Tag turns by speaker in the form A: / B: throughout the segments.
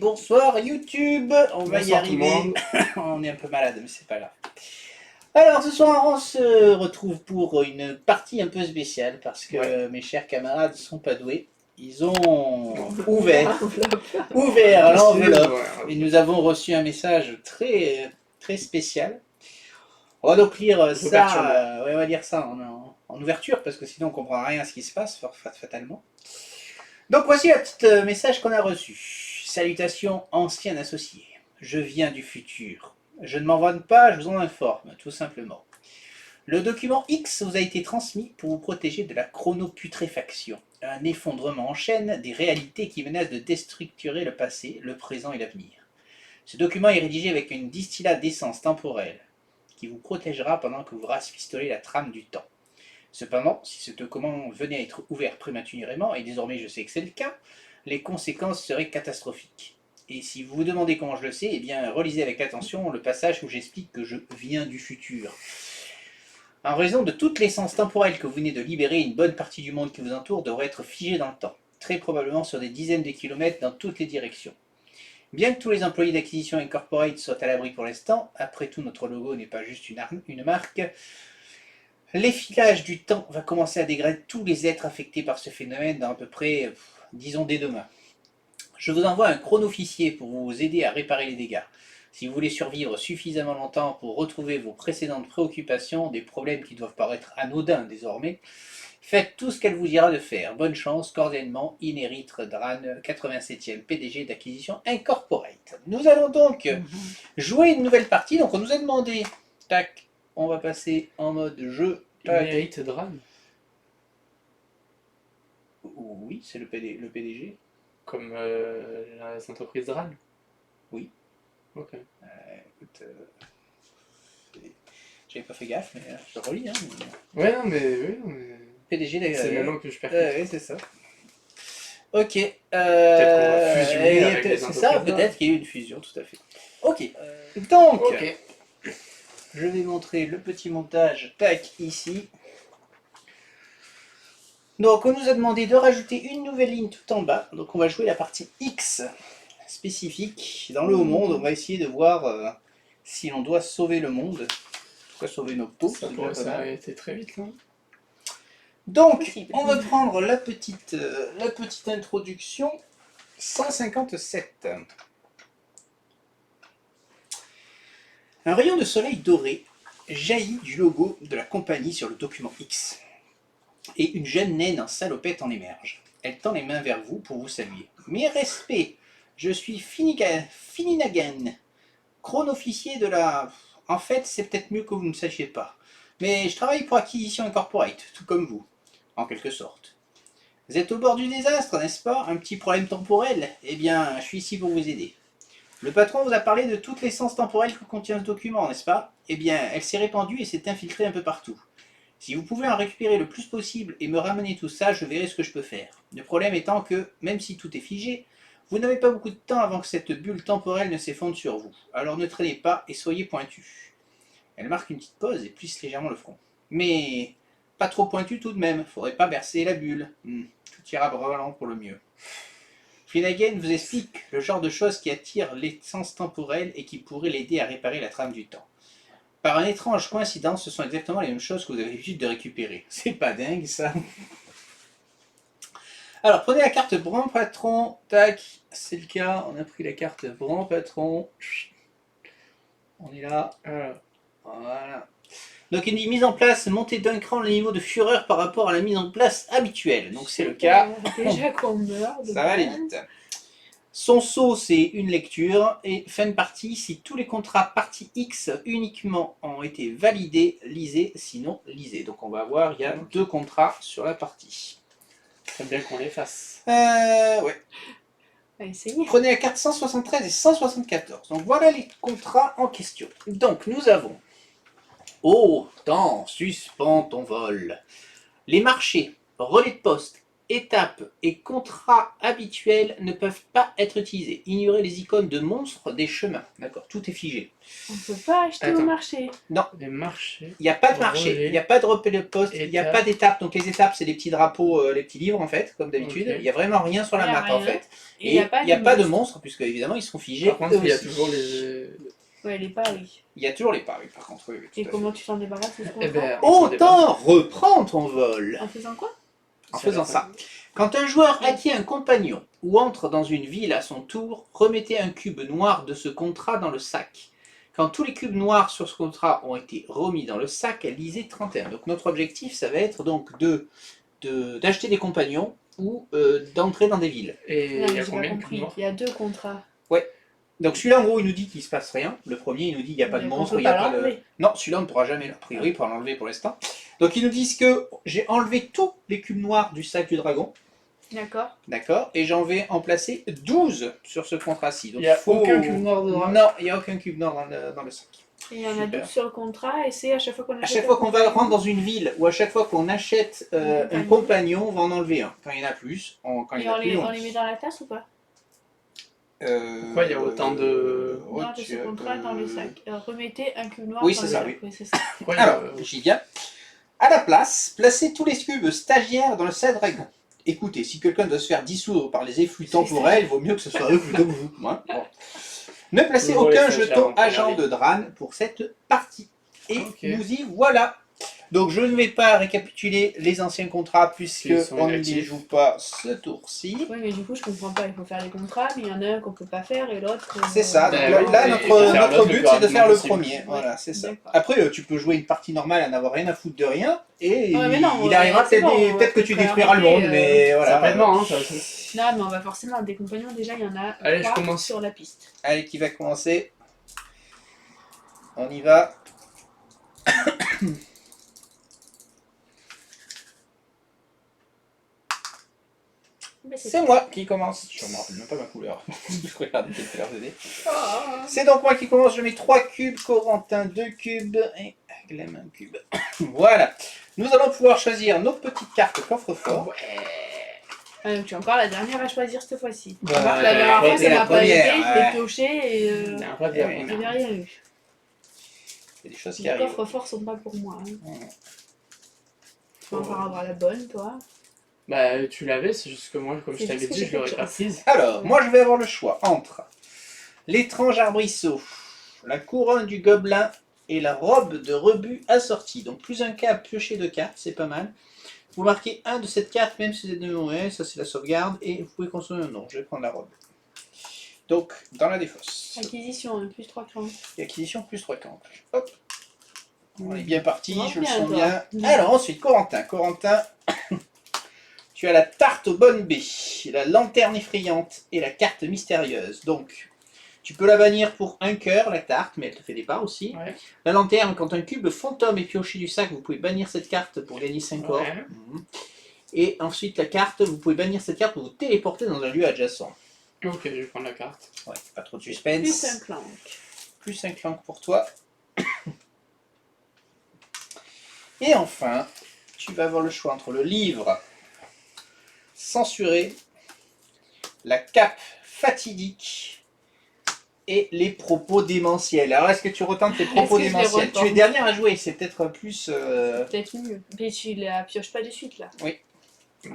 A: bonsoir YouTube, on va y
B: Bonsoir tout le
A: arriver.
B: monde.
A: On est un peu malade, mais c'est pas grave. Alors ce soir, on se retrouve pour une partie un peu spéciale parce que mes chers camarades sont pas doués. Ils ont ouvert l'enveloppe et nous avons reçu un message très, très spécial. On va donc lire ça, on va lire ça en ouverture parce que sinon on comprend rien à ce qui se passe fatalement. Donc voici le petit message qu'on a reçu. Salutations ancien associé. Je viens du futur. Je ne m'en vanne pas, je vous en informe, tout simplement. Le document X vous a été transmis pour vous protéger de la chronoputréfaction, un effondrement en chaîne des réalités qui menacent de déstructurer le passé, le présent et l'avenir. Ce document est rédigé avec une distillat d'essence temporelle qui vous protégera pendant que vous raspistolez la trame du temps. Cependant, si ce document venait à être ouvert prématurément, et désormais je sais que c'est le cas, les conséquences seraient catastrophiques. Et si vous vous demandez comment je le sais, eh bien relisez avec attention le passage où j'explique que je viens du futur. En raison de toute l'essence temporelle que vous venez de libérer, une bonne partie du monde qui vous entoure devrait être figée dans le temps, très probablement sur des dizaines de kilomètres dans toutes les directions. Bien que tous les employés d'Acquisition Incorporate soient à l'abri pour l'instant, après tout notre logo n'est pas juste une marque, l'effilage du temps va commencer à dégrader tous les êtres affectés par ce phénomène dans à peu près, disons, dès demain. Je vous envoie un chronoficier pour vous aider à réparer les dégâts. Si vous voulez survivre suffisamment longtemps pour retrouver vos précédentes préoccupations, des problèmes qui doivent paraître anodins désormais, faites tout ce qu'elle vous dira de faire. Bonne chance, cordialement, Inérytre Dran, 87e PDG d'Acquisition Incorporate. Nous allons donc jouer une nouvelle partie. Donc on nous a demandé, tac, on va passer en mode jeu.
B: Inérytre Dran.
A: Oui, c'est le PDG.
B: Comme les entreprises Dran.
A: Oui.
B: Ok.
A: Écoute, j'avais pas fait gaffe, mais je relis. Hein,
B: Ouais, non, mais.
A: PDG d'ailleurs.
B: C'est maintenant que je perds.
A: Oui, c'est ça. Ok.
B: Peut-être qu'on va fusionner avec les
A: c'est ça,
B: entreprises.
A: peut-être qu'il y a eu une fusion, tout à fait. Ok. Donc,
B: Ok.
A: je vais montrer le petit montage, tac, ici. Donc, on nous a demandé de rajouter une nouvelle ligne tout en bas. Donc, on va jouer la partie X spécifique dans le haut monde. On va essayer de voir si on doit sauver le monde. Pourquoi sauver nos peaux?
B: Ça pourrait s'arrêter très vite, non?
A: Donc, on va prendre la petite introduction 157. Un rayon de soleil doré jaillit du logo de la compagnie sur le document X. Et une jeune naine en salopette en émerge. Elle tend les mains vers vous pour vous saluer. Mes respects, je suis Fininagan, chronoficier de la... En fait, c'est peut-être mieux que vous ne sachiez pas. Mais je travaille pour Acquisition Incorporate, tout comme vous, en quelque sorte. Vous êtes au bord du désastre, n'est-ce pas? Un petit problème temporel? Eh bien, je suis ici pour vous aider. Le patron vous a parlé de toute l'essence temporelle que contient ce document, n'est-ce pas? Eh bien, elle s'est répandue et s'est infiltrée un peu partout. Si vous pouvez en récupérer le plus possible et me ramener tout ça, je verrai ce que je peux faire. Le problème étant que, même si tout est figé, vous n'avez pas beaucoup de temps avant que cette bulle temporelle ne s'effondre sur vous. Alors ne traînez pas et soyez pointu. Elle marque une petite pause et plisse légèrement le front. Mais pas trop pointu tout de même, faudrait pas bercer la bulle. Tout ira vraiment pour le mieux. Finnegan vous explique le genre de choses qui attirent l'essence temporelle et qui pourrait l'aider à réparer la trame du temps. Par une étrange coïncidence, ce sont exactement les mêmes choses que vous avez l'habitude de récupérer. C'est pas dingue ça. Alors prenez la carte Grand Patron, tac, c'est le cas, on a pris la carte Grand Patron. On est là, voilà. Donc il dit mise en place, montée d'un cran le niveau de fureur par rapport à la mise en place habituelle. Donc c'est le cas.
C: Déjà qu'on meurt.
A: Ça va aller vite. Son saut, c'est une lecture. Et fin de partie, si tous les contrats partie X uniquement ont été validés, lisez, sinon lisez. Donc on va voir, il y a 2 contrats sur la partie.
B: Très bien qu'on les fasse.
A: Ouais.
C: On va essayer.
A: Prenez la carte 173 et 174. Donc voilà les contrats en question. Donc nous avons... Oh, temps, suspends ton vol. Les marchés, relais de poste, étapes et contrats habituels ne peuvent pas être utilisés. Ignorez les icônes de monstres des chemins. D'accord, tout est figé.
C: On peut pas acheter au
B: Attends.
C: marché.
B: Les marchés.
A: Il n'y a pas de marché,
B: Relais.
A: il n'y a pas de repère de poste, il n'y a
B: Étapes.
A: pas d'étapes. Donc les étapes, c'est les petits drapeaux, les petits livres en fait, comme d'habitude.
B: Ok.
A: Il n'y a vraiment rien sur la
C: Il y a
A: map en
C: rien.
A: fait.
C: Et
A: Et
C: il n'y a pas,
A: il n'y a
C: les
A: pas de
C: monstres.
A: monstres, puisque évidemment ils sont figés.
B: Par contre,
A: eux
B: il y a
A: aussi.
B: toujours les.
C: Ouais, les paris.
A: Il y a toujours les paris par contre. Oui, oui, tout
C: Et
A: à
C: comment tu t'en débarrasses de ce
B: Eh
C: contrat
B: ben, on s'en débarrasse.
A: Autant reprend ton vol.
C: En faisant quoi?
A: En
B: C'est à la
A: faisant
B: fin.
A: ça. Quand un joueur acquiert un compagnon ou entre dans une ville à son tour, remettez un cube noir de ce contrat dans le sac. Quand tous les cubes noirs sur ce contrat ont été remis dans le sac, lisez 31. Donc notre objectif, ça va être donc d'acheter des compagnons ou d'entrer dans des villes.
B: Et
C: Non,
B: il y
C: mais
B: a
C: j'ai
B: combien
C: pas
B: de
C: compris.
B: coups noirs
C: Il y a 2 contrats.
A: Donc celui-là, en gros, il nous dit qu'il ne se passe rien. Le premier, il nous dit qu'il n'y a pas de
C: Mais on
A: monstre,
C: peut
A: il n'y a
C: pas
A: pas de...
C: l'enlever.
A: Non, celui-là, on ne pourra jamais, a priori, pour l'enlever pour l'instant. Donc ils nous disent que j'ai enlevé tous les cubes noirs du sac du dragon.
C: D'accord.
A: D'accord. Et j'en vais en placer 12 sur ce contrat-ci. Donc
B: Il n'y a
A: faut-
B: aucun cube noir dedans.
A: Non, il n'y a aucun cube noir dans le sac.
C: Et il y en a
B: Super.
C: 12 sur le contrat et c'est à chaque fois qu'on achète.
A: À chaque fois qu'on va rentrer dans une ville ou à chaque fois qu'on achète un compagnon, on va en enlever un. Quand il y en a plus, quand il
C: Et
A: y en a plus,
C: on les met dans la tasse ou pas?
B: Pourquoi il y a autant de-
C: Non, de ce contrat dans le sac. Remettez un cube noir
A: Oui,
C: dans
A: c'est
C: le
A: ça,
C: sac.
A: oui.
C: Oui, c'est ça.
B: Pourquoi il y a-
A: Alors, j'y viens. À la place, placez tous les cubes stagiaires dans le sac dragon. Écoutez, si quelqu'un doit se faire dissoudre par les effluves temporels, il vaut mieux que ce soit eux plutôt que vous. Bon. Ne placez
B: Toujours les
A: aucun
B: stagiaires
A: jeton
B: dans le premier
A: agent
B: livre.
A: de Dran pour cette partie. Et
B: Ok.
A: nous y voilà. Donc je ne vais pas récapituler les anciens contrats puisque
B: Ils sont
A: on ne les
B: inactifs.
A: joue pas ce tour-ci.
C: Oui, mais du coup, je comprends pas. Il faut faire les contrats, mais il y en a un qu'on peut pas faire et l'autre.
A: C'est ça. Donc
B: Ben
A: là,
B: oui,
A: là,
B: et
A: notre,
B: faire
A: notre
B: l'autre le
A: but,
B: plus
A: c'est de faire
B: rapidement
A: le
B: possible.
A: premier.
C: Ouais,
A: Voilà, c'est ça.
C: d'accord.
A: Après, tu peux jouer une partie normale à n'avoir rien à foutre de rien. Et
C: Ouais, mais non,
A: il
C: ouais,
A: arrivera
C: c'est
A: peut-être
C: bon, on va
A: peut-être que tu
C: peut-être
A: détruiras le monde.
C: arrêter,
A: Mais voilà.
B: Certainement, hein, ça aussi.
C: Non, mais on va forcément des compagnons. Déjà, il y en a
B: Allez, je
C: 3
B: commence.
C: sur la piste.
A: Allez, qui va commencer? On y va.
C: Mais
A: C'est moi qui commence. Je me rappelle même pas ma couleur. Je regarde quelle couleur j'ai.
C: Ah.
A: C'est donc moi qui commence. Je mets 3 cubes, Corentin 2 cubes et Glem 1 cube. Voilà. Nous allons pouvoir choisir nos petites cartes coffre-fort.
C: Ah, donc tu es encore la dernière à choisir cette fois-ci.
A: Bah,
C: Remarque, la dernière fois,
A: c'est
C: ça
A: la
C: m'a pas aidé,
A: première,
C: je l'ai
A: ouais.
C: pioché et
B: Il y a un vrai
A: Eh oui,
B: bien.
C: je n'ai rien eu.
A: Il y a des choses qui
C: Les
A: arrivent.
C: coffres forts sont pas pour moi. Hein.
A: Ouais.
C: Tu vas encore avoir la bonne, toi.
B: Bah, tu l'avais, c'est juste que moi, comme je
C: C'est
B: t'avais
C: juste que
B: dit,
C: j'ai
B: je l'aurais
C: quelque
B: pas
C: chose.
B: prise.
A: Alors, moi je vais avoir le choix entre l'étrange arbrisseau, la couronne du gobelin et la robe de rebut assortie. Donc plus un cas à piocher de cartes, c'est pas mal. Vous marquez un de cette carte, même si c'est de ouais, ça c'est la sauvegarde, et vous pouvez consommer un nom. Je vais prendre la robe. Donc, dans la défausse.
C: Acquisition, hein, plus 3 crans.
A: Et acquisition plus 3 camps. Hop. On est bien parti,
C: Oh,
A: je le
C: bien,
A: sens
C: toi.
A: bien.
C: Mm.
A: Alors ensuite, Corentin. Corentin, tu as la tarte aux bonnes baies, la lanterne effrayante et la carte mystérieuse. Donc, tu peux la bannir pour un cœur, la tarte, mais elle te fait des parts aussi.
B: Ouais.
A: La lanterne, quand un cube fantôme est pioché du sac, vous pouvez bannir cette carte pour gagner 5 corps.
B: Ouais.
A: Mhm. Et ensuite, la carte, vous pouvez bannir cette carte pour vous téléporter dans un lieu adjacent.
B: Ok, je vais prendre la carte.
A: Ouais, pas trop de
C: Plus
A: suspense.
C: un clank.
A: Plus un clank pour toi. Et enfin, tu vas avoir le choix entre le livre censuré, la cape fatidique et les propos démentiels. Alors, est-ce que tu retentes les propos
C: Est-ce que je les
A: démentiels? Tu es
C: retente
A: dernière à jouer, c'est peut-être plus...
C: C'est peut-être mieux. Mais tu la pioches pas de suite, là.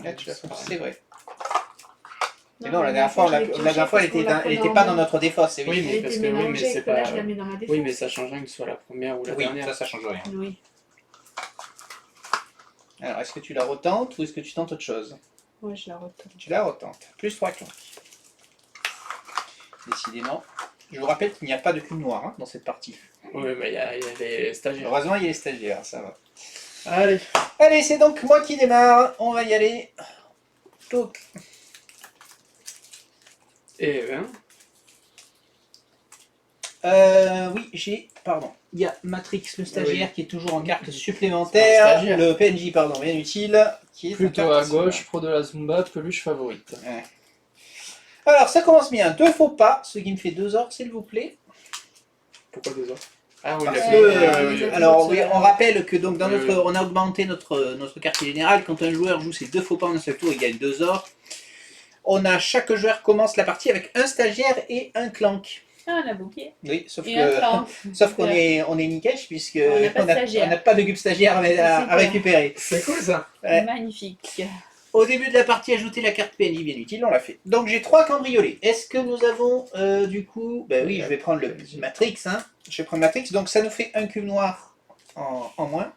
A: Là, tu l'as fait, c'est vrai. Et
C: Non,
A: non, la
C: mais
A: dernière fois,
C: je l'ai
A: la
C: piochée
A: dernière fois, elle
C: parce qu'on
A: était,
C: la
A: elle
C: prenait
A: était
C: en
A: pas
C: main.
A: dans notre défausse, c'est
B: Oui,
A: oui.
B: mais
C: Elle
B: parce
C: était
B: que oui, mais
C: mélangée,
B: c'est
C: que là,
B: pas-
C: je la mets dans ma défense.
B: Oui, mais ça change rien que ce soit la première ou la
A: Oui,
B: dernière.
A: ça change rien.
C: Oui.
A: Alors, est-ce que tu la retentes ou est-ce que tu tentes autre chose?
C: Moi, je la retente.
A: Tu la retentes. Plus 3 clanks. Décidément. Je vous rappelle qu'il n'y a pas de cube noir hein, dans cette partie.
B: Oui, mais il y a les stagiaires.
A: Heureusement, il y a les stagiaires, ça va.
B: Allez.
A: Allez, c'est donc moi qui démarre. On va y aller. Donc,
B: Et ben,
A: oui, j'ai... Pardon. Il y a Matrix, le stagiaire,
B: Oui.
A: qui est toujours en carte
B: C'est un
A: supplémentaire.
B: stagiaire.
A: Le PNJ, pardon, bien utile. Qui est en
D: Plutôt
A: carte
D: à gauche, pro de la Zumba, peluche favorite.
A: Ouais. Alors, ça commence bien. 2 faux pas, ce qui me fait 2 ordres, s'il vous plaît.
B: pourquoi 2 heures? Ah oui,
A: Parce
B: d'accord.
A: que, alors, oui,
C: ça.
A: on rappelle que donc dans
B: Oui,
A: notre,
B: oui.
A: on a augmenté notre quartier général. Quand un joueur joue ses 2 faux pas en un seul tour, il gagne 2 ors. Chaque joueur commence la partie avec un stagiaire et un clank.
C: Ah, on a bouquet.
A: Oui, sauf
C: Et un plan.
A: qu'on est Nikesh puisque
C: On n'a pas de stagiaire.
A: on n'a pas de cube stagiaire à
C: Super.
A: récupérer.
B: C'est cool ça.
A: Ouais.
C: Magnifique.
A: Au début de la partie, ajouter la carte PNJ, bien utile, on l'a fait. Donc j'ai 3 cambriolés. Est-ce que nous avons du coup... Ben oui, je vais prendre le Matrix. Hein. Je vais prendre Matrix, donc ça nous fait un cube noir en moins.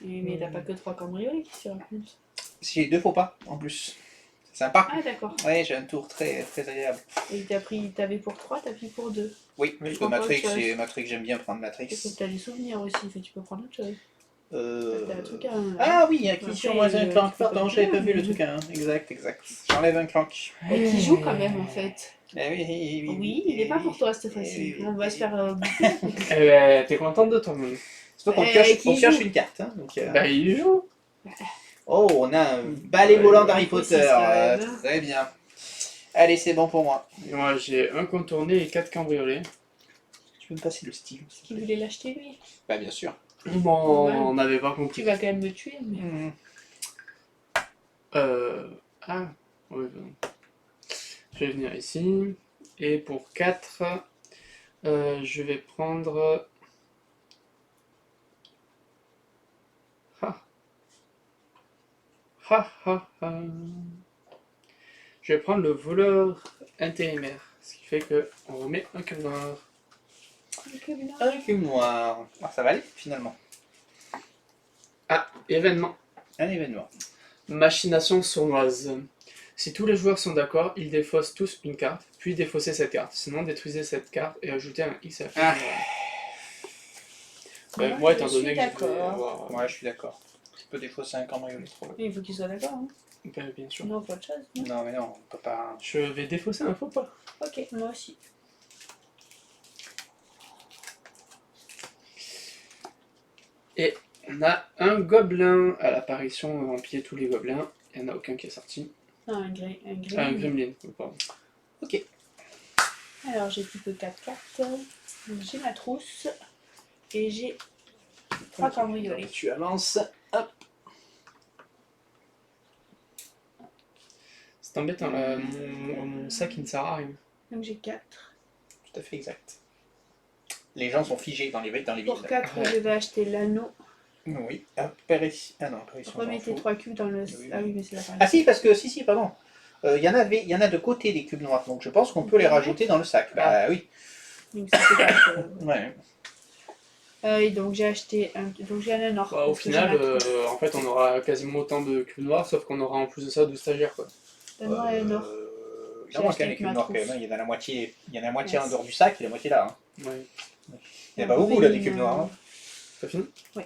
C: Mais t'as pas que 3 cambriolés qui se racontent.
A: J'ai 2 faux pas en plus. C'est sympa.
C: Ah, d'accord.
A: Ouais, j'ai un tour très, très agréable.
C: Et t'avais pour 3, t'as pris pour 2.
A: Oui, parce que
C: prends pas
A: Matrix,
C: autre chose.
A: Matrix, j'aime bien prendre Matrix.
C: Parce que t'as des souvenirs aussi, fait, tu peux prendre autre chose. T'as un truc à...
A: Ah oui, acquisition moins un clank.
C: tu peux
A: Pardon, j'avais pas vu le
C: mais-
A: truc. Hein. Exact. J'enlève un clank.
C: Et qui joue quand même en fait.
A: Eh oui,
C: Oui, il est pas pour toi cette fois-ci. On va se faire bouffer.
B: Eh ben, t'es contente de toi même.
A: Surtout qu'on
C: qui
A: pioche
C: joue
A: une carte. Hein, donc,
B: Bah, il joue.
A: Oh, on a un balai volant d'Harry
C: il faut
A: Potter.
C: six, quand même.
A: Très bien. Allez, c'est bon pour moi.
B: Et moi, j'ai un contourné et 4 cambriolés.
A: Tu peux me passer le stylo s'il te
C: Qui
A: plaît?
C: voulait l'acheter lui.
A: Bah, bien sûr.
B: Bon,
C: Ouais.
B: on n'avait pas
C: Tu
B: compris.
C: vas quand même me tuer. Mais...
B: Ah, oui, bon. Je vais venir ici. Et pour 4, je vais prendre... Je vais prendre le voleur intérimaire. Ce qui fait qu'on remet un cube noir.
A: Un cube noir. Ah, ça va aller finalement.
B: Ah, événement.
A: Un événement.
B: Machination sournoise. Si tous les joueurs sont d'accord, ils défaussent tous une carte, puis défaussez cette carte. Sinon, détruisez cette carte et ajoutez un X à la fin.
C: Moi,
B: Moi,
C: je
B: étant
C: suis
B: donné que je vais
C: d'accord.
B: avoir...
A: Ouais, je suis d'accord. Tu peux défausser un cambriolé trop.
C: Il faut qu'il soit d'accord. Hein.
B: Bien sûr.
C: Non, pas autre chose. Non.
A: Non, mais non, on peut pas.
B: Je vais défausser un faux pas.
C: Ok, moi aussi.
B: Et on a un gobelin à l'apparition, on pillé tous les gobelins. Il n'y en a aucun qui est sorti.
C: Non, un gremlin.
B: Ah, un gremlin, pardon.
A: Ok.
C: Alors, j'ai plus que 4 cartes. J'ai ma trousse. Et j'ai 3 cambriolés.
A: Tu avances. Hop.
B: C'est embêtant, là, mon sac il ne sert à rien.
C: Donc j'ai 4.
A: Tout à fait exact. Les gens sont figés dans les
C: Pour
A: villes.
C: 4, je vais acheter l'anneau.
A: Oui. Apparition. Ah non, apparition.
C: Remettez 3 cubes dans le...
A: Oui.
C: Ah oui, mais c'est la
A: Ah si, parce que si, pardon. Il y en a de côté des cubes noirs, donc je pense qu'on peut les rajouter dans le sac. Bah oui.
C: Donc ça fait 4.
A: Ouais.
C: Et donc j'ai acheté un... Donc j'ai un or.
B: Bah, au
C: parce que
B: final,
C: j'ai ma trousse.
B: en fait, on aura quasiment autant de cubes noirs, sauf qu'on aura en plus de ça 2 stagiaires, quoi.
C: Donne-moi un or.
A: Il y en a quand même les cubes noirs quand même. Hein. Il y en a la moitié en dehors du sac et la moitié là. Hein.
B: Ouais.
A: Il n'y a pas beaucoup là des cubes noirs. Hein.
B: T'as fini?
C: Oui.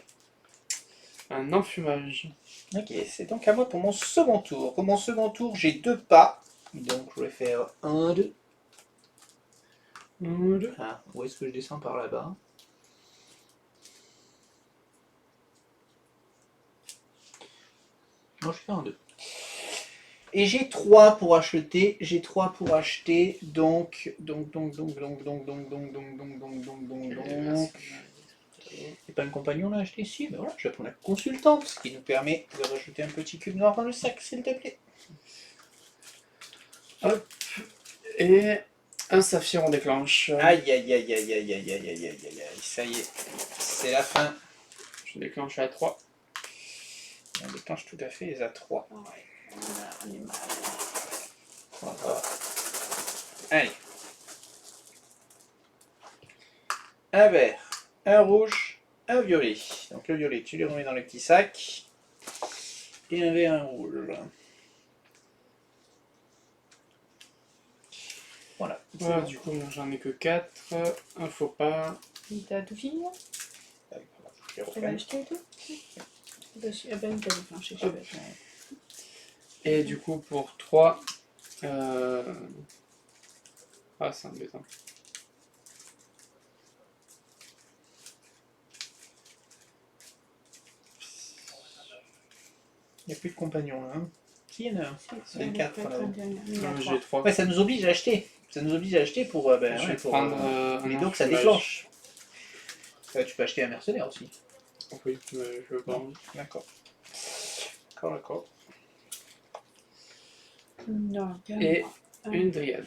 B: Un enfumage.
A: Ok, c'est donc à moi pour mon second tour. Pour mon second tour, j'ai 2 pas. Donc je vais faire 1, 2. Ah, où est-ce que je descends par là-bas? Non, je fais un 2. Et j'ai 3 pour acheter. Donc. C'est pas un compagnon là acheté? Si, mais voilà, je vais prendre la consultante, ce qui nous permet de rajouter un petit cube noir dans le sac, s'il te plaît.
B: Hop. Et un saphir on déclenche.
A: Aïe, aïe, aïe, aïe, aïe, aïe, aïe, aïe, aïe, aïe, aïe, ça y est, c'est la fin.
B: Je déclenche à 3.
A: On déclenche tout à fait les A3.
C: On est mal.
A: Voilà. Allez. Un vert, un rouge, un violet. Donc le violet, tu les remets dans le petit sac. Et un vert, un rouge. Voilà.
B: Voilà, du coup, moi, j'en ai que 4. Un faux pas.
C: T'as tout fini là?
A: Je les
C: Tu vas
A: reprends.
C: acheter et tout? Ah ben t'as déclenché, je
B: Hop.
C: sais pas.
B: Et du coup, pour 3. Ah, c'est embêtant.
A: Il n'y a plus de compagnons là. Hein. Qui y en a un? C'est le 4 là.
B: J'ai 3.
A: Ouais, ça nous oblige à acheter. Ça nous oblige à acheter pour,
B: Je vais
A: pour
B: prendre
A: les
B: un
A: dos que ça
B: enfumage.
A: déclenche. Tu peux acheter un mercenaire aussi.
B: Oui, mais je veux pas.
A: D'accord. D'accord.
C: Donc,
B: Et
C: alors,
B: une dryade.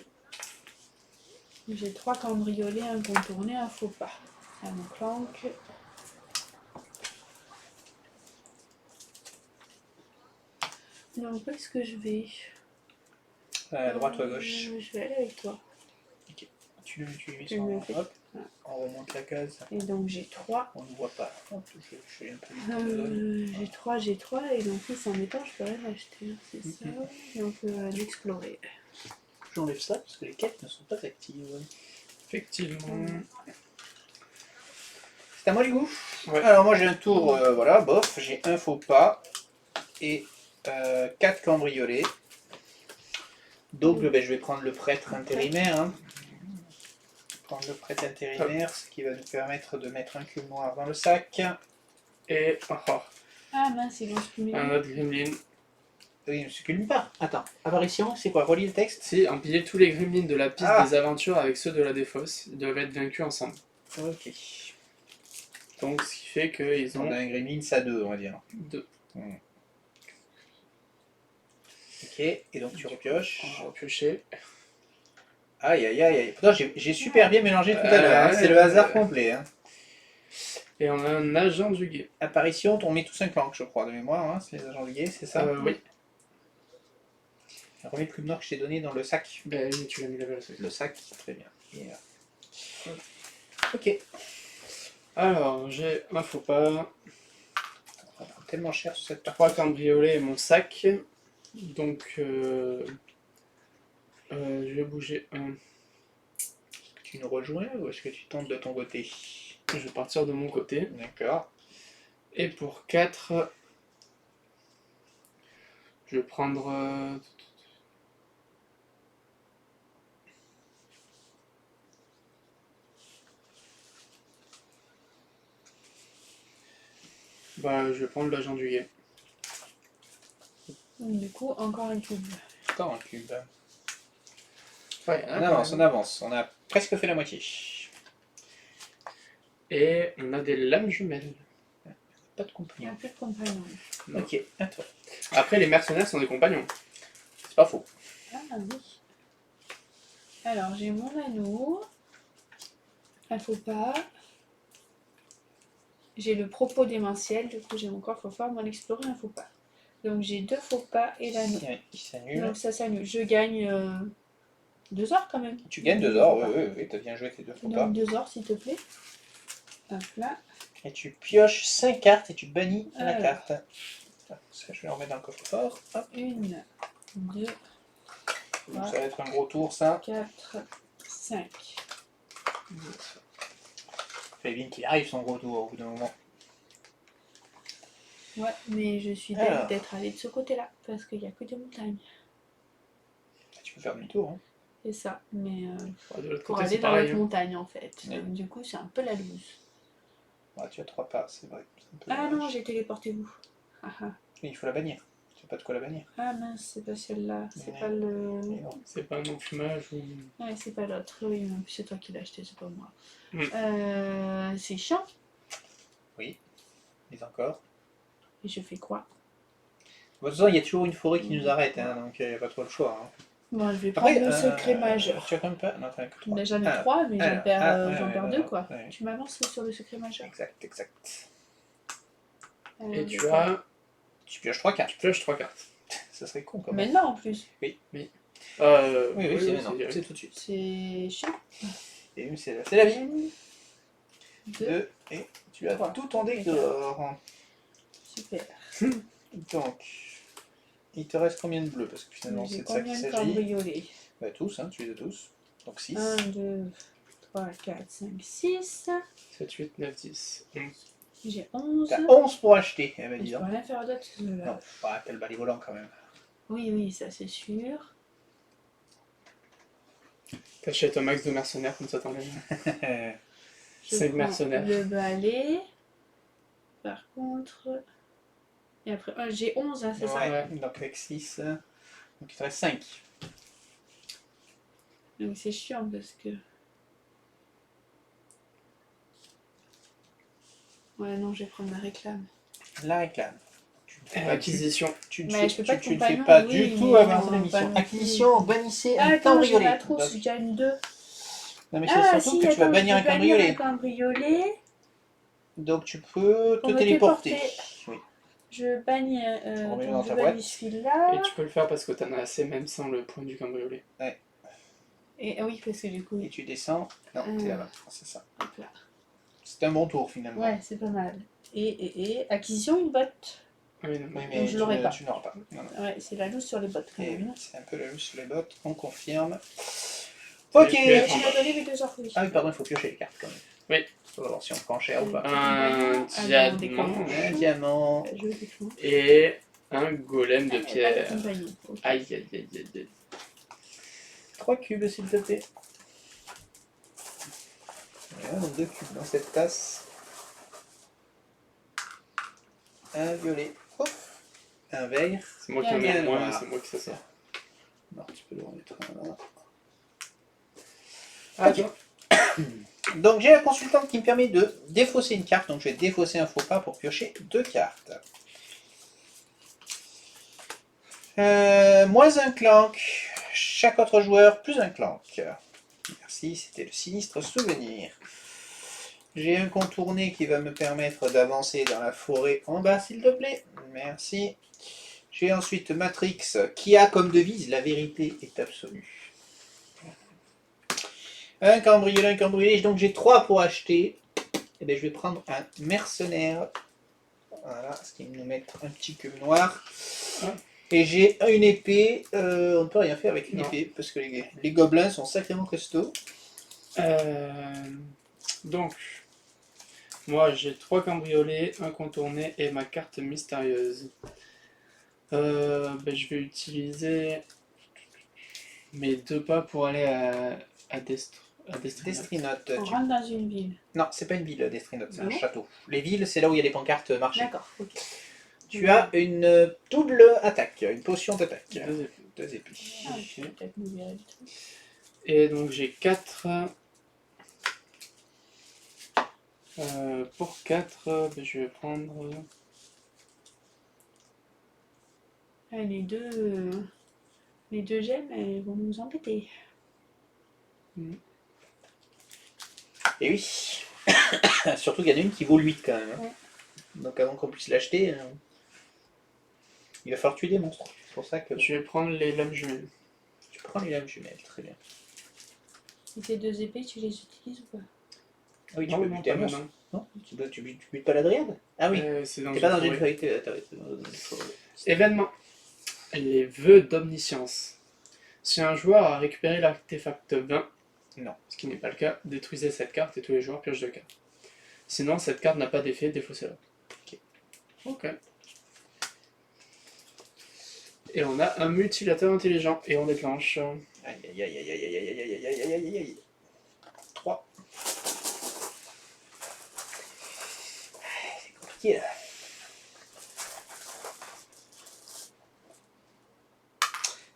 C: j'ai 3 cambriolés, un contourné, un faux pas. Un planque. Donc, où est-ce que je vais?
A: À droite ou à gauche?
C: Je vais aller avec toi.
A: Tu lui mets
C: Tu
A: son...
C: me fais.
A: Hop,
C: Voilà.
A: on remonte la case.
C: Et donc, j'ai 3.
A: On ne voit pas. Hop, je fais un peu vite.
C: J'ai 3, et donc, c'est embêtant, je peux rien acheter. C'est ça. Donc, l'explorer.
A: J'enlève ça parce que les quêtes ne sont pas actives.
B: Effectivement.
A: C'est à moi du coup.
B: Ouais.
A: Alors moi j'ai un tour, voilà, bof, j'ai un faux pas et 4 cambriolés. Donc ben, je vais prendre le prêtre intérimaire. Hein. Prendre le prêtre intérimaire, ce qui va nous permettre de mettre un cube noir dans le sac.
B: Et
C: Ah mince, ils vont se cumuler.
B: un autre gremlin.
A: Oui, je ne pas. Attends, apparition, c'est quoi? Relis le texte.
B: Si, empiler tous les gremlins de la piste
A: Ah.
B: des aventures avec ceux de la défausse, ils doivent être vaincus ensemble.
A: Ok.
B: Donc ce qui fait qu'ils
A: On
B: ont
A: a un gremlin, ça 2, on va dire.
B: 2.
A: Ok, et donc tu repioches.
B: On va repiocher.
A: Aïe aïe aïe aïe. Pourtant j'ai super bien mélangé tout à l'heure, hein. C'est le hasard complet. Hein.
B: Et on a un agent du guet.
A: Apparition, on met tous un clank, je crois, de mémoire, hein. C'est les agents liés, c'est ça?
B: Oui.
A: Remets le cube noir que je t'ai donné dans le sac.
B: Ben oui, tu l'as mis là-bas le truc.
A: Le sac, très bien. Et là. Ok.
B: Alors, j'ai un faux pas,
A: Ça prend tellement cher sur cette partie.
B: 3 cambriolés et mon sac. Donc, je vais bouger un.
A: Est-ce que tu nous rejoins ou est-ce que tu tentes de ton côté?
B: Je vais partir de mon côté.
A: D'accord.
B: Et pour 4, je vais prendre. Bah, je vais prendre l'agent du guet.
C: Donc, du coup, encore un cube.
A: Encore un cube.
B: Ouais,
A: On avance, on avance. On a presque fait la moitié.
B: Et on a des lames jumelles.
A: Pas de
C: Il n'y
A: compagnon.
C: a plus de compagnon.
B: Non.
A: Ok, à toi.
B: Après, les mercenaires sont des compagnons.
A: C'est pas faux.
C: Ah oui. Alors, j'ai mon anneau. Un faux pas. J'ai le propos démentiel. Du coup, j'ai mon corps faux pas. Mon explorer, un faux pas. Donc, j'ai 2 faux pas et l'anneau.
A: Il s'annule.
C: Donc, ça s'annule. Je gagne 2 heures quand même.
A: Tu gagnes 2 or, oui, t'as bien joué tes 2 faux pas.
C: Donc, 2 heures, s'il te plaît. Hop là.
A: Et tu pioches 5 cartes et tu bannis la
C: Alors.
A: carte. Ça, je vais en remettre dans le coffre-fort. Hop.
C: 1, 2,
A: Donc, ça va être un gros tour, ça.
C: 4, 5.
A: Fais bien qu'il arrive son gros tour au bout d'un moment.
C: Ouais, mais je suis
A: Alors.
C: bête d'être allée de ce côté-là. Parce qu'il n'y a que des montagnes.
A: Tu peux faire demi-tour. Hein.
C: C'est ça. Mais
B: De l'autre
C: pour
B: côté,
C: aller
B: c'est
C: dans
B: pareil.
C: l'autre montagne, en fait.
A: Oui.
C: Donc, du coup, c'est un peu la loose.
A: Ouais, tu as 3 pas, c'est vrai. C'est un peu
C: Ah
A: dommage.
C: non, j'ai téléporté vous. Ah, ah.
A: Oui, il faut la bannir. Tu sais pas de quoi la bannir.
C: Ah mince, c'est pas celle-là. C'est
A: Ouais.
C: pas le.
A: Mais non.
B: C'est pas un enfumage ou.
C: Ouais, c'est pas l'autre. Oui, mais en plus, c'est toi qui l'as acheté, c'est pas moi.
B: Mm.
C: C'est chiant.
A: Mais encore.
C: Et je fais quoi?
A: De toute façon, il y a toujours une forêt qui nous arrête, hein, donc il n'y a pas trop le choix. Hein.
C: Bon, je vais prendre
A: Après,
C: le secret majeur.
A: Tu as quand même pas. Non, t'en as que 3.
C: Ben, j'en ai 3, mais j'en perds
A: ouais,
C: 2, quoi.
A: ouais.
C: Tu m'avances sur le secret majeur.
A: Exact.
B: Et tu as.
A: Tu pioches 3 cartes.
B: Tu pioches 3 cartes.
A: Ça serait con quand même.
C: Maintenant, en plus.
A: Oui,
B: oui,
A: c'est maintenant.
B: direct.
A: C'est tout de suite.
C: C'est chiant.
A: Et une, c'est la vie.
C: 2.
A: 2. Et tu as
C: Trois.
A: tout ton deck dehors.
C: Super.
A: Donc, il te reste combien de bleus? Parce que finalement,
C: J'ai
A: c'est de ça
C: combien
A: qu'il
C: de
A: s'agit.
C: cambriolés?
A: Bah, tous, hein, tu les as tous. Donc 6.
C: 1, 2, 3, 4, 5, 6.
B: 7, 8, 9, 10, 11.
C: J'ai 11.
A: T'as 11 pour acheter. Eh ben,
C: Et
A: dis
C: je peux
A: donc.
C: rien faire d'autre.
A: Non, bah, t'as le balai volant quand même.
C: Oui, oui, ça c'est sûr.
B: T'achètes un max de mercenaires comme ça t'enlèves.
C: Je
B: 5
C: prends
B: mercenaires.
C: le balai. Par contre. Et après, j'ai 11, hein, c'est ça?
A: Ouais, donc avec 6. Donc il te reste 5.
C: Donc c'est chiant parce que. Ouais, non, je vais prendre la réclame.
A: La réclame. Tu ne fais pas du-
B: Acquisition.
A: tu ne
C: Mais
A: fais-
C: je peux pas
A: tu ne
C: compagnon,
A: fais pas
C: oui,
A: du tout
C: mais
A: avancer
C: non,
A: la
C: pas
A: mission.
C: non plus.
A: Acquisition, bannissez
C: Ah,
A: un
C: attends, j'ai
A: cambriolé.
C: ma trousse, j'ai déjà une 2.
A: Non mais c'est
C: Ah,
A: surtout
C: si,
A: que tu vas
C: attends,
A: bannir
C: je
A: un
C: peux bannir
A: cambriolé.
C: un cambriolé
A: Donc tu peux
C: pour
A: te
C: me
A: téléporter.
C: téléporter.
A: Oui.
C: Je bannis,
A: remets-le dans
C: donc je
A: ta
C: bannis
A: boîte.
C: celui-là.
B: Et tu peux le faire parce que t'en as assez même sans le point du cambriolé.
C: Et ah oui, parce que du coup,
A: Et tu descends. Non, t'es là-bas. C'est ça.
C: hop là.
A: C'est un bon tour finalement.
C: Ouais, c'est pas mal. Et acquisition, une botte.
B: Ah oui, non,
A: Oui,
B: mais...
A: mais
C: je l'aurai pas.
A: tu n'auras pas. Non, non.
C: Ouais, c'est la loose sur les bottes quand
A: Et
C: même.
A: c'est un peu la loose sur les bottes, on confirme.
B: Et
A: Ok.
B: puis,
C: Et tu m'as donné mes 2 orphelins.
A: Ah oui, pardon, il faut piocher les cartes quand même.
B: Oui.
A: Faut voir si on prend cher ou pas.
B: Un
C: Ah,
B: diamant
C: déclenche.
A: Un diamant.
C: Je déclenche.
B: et un golem de
C: Ah,
B: pierre.
C: pas de compagnie. Ok.
B: Aïe, aïe, aïe, aïe, aïe.
A: 3 cubes s'il te plaît. Voilà, donc 2 cubes dans cette tasse. Un violet. Hop. Un vert.
B: C'est moi qui en ai
A: Bien,
B: moins, mais
A: noir.
B: c'est moi qui ça sort.
A: Non, tu peux le remettre là.
B: Ah,
A: Ok. Donc j'ai la consultante qui me permet de défausser une carte. Donc je vais défausser un faux pas pour piocher 2 cartes. Moins un clank. Chaque autre joueur plus un clank. Merci, c'était le sinistre souvenir. J'ai un contourné qui va me permettre d'avancer dans la forêt en bas, s'il te plaît. Merci. J'ai ensuite Matrix qui a comme devise la vérité est absolue. Un cambriolé. Donc j'ai 3 pour acheter. Et bien je vais prendre un mercenaire. Voilà, ce qui nous met un petit cube noir. Et j'ai une épée. On ne peut rien faire avec une
B: Non.
A: épée parce que les gobelins sont sacrément costauds.
B: Donc, moi j'ai 3 cambriolés, un contourné et ma carte mystérieuse. Je vais utiliser mes 2 pas pour aller à Destrinote.
A: Destrinote.
C: On rentre dans une ville.
A: Non, c'est pas une ville, Destrinote, c'est un
C: Non.
A: château. Les villes, c'est là où il y a des pancartes marché.
C: D'accord, ok.
A: Tu as une double attaque, une potion d'attaque.
B: 2 épées.
A: 2 épées.
C: Ah, je vais peut-être me virer du truc.
B: Et donc j'ai 4. Pour 4, je vais prendre.
C: Ah, les deux gemmes, elles vont nous embêter.
A: Et oui. Surtout qu'il y en a une qui vaut 8 quand même. Hein.
C: Ouais.
A: Donc avant qu'on puisse l'acheter, il va falloir tuer des monstres. C'est pour ça que
B: Je vais prendre les lames jumelles.
A: tu prends les lames jumelles. Très bien.
C: Et tes 2 épées, tu les utilises ou pas?
A: Ah oui, tu
B: Non,
A: peux
B: non,
A: buter
B: pas
A: un monstre.
B: maintenant.
A: Non, tu butes pas la dryade. Ah oui.
B: C'est dans
A: T'es pas dans une
B: forêt.
A: feuille. T'es dans une forêt.
B: Événement. Les vœux d'omniscience. Si un joueur a récupéré l'artefact 20,
A: Non.
B: ce qui n'est pas le cas, détruisez cette carte et tous les joueurs piochent 2 cartes. Sinon, cette carte n'a pas d'effet, défaussez-la. Ok. Et on a un mutilateur intelligent et on déclenche.
A: Aïe aïe aïe aïe aïe aïe aïe aïe aïe aïe aïe aïe. 3. C'est compliqué là.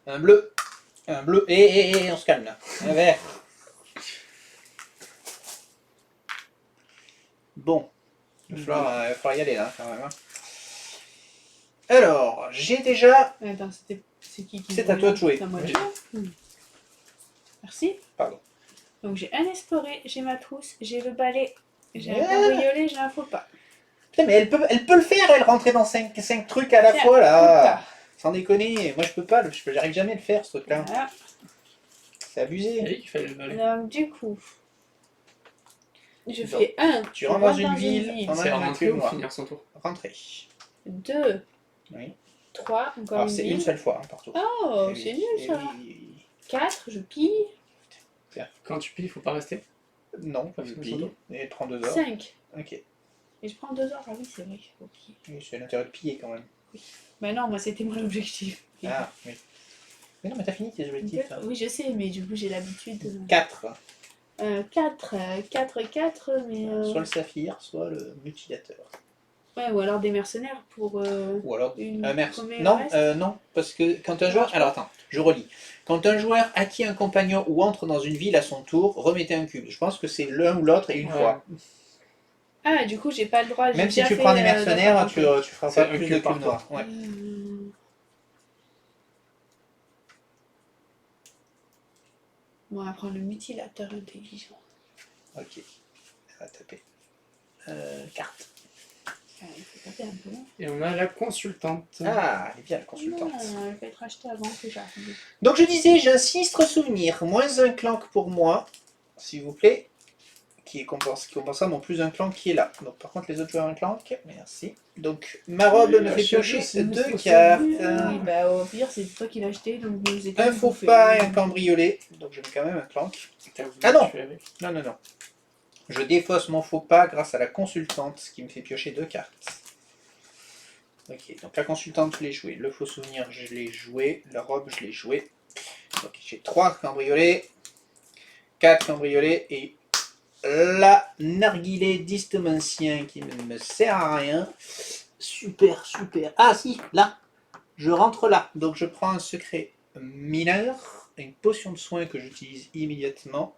A: Un bleu. Un bleu. Et on se calme là. Un vert. Bon. Il va falloir y aller là quand même. Hein. Alors, j'ai déjà.
C: Attends, c'est qui
A: C'est à toi de jouer.
C: C'est à moi de
B: Oui.
C: jouer. Merci.
A: Pardon.
C: Donc j'ai un esploré, j'ai ma trousse, j'ai le balai, j'ai un
A: Yeah.
C: cambriolé, j'ai un faux pas.
A: Putain, mais elle peut le faire, elle, rentrer dans 5 trucs à la
C: Tiens,
A: fois là.
C: faux
A: Sans déconner. Moi je peux pas, j'arrive jamais à le faire ce truc-là.
C: Voilà.
A: C'est abusé.
B: Oui, il fallait le balai.
C: Donc du coup, je
A: Donc,
C: fais 1.
A: Tu rentres dans une ville, on
B: C'est
A: a un
B: rentrer
A: cube
B: ou
A: noir.
B: finir son tour.
A: Rentrer.
C: 2,
A: Oui.
C: 3, encore
A: Alors
C: une
A: c'est
C: ville.
A: une seule fois hein, partout.
C: Oh,
A: Eh oui,
C: c'est nul
A: eh
C: ça.
A: oui.
C: 4, je pille.
B: Quand tu pilles, il faut pas rester.
A: Non, pas
B: Parce
A: de
B: que
A: pille.
B: surtout.
A: Et prends 2 heures.
C: 5.
A: Ok.
C: Et je prends 2 heures. Ah oui, c'est vrai. Ok.
A: Oui, c'est l'intérêt de piller quand même.
C: Bah non, moi c'était mon objectif.
A: Ah, oui. Mais non, mais t'as fini tes objectifs. Hein.
C: Oui, je sais, mais du coup j'ai l'habitude.
A: 4.
C: 4, mais.
A: Soit le saphir, soit le mutilateur.
C: Ouais, ou alors des mercenaires pour.
A: Ou alors
C: Une
A: un
C: combien
A: Non,
C: il reste
A: non, parce que quand un joueur. Alors attends, je relis. Quand un joueur acquiert un compagnon ou entre dans une ville à son tour, remettez un cube. Je pense que c'est l'un ou l'autre et une
B: Ouais.
A: fois.
C: Ah, du coup, j'ai pas le droit. j'ai
A: Même si
C: déjà
A: tu
C: fait,
A: prends des
C: d'accord,
A: mercenaires,
C: ok.
A: tu feras
B: C'est
A: pas
B: un
A: plus
B: cube
A: de
B: par
A: cubes
B: tour.
A: noirs. Ouais.
C: Bon, on va prendre le mutilateur intelligent.
A: Ok. On va taper. Carte.
C: Il faut taper un peu.
B: Et on a la consultante.
A: Ah, elle est bien la consultante.
C: Non, elle peut être achetée avant que j'arrive.
A: Donc je disais, j'ai un sinistre souvenir. Moins un clank pour moi, s'il vous plaît. Qui compensera mon plus un clank qui est là. Donc par contre les autres joueurs un clank, merci. Donc ma robe
B: Oui,
A: me fait
B: achète
A: piocher
B: le sinistre
A: 2
B: souvenir.
A: cartes.
C: Oui, bah au pire, c'est toi qui l'as acheté, donc vous êtes
A: Un
C: tous
A: faux
C: bouffés.
A: pas et un cambriolé. Donc je mets quand même un clank.
B: T'as voulu
A: Ah non.
B: tuer avec.
A: Non, non, non. Je défausse mon faux pas grâce à la consultante, ce qui me fait piocher 2 cartes. Ok, donc la consultante, je l'ai joué. Le faux souvenir, je l'ai joué. La robe, je l'ai joué. Donc j'ai 3 cambriolés, 4 cambriolés et la narguilé d'histomancien qui ne me sert à rien. Super, super. Ah si, là. Je rentre là. Donc je prends un secret mineur, une potion de soin que j'utilise immédiatement.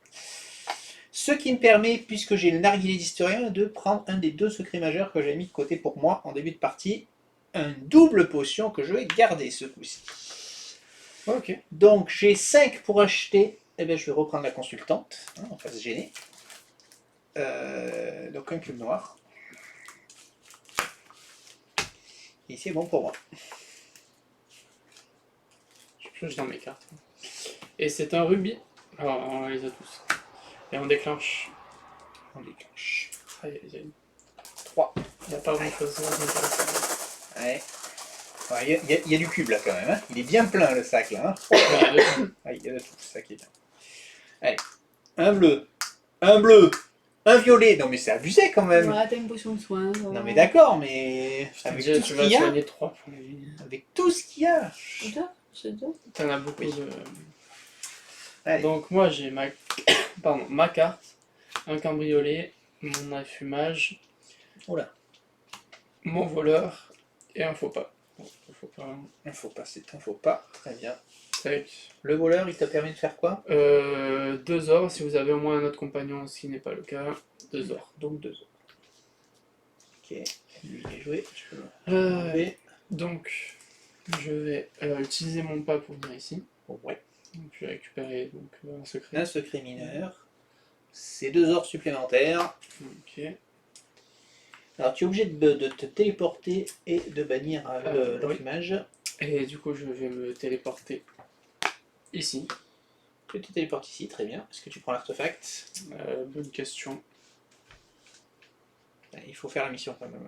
A: Ce qui me permet, puisque j'ai le narguilé d'historien, de prendre un des 2 secrets majeurs que j'avais mis de côté pour moi en début de partie. Un double potion que je vais garder ce coup-ci.
B: Ok.
A: Donc j'ai 5 pour acheter. Eh bien je vais reprendre la consultante. Hein, on va se gêner. Donc un cube noir. Et c'est bon pour moi.
B: Je pioche dans mes cartes. Et c'est un rubis. Alors, on les a tous. Et on déclenche.
A: On déclenche.
B: Aïe, aïe, aïe.
A: 3.
B: Il n'y a pas grand chose d'intéressant.
A: Ouais. Il y a du cube là quand même. Hein. Il est bien plein le sac là. Hein. Ah, il y a de tout, c'est ça qui est bien. Allez. Un bleu. Un bleu. Un violet. Non mais c'est abusé quand même.
C: Voilà, t'as une potion de soin.
A: Non mais d'accord, mais avec
B: Déjà,
A: tout
B: tu
A: ce
B: vas
A: qu'il y a.
B: soigner 3 points de vie.
A: Avec tout ce qu'il y a.
C: C'est deux.
B: T'en as beaucoup de.
A: Allez.
B: Donc, moi, j'ai ma carte, un cambriolé, mon affumage,
A: Oula.
B: mon voleur et un faux pas. Bon, le faux pas.
A: Un faux pas, c'est un faux pas. Très bien.
B: Tac.
A: Le voleur, il t'a permis de faire quoi?
B: 2 ors, si vous avez au moins un autre compagnon, ce qui n'est pas le cas, 2 ors.
A: Donc 2 autres. Ok. Lui, il est joué. Je peux
B: Euh,
A: l'enlever.
B: donc, je vais utiliser mon pas pour venir ici.
A: Ouais.
B: Donc, je vais récupérer un secret.
A: Un secret mineur. C'est 2 ors supplémentaires.
B: Ok.
A: Alors tu es obligé de te téléporter et de bannir
B: Oui.
A: l'enfumage.
B: Et du coup, je vais me téléporter ici.
A: Tu te téléportes ici, très bien. Est-ce que tu prends l'artefact?
B: Bonne question.
A: Il faut faire la mission quand même.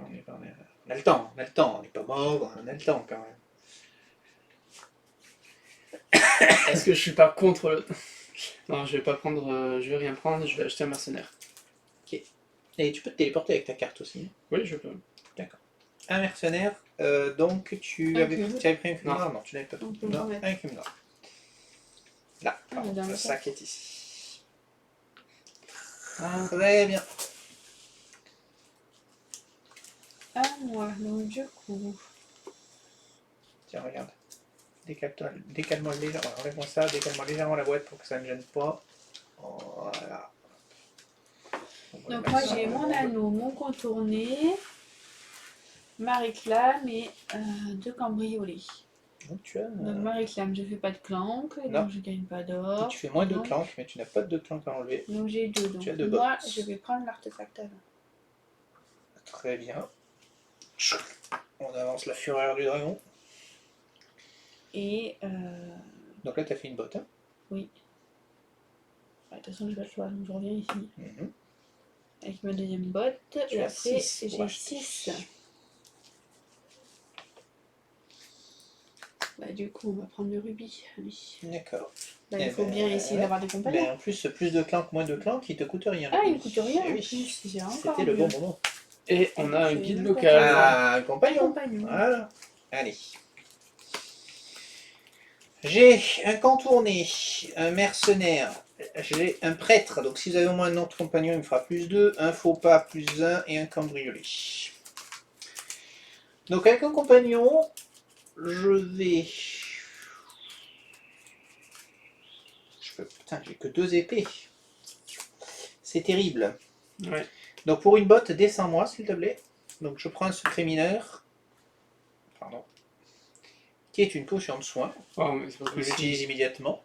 A: On a le temps, on n'est pas mort, on a le temps quand même.
B: Est-ce que je suis pas contre le... Non, je vais pas prendre... je vais rien prendre, je vais acheter un mercenaire.
A: Et tu peux te téléporter avec ta carte aussi.
B: Oui, je peux.
A: Un mercenaire, donc tu
C: Un
A: avais
C: cube.
A: pris un cube
B: Non.
A: noir? Non, tu n'avais pas
C: On
A: pris
C: peut
A: un cube
C: le
A: noir.
C: remettre.
A: Un cube noir. Là, pardon,
C: dans le
A: le
C: sac.
A: sac est ici.
B: Ah,
A: Très bien.
C: Ah, moi, donc du coup.
A: Tiens, regarde. Décale-moi légèrement. Enlève-moi ça, décale-moi légèrement la boîte pour que ça ne gêne pas. Voilà. On va
C: Donc
A: le
C: moi
A: mettre
C: j'ai
A: sur la
C: mon
A: bombe.
C: anneau, mon contourné, ma réclame et 2 cambriolés.
A: Donc tu as.
C: Donc ma réclame, je fais pas de clank,
A: Non.
C: donc je gagne pas d'or.
A: Tu fais moins de
C: Donc-
A: clank, mais tu n'as pas de clank à enlever.
C: Donc j'ai 2. Donc
A: Tu as 2
C: moi
A: bottes.
C: je vais prendre l'artefact avant.
A: Très bien. On avance la fureur du dragon.
C: Et
A: Donc là, tu as fait une botte. Hein.
C: oui. De toute façon je vais le choix, donc je reviens ici.
A: Mhm.
C: Avec ma deuxième botte.
A: Tu
C: Et
A: as
C: après
A: 6 pour
C: j'ai
A: acheter.
C: 6. Bah du coup on va prendre le rubis. Oui.
A: D'accord.
C: Bah,
A: Eh
C: il faut
A: ben,
C: bien essayer
A: ouais.
C: d'avoir des compagnons.
A: Ben, en plus, plus de clank, moins de clank, il te coûte rien.
C: Ah, il ne coûte rien
A: Eh
C: en
A: oui.
C: plus, c'est encore
A: C'était le bon
C: mieux.
A: moment.
B: et on a un
C: C'est
B: guide
C: une
B: local.
A: Ah, un
C: Un
A: compagnon.
C: compagnon.
A: Voilà. Allez. J'ai un contourné, un mercenaire, j'ai un prêtre, donc si vous avez au moins un autre compagnon, il me fera plus 2, un faux pas plus 1 et un cambriolé. Donc avec un compagnon, je vais... Putain, j'ai que 2 épées. C'est terrible.
B: Ouais.
A: Donc pour une botte, descends-moi s'il te plaît. Donc je prends un secret mineur. Pardon. Qui est une potion de soin
B: Oh, mais c'est pas
A: que
B: possible.
A: j'utilise immédiatement.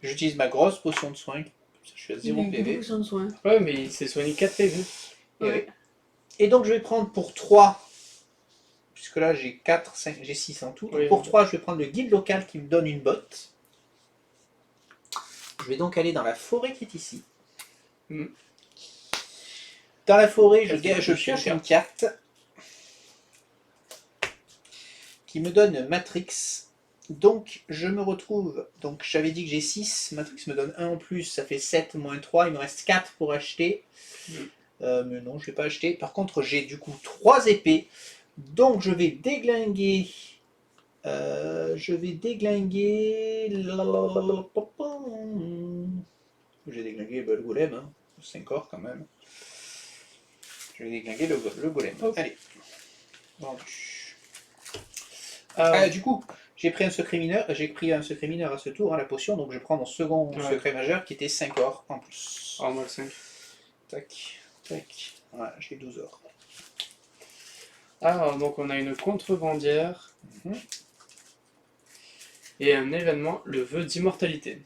A: J'utilise ma grosse potion de soin. Je suis à 0
C: Il a
A: PV.
C: beaucoup de soin.
B: Ouais, mais il s'est soigné 4 PV.
A: Et,
C: Ouais.
A: oui. Et donc je vais prendre pour 3, puisque là j'ai 4, 5, j'ai 6 en tout.
B: Oui.
A: Pour 3, je vais prendre le guide local qui me donne une botte. Je vais donc aller dans la forêt qui est ici.
B: Mm.
A: Dans la forêt, je
B: Est-ce que tu peux
A: pioche
B: chier
A: une carte qui me donne Matrix. Donc je me retrouve, donc j'avais dit que j'ai 6, Matrix me donne 1 en plus, ça fait 7 moins 3, il me reste 4 pour acheter. Mais non, je ne vais pas acheter. Par contre, j'ai du coup 3 épées. Donc je vais déglinguer. Je vais déglinguer. J'ai déglingué le golem, hein. 5 corps quand même. Je vais déglinguer le golem.
B: Hop.
A: Allez. Vendu.
B: Ah,
A: Du coup, j'ai pris un secret mineur. J'ai pris un secret mineur à ce tour, à la potion. Donc je prends mon second
B: Ouais.
A: secret majeur qui était 5 or en plus.
B: oh, moi le 5.
A: Tac, tac. Voilà, j'ai 12 or.
B: Alors, donc on a une contrebandière
A: Mhm.
B: et un événement, le vœu d'immortalité.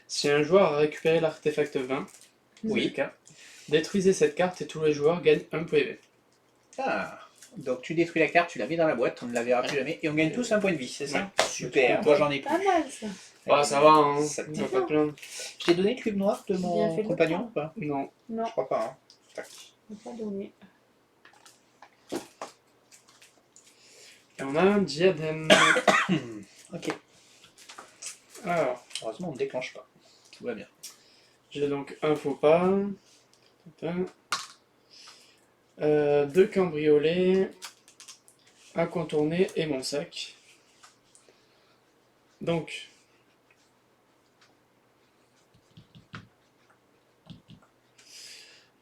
B: Si un joueur a récupéré l'artefact 20,
A: Oui.
B: c'est le cas, détruisez cette carte et tous les joueurs gagnent 1 PV.
A: Ah, donc tu détruis la carte, tu la mets dans la boîte, on ne la verra plus jamais, et on gagne tous un point de vie, c'est ça? Super, moi j'en ai
C: Pas
A: plus.
C: mal ça.
B: Bah, ça va, hein,
A: Ça
B: on va pas te plaindre.
A: Je t'ai donné le cube noir de
C: Bien
A: mon
C: fait le
A: compagnon
C: temps.
A: ou pas?
B: Non.
C: Non,
A: Je crois pas, hein. Tac.
C: on peut pas donner.
B: Et on a un diadème.
A: Ok,
B: Alors,
A: heureusement on ne déclenche pas. Tout va bien.
B: j'ai donc un faux pas. 2 cambriolés. Un contourné et mon sac. Donc,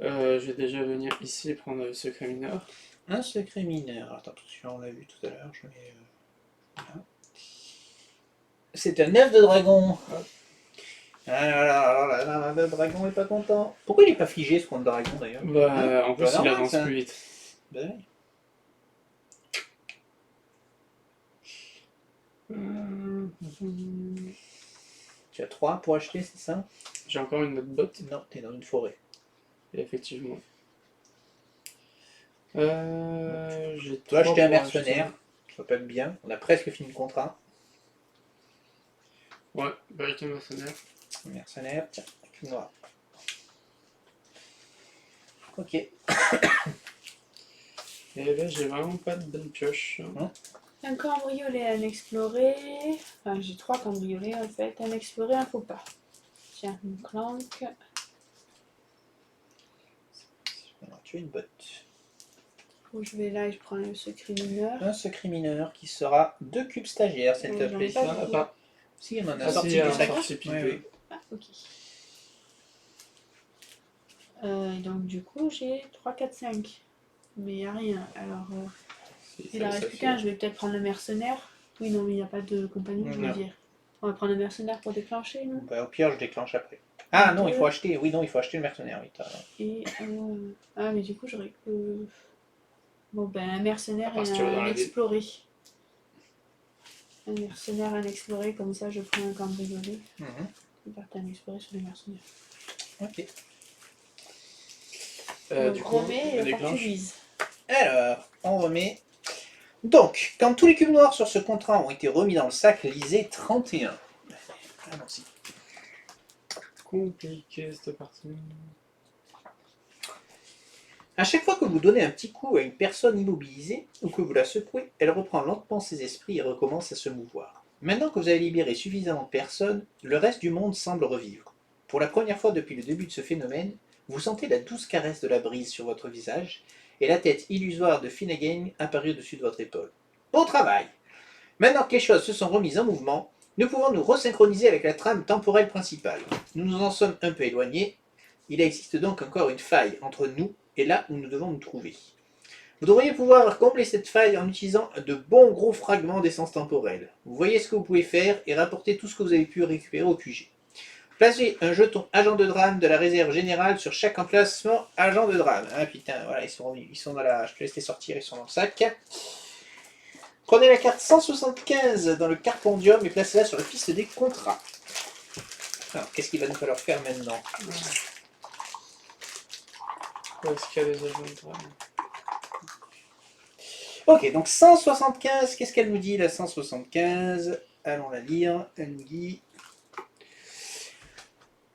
B: je vais déjà venir ici prendre le secret mineur.
A: Un secret mineur. Attends, celui-là on l'a vu tout à l'heure, je mets... voilà. C'est un œuf de dragon. Ah là, le dragon est pas content. Pourquoi il est pas figé ce coin de dragon d'ailleurs?
B: Bah, en plus,
A: Bah,
B: il
A: normal,
B: avance
A: ça.
B: plus vite.
A: Ben oui. Tu as 3 pour acheter, c'est ça?
B: J'ai encore une autre botte,
A: Non, t'es dans une forêt.
B: effectivement. J'ai
A: Tu dois
B: 3
A: acheter un
B: pour
A: mercenaire, ça peut être bien. On a presque fini le contrat.
B: Ouais, vérité mercenaire.
A: Un mercenaire, tiens, cube noir. Ok.
B: Et là, j'ai vraiment pas de bonne pioche.
C: Un cambriolé, un exploré. Enfin, j'ai 3 cambriolés en fait. Un exploré, un faux pas. Tiens, une clanque.
A: Alors, tu as une botte.
C: Où je vais là et je prends le secret mineur.
A: Un secret mineur qui sera 2 cubes stagiaires, s'il te
C: J'en ai
A: plaît.
C: pas
B: Ah,
C: beaucoup.
B: pas.
A: Si, on en a
B: Ah,
A: sorti
B: si,
A: du
B: un
A: sac.
B: sorti pile
A: Oui,
B: deux.
A: oui.
C: Ah, ok. Et donc du coup j'ai 3, 4, 5. Mais il n'y a rien. Alors il en reste plus qu'un. Je vais peut-être prendre le mercenaire. Oui, non, mais il n'y a pas de compagnon, je veux
A: Non.
C: dire. On va prendre le mercenaire pour déclencher, non?
A: Bah, au pire, je déclenche après. Ah non, il faut
C: Deux.
A: acheter. Oui, non, il faut acheter le mercenaire. Oui,
C: Et ah, mais du coup j'aurais que. Bon, ben un mercenaire
B: Ah,
C: et
B: si tu vas dans
C: un
B: la ville.
C: exploré. Un mercenaire, un exploré, comme ça je prends un cambriolé.
A: Mhm.
C: Je vais partir un exploré sur les mercenaires.
A: Ok.
C: Donc,
B: Du coup,
C: remets et
B: on
C: on
B: déclenche.
C: fortulise.
A: Alors, on remet. Donc, quand tous les cubes noirs sur ce contrat ont été remis dans le sac, lisez 31. Allons-y.
B: Compliqué cette partie.
A: À chaque fois que vous donnez un petit coup à une personne immobilisée ou que vous la secouez, elle reprend lentement ses esprits et recommence à se mouvoir. Maintenant que vous avez libéré suffisamment de personnes, le reste du monde semble revivre. Pour la première fois depuis le début de ce phénomène, vous sentez la douce caresse de la brise sur votre visage et la tête illusoire de Finnegan apparue au-dessus de votre épaule. Bon travail! Maintenant que les choses se sont remises en mouvement, nous pouvons nous resynchroniser avec la trame temporelle principale. Nous nous en sommes un peu éloignés. Il existe donc encore une faille entre nous et là où nous devons nous trouver. Vous devriez pouvoir combler cette faille en utilisant de bons gros fragments d'essence temporelle. Vous voyez ce que vous pouvez faire et rapporter tout ce que vous avez pu récupérer au QG. Placez un jeton agent de drame de la réserve générale sur chaque emplacement agent de drame. Ah putain, voilà, ils sont dans la... Je te laisse les sortir, ils sont dans le sac. Prenez la carte 175 dans le carpondium et placez-la sur la piste des contrats. Alors, qu'est-ce qu'il va nous falloir faire maintenant?
B: Où est-ce qu'il y a des agents de drame?
A: Ok, donc 175, qu'est-ce qu'elle nous dit la 175? Allons la lire, elle nous dit...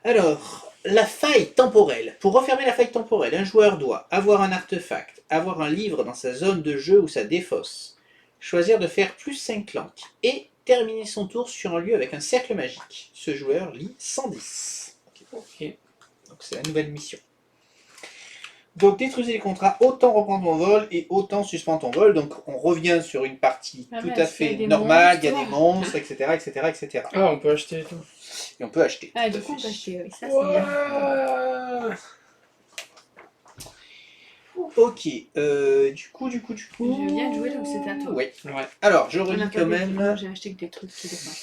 A: Alors, la faille temporelle. Pour refermer la faille temporelle, un joueur doit avoir un artefact, avoir un livre dans sa zone de jeu ou sa défausse, choisir de faire plus 5 clanques et terminer son tour sur un lieu avec un cercle magique. Ce joueur lit 110.
B: Ok.
A: Donc c'est la nouvelle mission. Donc détruisez les contrats, autant reprendre ton vol et autant suspendre ton vol. Donc on revient sur une partie
C: Ah
A: tout
C: mince,
A: à
C: il y a
A: fait
C: des
A: normale, il y a
C: monstres.
A: des monstres, etc., etc., etc.
B: Ah, on peut acheter et tout.
A: Et on peut acheter.
C: Ah,
A: tout à
C: du coup, on
A: fait.
C: peut acheter, oui, ça c'est bien.
B: Ouais.
A: Ok, du coup...
C: Je viens de jouer, donc c'est à toi.
A: Ouais.
B: Ouais.
A: Alors, je
C: On
A: relis
C: n'a pas
A: quand
C: de
A: même.
C: moi, j'ai acheté que des trucs qui défendent.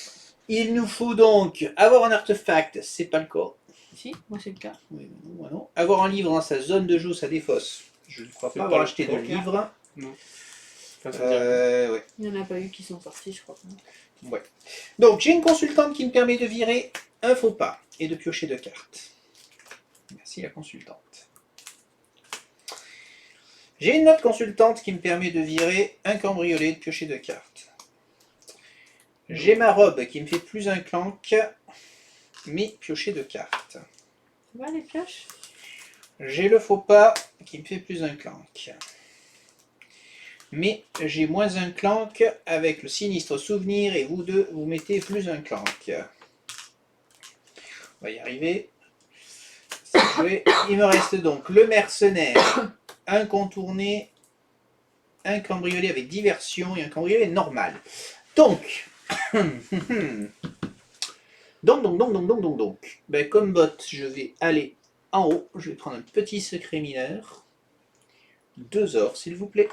A: Il nous faut donc avoir un artefact, c'est pas le cas.
C: Si, moi c'est le cas.
A: Oui, moi non. Avoir un livre dans sa zone de jeu, sa défausse. Je ne crois
B: C'est
A: pas
B: pas
A: avoir
B: le
A: acheté de
B: cas.
A: livre.
B: Enfin, ça veut dire-
A: Ouais.
C: Il n'y en a pas eu qui sont sortis, je crois.
A: Ouais. Donc, j'ai une consultante qui me permet de virer un faux pas et de piocher 2 cartes. Merci la consultante. J'ai une autre consultante qui me permet de virer un cambriolé et de piocher 2 cartes. J'ai ma robe qui me fait plus un clank, mais piocher 2 cartes.
C: Ça va les pioches?
A: J'ai le faux pas qui me fait plus un clank. Mais j'ai moins un clank avec le sinistre souvenir et vous deux, vous mettez plus un clank. On va y arriver. Il me reste donc le mercenaire, un contourné, un cambriolé avec diversion et un cambriolé normal. Donc, ben, comme bot, je vais aller en haut. Je vais prendre un petit secret mineur. 2 ors, s'il vous plaît.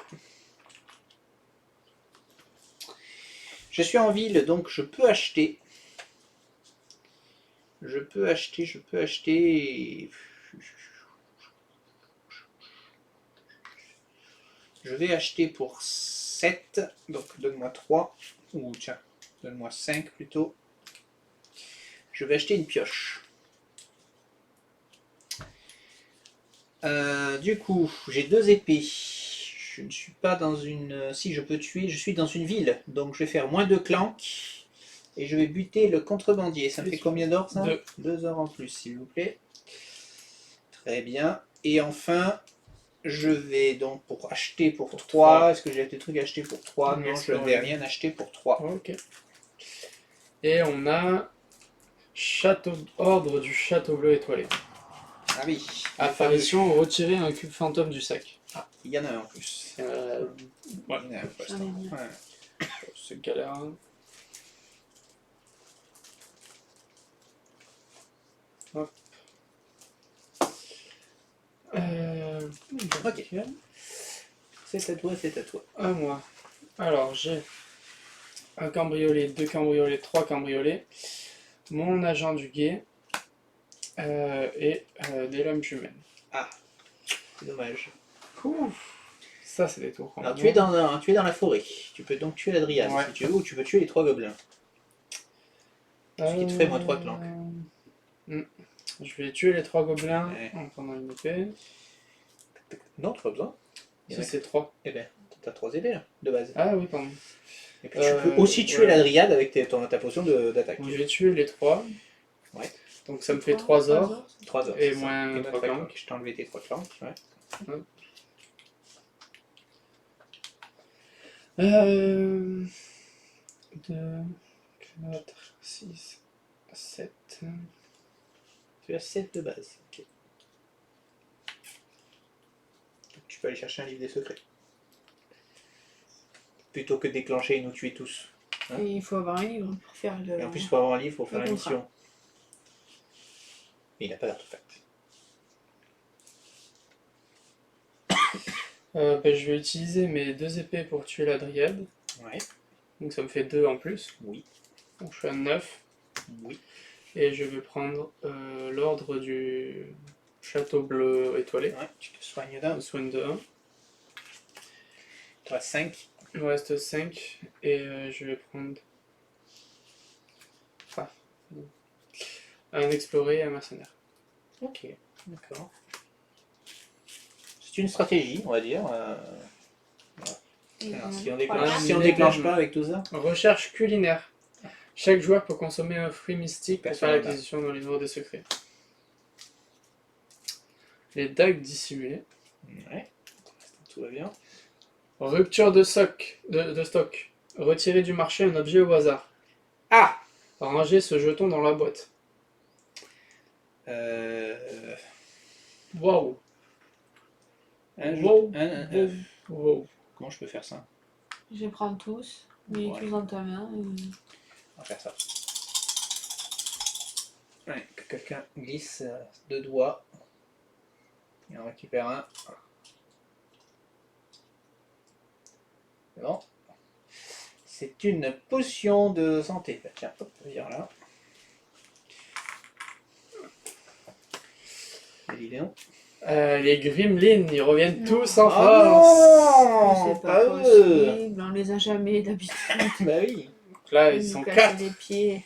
A: Je suis en ville, donc je peux acheter. Je peux acheter. Je vais acheter pour 7. Donc donne-moi 3. Ou tiens, donne-moi 5 plutôt. Je vais acheter une pioche. Du coup, j'ai 2 épées. Je ne suis pas dans une... Si, je peux tuer. Je suis dans une ville. Donc je vais faire moins de clanks. Et je vais buter le contrebandier. Ça me fait combien d'or ça? 2 ors en plus, s'il vous plaît. Très bien. Et enfin, je vais donc pour acheter pour 3. Est-ce que j'ai des trucs à acheter pour 3? Non, je ne vais rien acheter pour 3.
B: Ok. Et on a ordre du château bleu étoilé.
A: Ah oui.
B: Apparition, retirer un cube fantôme du sac.
A: Ah, il y en a un en plus.
B: Ouais.
A: Il y en a un pour
C: J'en ai
A: l'instant.
C: mis.
A: Ouais.
B: C'est galère. Hein. Hop.
A: Ok. C'est à toi, c'est à toi.
B: À moi. Alors, j'ai un cambriolé, 2 cambriolés, 3 cambriolés, mon agent du guet et des lames jumelles.
A: Ah, c'est dommage.
B: Ça, c'est des tours.
A: Alors tu es dans la forêt. Tu peux donc tuer la dryade
B: Ouais.
A: si tu veux, ou tu peux tuer les 3 gobelins. Ce qui te ferait moins 3 clanks.
B: Je vais tuer les 3 gobelins
A: Ouais.
B: en prenant une épée.
A: Non, tu n'as pas besoin.
B: Si, c'est 3.
A: Eh ben, t'as 3 épées là, de base.
B: Ah oui, pardon.
A: Et puis tu peux aussi tuer
B: voilà.
A: la dryade avec ta potion d'attaque.
B: Donc, je vais tuer les 3.
A: Ouais.
B: Donc ça me fait 3 ors.
A: 3 ors.
B: Et
A: c'est ça.
B: moins
A: Et
B: 3 clanks.
A: Je t'ai enlevé tes 3 clanks. Ouais.
B: 2, 4, 6, 7.
A: Tu as 7 de base. Ok. Donc, tu peux aller chercher un livre des secrets. Plutôt que de déclencher et nous tuer tous.
C: Et il faut avoir un livre pour faire le.
A: Et en plus, il faut avoir un livre pour faire
C: Le
A: la
C: contrat.
A: mission. Mais il n'a pas d'artefact.
B: Je vais utiliser mes 2 épées pour tuer la dryade.
A: Ouais.
B: Donc ça me fait 2 en plus.
A: Oui.
B: Donc je suis à 9.
A: Oui.
B: Et je vais prendre l'ordre du château bleu étoilé.
A: Ouais, tu te soignes d'un.
B: Un soin de 1.
A: Tu as 5.
B: Il me reste 5. Et je vais prendre. Ah, un exploré et un mercenaire.
A: Ok, d'accord. C'est une stratégie, on va dire.
C: Et
A: Alors,
C: un
A: si on
C: autre,
A: déclenche,
C: voilà.
A: si on déclenche pas avec tout ça.
B: Recherche culinaire. Chaque joueur peut consommer un fruit mystique pour faire
A: Personne
B: l'acquisition dans les livres des secrets. Les dagues dissimulées.
A: Ouais, tout va bien.
B: Rupture de stock. De stock. Retirer du marché un objet au hasard.
A: Ah
B: Ranger ce jeton dans la boîte. Waouh. Wow. Wow.
A: Comment je peux faire ça?
C: Je vais prendre tous, mais
A: Ouais.
C: tous dans ta main.
A: On va faire ça. Ouais, que quelqu'un glisse 2 doigts. Et on récupère un. C'est bon. C'est une potion de santé. Bah, tiens, hop, viens là. Léon.
B: Les Gremlins, ils reviennent
C: Non.
B: tous en
A: Ah
B: force.
A: non,
C: C'est pas
A: pas eux.
C: possible, on les a jamais d'habitude.
A: Bah oui.
B: Donc là,
C: Ils
B: ils
C: nous
B: sont
C: cassent
B: 4.
C: les pieds.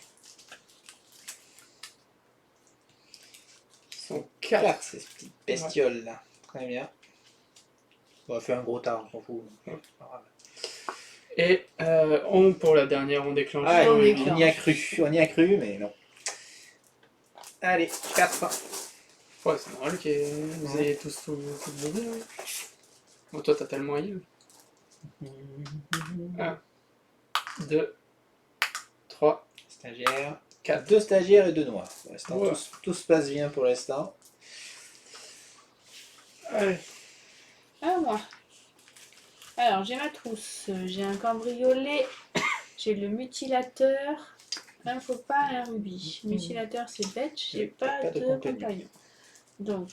B: Ils sont
A: 4,
B: 4.
A: ces petites bestioles là. Très bien. On va faire un gros tas, on s'en fout.
B: Ouais.
A: C'est pas grave.
B: Et on, pour la dernière, on déclenche.
A: Ah,
C: on
A: on
C: déclenche.
A: y a cru. On y a cru, mais non. Allez, 4.
B: Ouais, c'est normal que vous ayez tous tout donné. Ouais. Bon, toi, t'as tellement heal. 1, 2, 3,
A: Stagiaire.
B: 4.
A: 2 stagiaires et 2 noirs. Pour l'instant,
B: Ouais.
A: tout se passe bien pour l'instant.
B: Allez.
C: Ah, moi. Alors, j'ai ma trousse, j'ai un cambriolet, j'ai le mutilateur, un faux pas et un rubis. Mutilateur, c'est bête, j'ai pas de compagnon. Donc,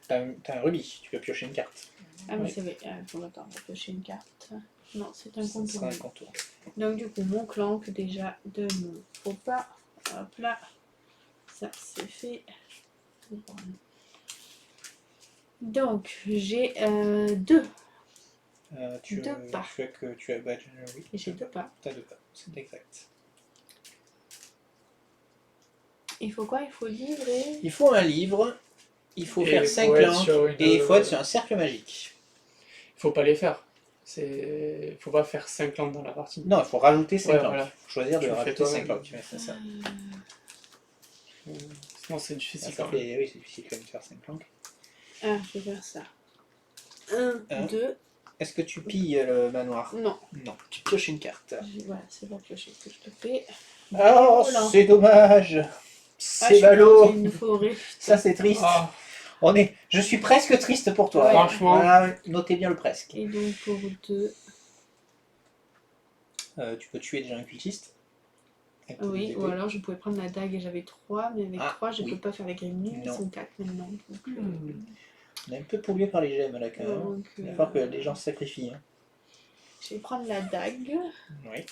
A: T'as un rubis, tu peux piocher une carte.
C: ah, mais
A: oui.
C: c'est vrai, faut attendre, on va piocher une carte. Non, c'est un
A: Ça sera
C: contour.
A: un contour.
C: Donc, du coup, mon clank déjà de mon faux pas. Hop là, ça c'est fait. Donc, j'ai 2.
A: Tu
C: Deux pas.
A: fais que tu as badge. Oui,
C: Et j'ai 2 pas.
A: t'as 2 pas, c'est exact.
C: Il faut quoi? Il faut livrer.
A: Il faut un livre, il faut
B: Et
A: faire
B: il
A: 5
B: faut être
A: langues
B: sur une-
A: et il faut être sur un cercle magique.
B: Faut pas les faire. Faut pas faire 5 lampes dans la partie.
A: Non, il faut rajouter 5
B: Ouais,
A: langues.
B: voilà.
A: Il faut choisir
B: Tu
A: de
B: le fais
A: rajouter 5
B: toi-même.
A: langues. Tu mets ça.
B: Sinon, c'est difficile
A: Ça
B: quand même.
A: fait, oui, c'est difficile quand même de faire 5 langues.
C: Ah, je vais faire ça. 1,
A: Un.
C: 2.
A: Est-ce que tu pilles le manoir?
C: Non,
A: Non, tu pioches une carte.
C: voilà, c'est pas piocher que je te fais.
A: Oh,
C: Voilà.
A: c'est dommage.
C: Ah, je
A: C'est
C: suis dans
A: ballot.
C: une forêt.
A: Ça, c'est triste.
B: Ah,
A: Je suis presque triste pour toi.
C: Ouais.
B: Franchement.
A: Voilà, notez bien le presque.
C: Et donc pour 2.
A: Tu peux tuer déjà un cultiste. Avec tes
C: Oui,
A: épées.
C: ou alors je pouvais prendre la dague et j'avais 3, mais avec
A: Ah,
C: 3 je
A: oui.
C: peux pas faire les gremlins, ils
A: Non.
C: sont 4 maintenant. Donc,
A: On est un peu pollué par les gemmes là quand même.
C: donc,
A: Il va falloir que les gens se sacrifient. hein.
C: je vais prendre la dague
A: Oui.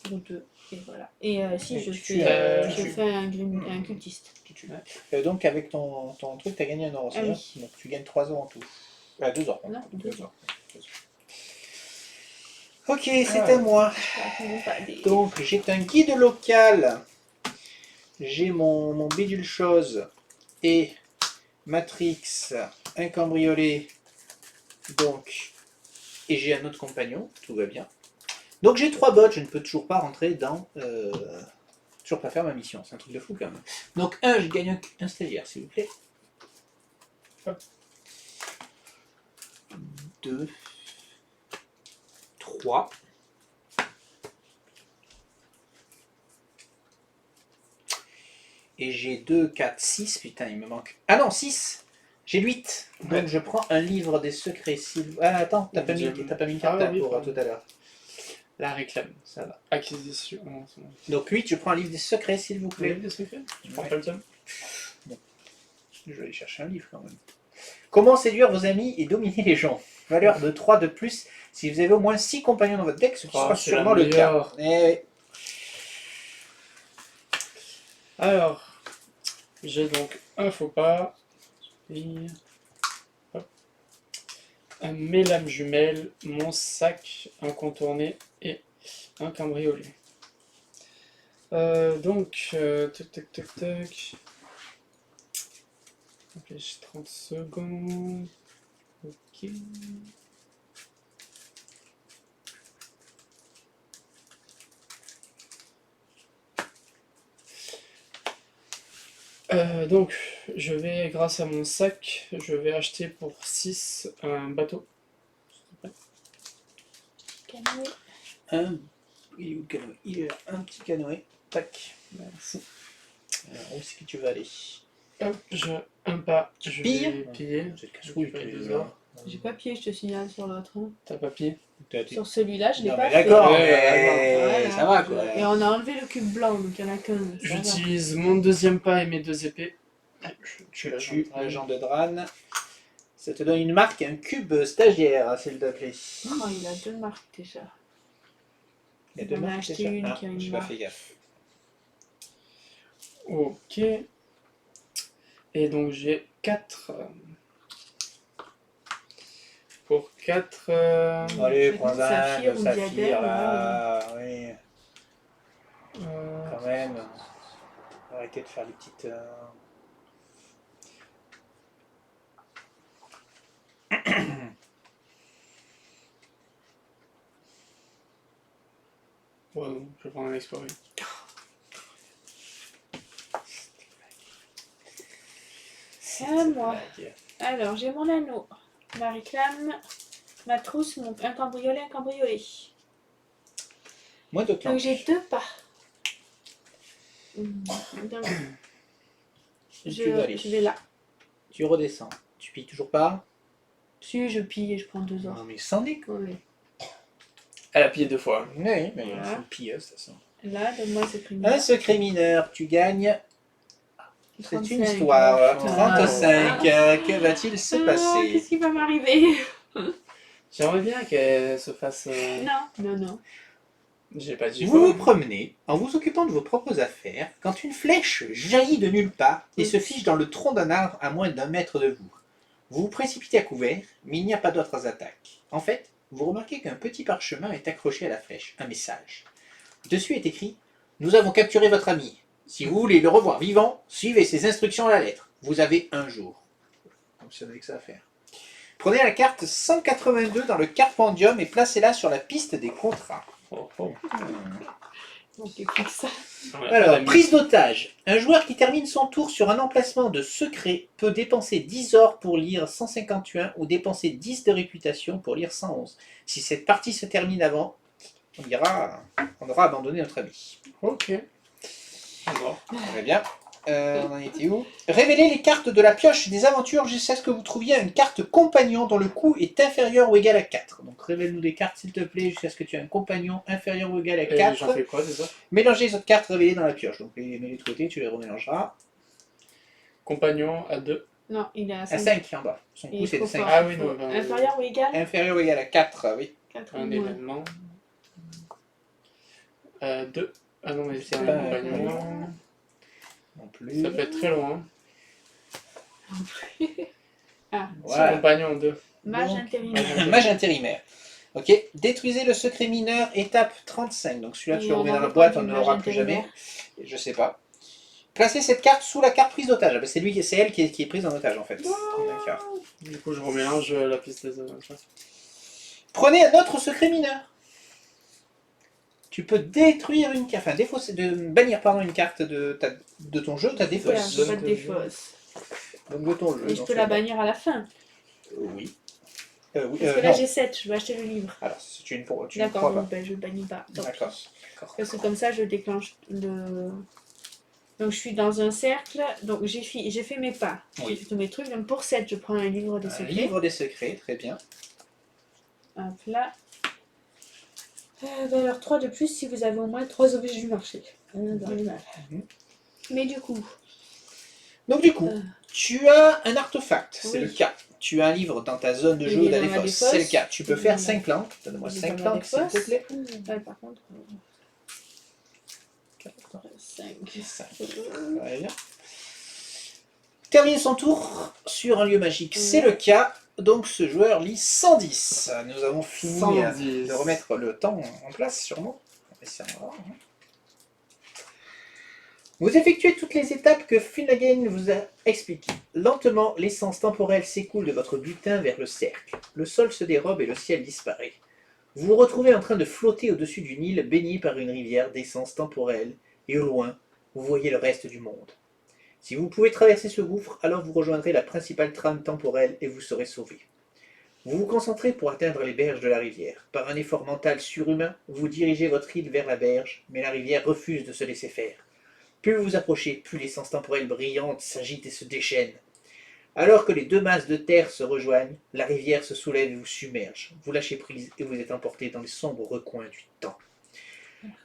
C: pour 2. Et voilà. Et si
A: Et
C: je
A: tu
C: fais,
A: tues,
C: je
A: tu-
C: fais un, un cultiste.
A: Tu tues. Donc avec ton truc, tu as gagné un or aussi.
C: Ah
A: hein.
C: oui.
A: Donc tu gagnes 3 ans en tout. 2 ans.
C: Non, 2 ans.
A: Ok, c'est à moi.
C: Pas des...
A: Donc j'ai un guide local. J'ai mon bidule chose et Matrix, un cambriolé. Donc, et j'ai un autre compagnon, tout va bien. Donc j'ai 3 bots, je ne peux toujours pas rentrer dans... toujours pas faire ma mission, c'est un truc de fou quand même. Donc je gagne un stagiaire s'il vous plaît. 2, 3. Et j'ai 2, 4, 6. Putain, il me manque. Ah non, 6. J'ai 8. Donc
B: Ouais.
A: je prends un livre des secrets. Ah, attends, t'as pas mis une carte
B: Ah oui,
A: pour
B: pardon.
A: tout à l'heure.
B: la réclame.
A: Ça va.
B: Acquisition.
A: Donc 8, je prends un livre des secrets, s'il vous
B: Vous voulez
A: plaît.
B: des secrets? Je prends
A: Ouais.
B: pas le tome.
A: Je vais aller chercher un livre quand même. Comment séduire vos amis et dominer les gens? Valeur de 3 de plus si vous avez au moins 6 compagnons dans votre deck, ce qui
B: Oh,
A: sera
B: c'est la
A: sûrement le cas.
B: meilleure.
A: Eh,
B: Alors, j'ai donc un faux pas, et, hop, mes lames jumelles, mon sac, un contourné et un cambriolé. Tac, tac, tac, tac. Ok, j'ai 30 secondes. Ok. Donc, je vais, grâce à mon sac, je vais acheter pour 6 un bateau.
C: Canoë.
A: Il est où le canoë? Il est là, un petit canoë. Tac, merci. Alors, où est-ce que tu vas aller?
B: Hop, un pas, je
A: pilles
B: vais piller.
A: C'est le casse-couille,
B: Récupérer
A: tu
B: des
A: veux.
B: ors.
C: J'ai pas pied, je te signale sur l'autre. Hein.
B: T'as pas pillé?
C: Sur celui-là, je l'ai
A: Non,
C: pas
A: mais
C: fait.
A: d'accord,
B: Ouais,
A: mais
C: Voilà.
A: ça va quoi.
C: Et on a enlevé le cube blanc, donc il y en a qu'un. ça va.
B: J'utilise mon deuxième pas et mes 2 épées.
A: Tu
B: la
A: tues
B: Jean de
A: l'agent de Dran. Ça te donne une marque, un cube stagiaire, s'il te plaît.
C: Oh, il a 2 marques déjà.
A: Il y a deux
C: On a
A: marques
C: acheté
A: déjà.
C: une
A: Ah,
C: qui a une
A: j'ai pas
C: marque.
A: fait gaffe.
B: Ok. Et donc j'ai 4. Pour 4.
A: Allez,
C: c'est
A: prends
C: une
A: un,
C: saphir
A: le
C: ou
A: saphir
C: diadème,
A: là. Oui, quand même. Arrêtez de faire les petites.
B: Ouais, non, je vais prendre un explorer.
C: C'est à moi. Alors, j'ai mon anneau, ma réclame, ma trousse, un cambriolé, un cambriolé.
A: Moi de
C: Donc
A: clan.
C: j'ai 2 pas. Donc,
A: Tu vas aller.
C: je vais là.
A: Tu redescends. Tu pilles toujours pas?
C: Si je pille et je prends 2
A: Non
C: ors.
A: mais sans déconner.
C: Oui.
B: Elle a pillé 2 fois.
A: Oui, mais
C: Voilà.
A: c'est une pilleuse de toute façon.
C: Là, donne-moi ce
A: Un
C: criminel.
A: secret mineur, tu gagnes. C'est une
C: 35.
A: histoire.
C: Putain.
A: 35. Que va-t-il se passer?
C: Qu'est-ce qui va m'arriver?
B: J'aimerais bien qu'elle se fasse.
C: Non.
B: J'ai pas dit
A: Vous vous
B: quoi.
A: promenez en vous occupant de vos propres affaires quand une flèche jaillit de nulle part et se fiche dans le tronc d'un arbre à moins d'1 mètre de vous. Vous vous précipitez à couvert, mais il n'y a pas d'autres attaques. En fait, vous remarquez qu'un petit parchemin est accroché à la flèche, un message. Dessus est écrit « Nous avons capturé votre ami. Si vous voulez le revoir vivant, suivez ses instructions à la lettre. Vous avez 1 jour. » Donc c'est avec ça à faire. Prenez la carte 182 dans le Carpendium et placez-la sur la piste des contrats.
B: Oh, oh.
C: Donc, il plus que ça.
A: Alors, prise d'otage. Un joueur qui termine son tour sur un emplacement de secret peut dépenser 10 ors pour lire 151 ou dépenser 10 de réputation pour lire 111. Si cette partie se termine avant, on aura abandonné notre ami.
B: Ok. Bon.
A: Très bien. On en était où? Révélez les cartes de la pioche des aventures jusqu'à ce que vous trouviez une carte compagnon dont le coût est inférieur ou égal à 4. Donc révèle-nous des cartes s'il te plaît jusqu'à ce que tu aies un compagnon inférieur ou égal à
B: Et
A: 4.
B: j'en fais quoi déjà?
A: Mélangez les autres cartes révélées dans la pioche. Donc mets-les de côté, tu les remélangeras.
B: Compagnon à 2.
C: Non, il est à
A: À
C: 5.
A: 5 en bas. Son
C: Il
A: coût
C: est
A: c'est de
C: trop
A: 5.
C: fort.
B: Ah oui, non.
C: Inférieur ou égal?
A: Inférieur ou égal à 4, oui.
C: 4
B: Un
C: ou moins.
B: événement. 2. Ah non, mais c'est
A: C'est
B: un
A: pas un
B: compagnon.
A: Non plus.
B: Ça peut être très loin.
C: Ah,
A: Voilà.
B: Compagnon 2.
C: mage
A: Donc,
C: intérimaire.
A: Mage intérimaire. Ok, détruisez le secret mineur, étape 35. Donc celui-là, tu
C: Et
A: le
C: on
A: remets dans
C: en
A: la
C: veut
A: boîte,
C: pas
A: on
C: du
A: ne
C: mage
A: l'aura plus jamais.
C: intérimaire.
A: Je sais pas. Placez cette carte sous la carte prise d'otage. Ah ben, c'est elle qui est prise en otage en fait. D'accord.
B: Du coup, je remélange la piste des avantages.
A: Prenez un autre secret mineur. Tu peux détruire une carte, enfin défausser, bannir une carte de ton jeu, ta
C: Super,
A: défausse.
C: j'ai pas de défausse.
A: Donc de ton jeu.
C: Et je
A: dans
C: peux
A: ce
C: la
A: cas.
C: bannir à la fin.
A: Oui. Oui,
C: Parce que là
A: non.
C: j'ai 7, je vais acheter le livre.
A: Alors, tu ne pourras
C: D'accord,
A: pas.
C: donc ben, je bannis pas. Tant
A: D'accord.
C: pis. Parce que comme ça je déclenche le. Donc je suis dans un cercle, donc j'ai fait mes pas.
A: Oui.
C: J'ai fait tous mes trucs. Donc pour 7, je prends un livre des
A: Un
C: secrets.
A: livre des secrets, très bien.
C: Hop là. Valeur 3 de plus si vous avez au moins 3 objets du marché. Dans les malles.
A: Mhm.
C: Mais du coup.
A: Donc du coup, tu as un artefact, c'est
C: Oui.
A: le cas. Tu as un livre dans ta zone de
C: Il
A: jeu
C: est
A: ou
C: dans
A: la
C: la
A: défausse,
C: défausse.
A: c'est le cas. Tu peux
C: Il est
A: faire
C: dans
A: 5 planques. Donne-moi
C: Il est
A: 5
C: dans la
A: planques, s'il te
C: défausse.
A: plaît.
C: Ouais, par contre. 5.
A: 5. Très bien. Terminer son tour sur un lieu magique, c'est le cas. Donc ce joueur lit 110. Nous avons fini
D: 110.
A: de remettre le temps en place, sûrement. On va essayer de voir, hein. Vous effectuez toutes les étapes que Finnegan vous a expliquées. Lentement, l'essence temporelle s'écoule de votre butin vers le cercle. Le sol se dérobe et le ciel disparaît. Vous vous retrouvez en train de flotter au-dessus d'une île baignée par une rivière d'essence temporelle, et au loin, vous voyez le reste du monde. Si vous pouvez traverser ce gouffre, alors vous rejoindrez la principale trame temporelle et vous serez sauvé. Vous vous concentrez pour atteindre les berges de la rivière. Par un effort mental surhumain, vous dirigez votre île vers la berge, mais la rivière refuse de se laisser faire. Plus vous vous approchez, plus l'essence temporelle brillante s'agite et se déchaîne. Alors que les deux masses de terre se rejoignent, la rivière se soulève et vous submerge. Vous lâchez prise et vous êtes emporté dans les sombres recoins du temps.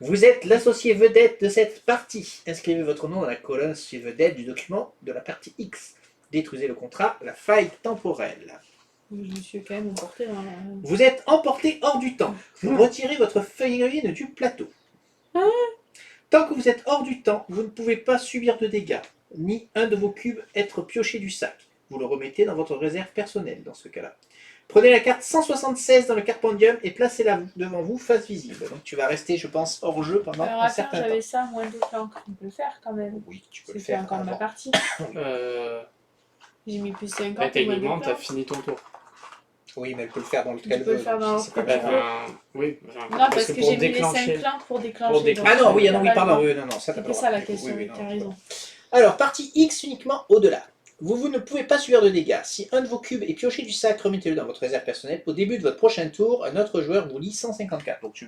A: Vous êtes l'associé vedette de cette partie. Inscrivez votre nom dans la colonne associé vedette du document de la partie X. Détruisez le contrat, la faille temporelle.
C: Je me suis quand même emporté dans la...
A: Vous êtes emporté hors du temps. Retirez votre figurine du plateau. Tant que vous êtes hors du temps, vous ne pouvez pas subir de dégâts, ni un de vos cubes être pioché du sac. Vous le remettez dans votre réserve personnelle dans ce cas-là. Prenez la carte 176 dans le carpendium et placez-la devant vous face visible. Donc tu vas rester, je pense, hors jeu pendant
C: Alors
A: un
C: attends,
A: certain temps.
C: j'avais ça, moins 2 flancs. On peut le faire quand même.
A: Oui, tu peux le
C: C'était
A: faire
C: encore ma
A: avant.
C: partie. J'ai mis plus 50
B: Bah,
C: ou moins 2
B: techniquement, t'as
C: flancs.
B: fini ton tour.
A: Oui, mais elle peut le faire dans le
C: Tu
A: qu'elle
C: peux le
A: veut.
C: faire
A: donc
C: dans
A: si c'est
C: le
A: pas
C: que tu
A: grave.
C: veux.
B: Oui,
C: Non, parce que
B: pour
C: j'ai mis les 5
B: déclencher.
C: flancs pour déclencher.
B: Pour déclencher.
A: Ah non, oui,
C: t'as
A: oui,
C: pas
A: pardon,
C: le droit.
A: oui, non, ça t'as pas
C: C'était
A: le
C: ça
A: droit.
C: la question,
A: Oui,
C: oui,
A: non,
C: t'as raison.
A: Alors, partie X uniquement au-delà. Vous ne pouvez pas subir de dégâts. Si un de vos cubes est pioché du sac, remettez-le dans votre réserve personnelle. Au début de votre prochain tour, un autre joueur vous lit 154. Donc tu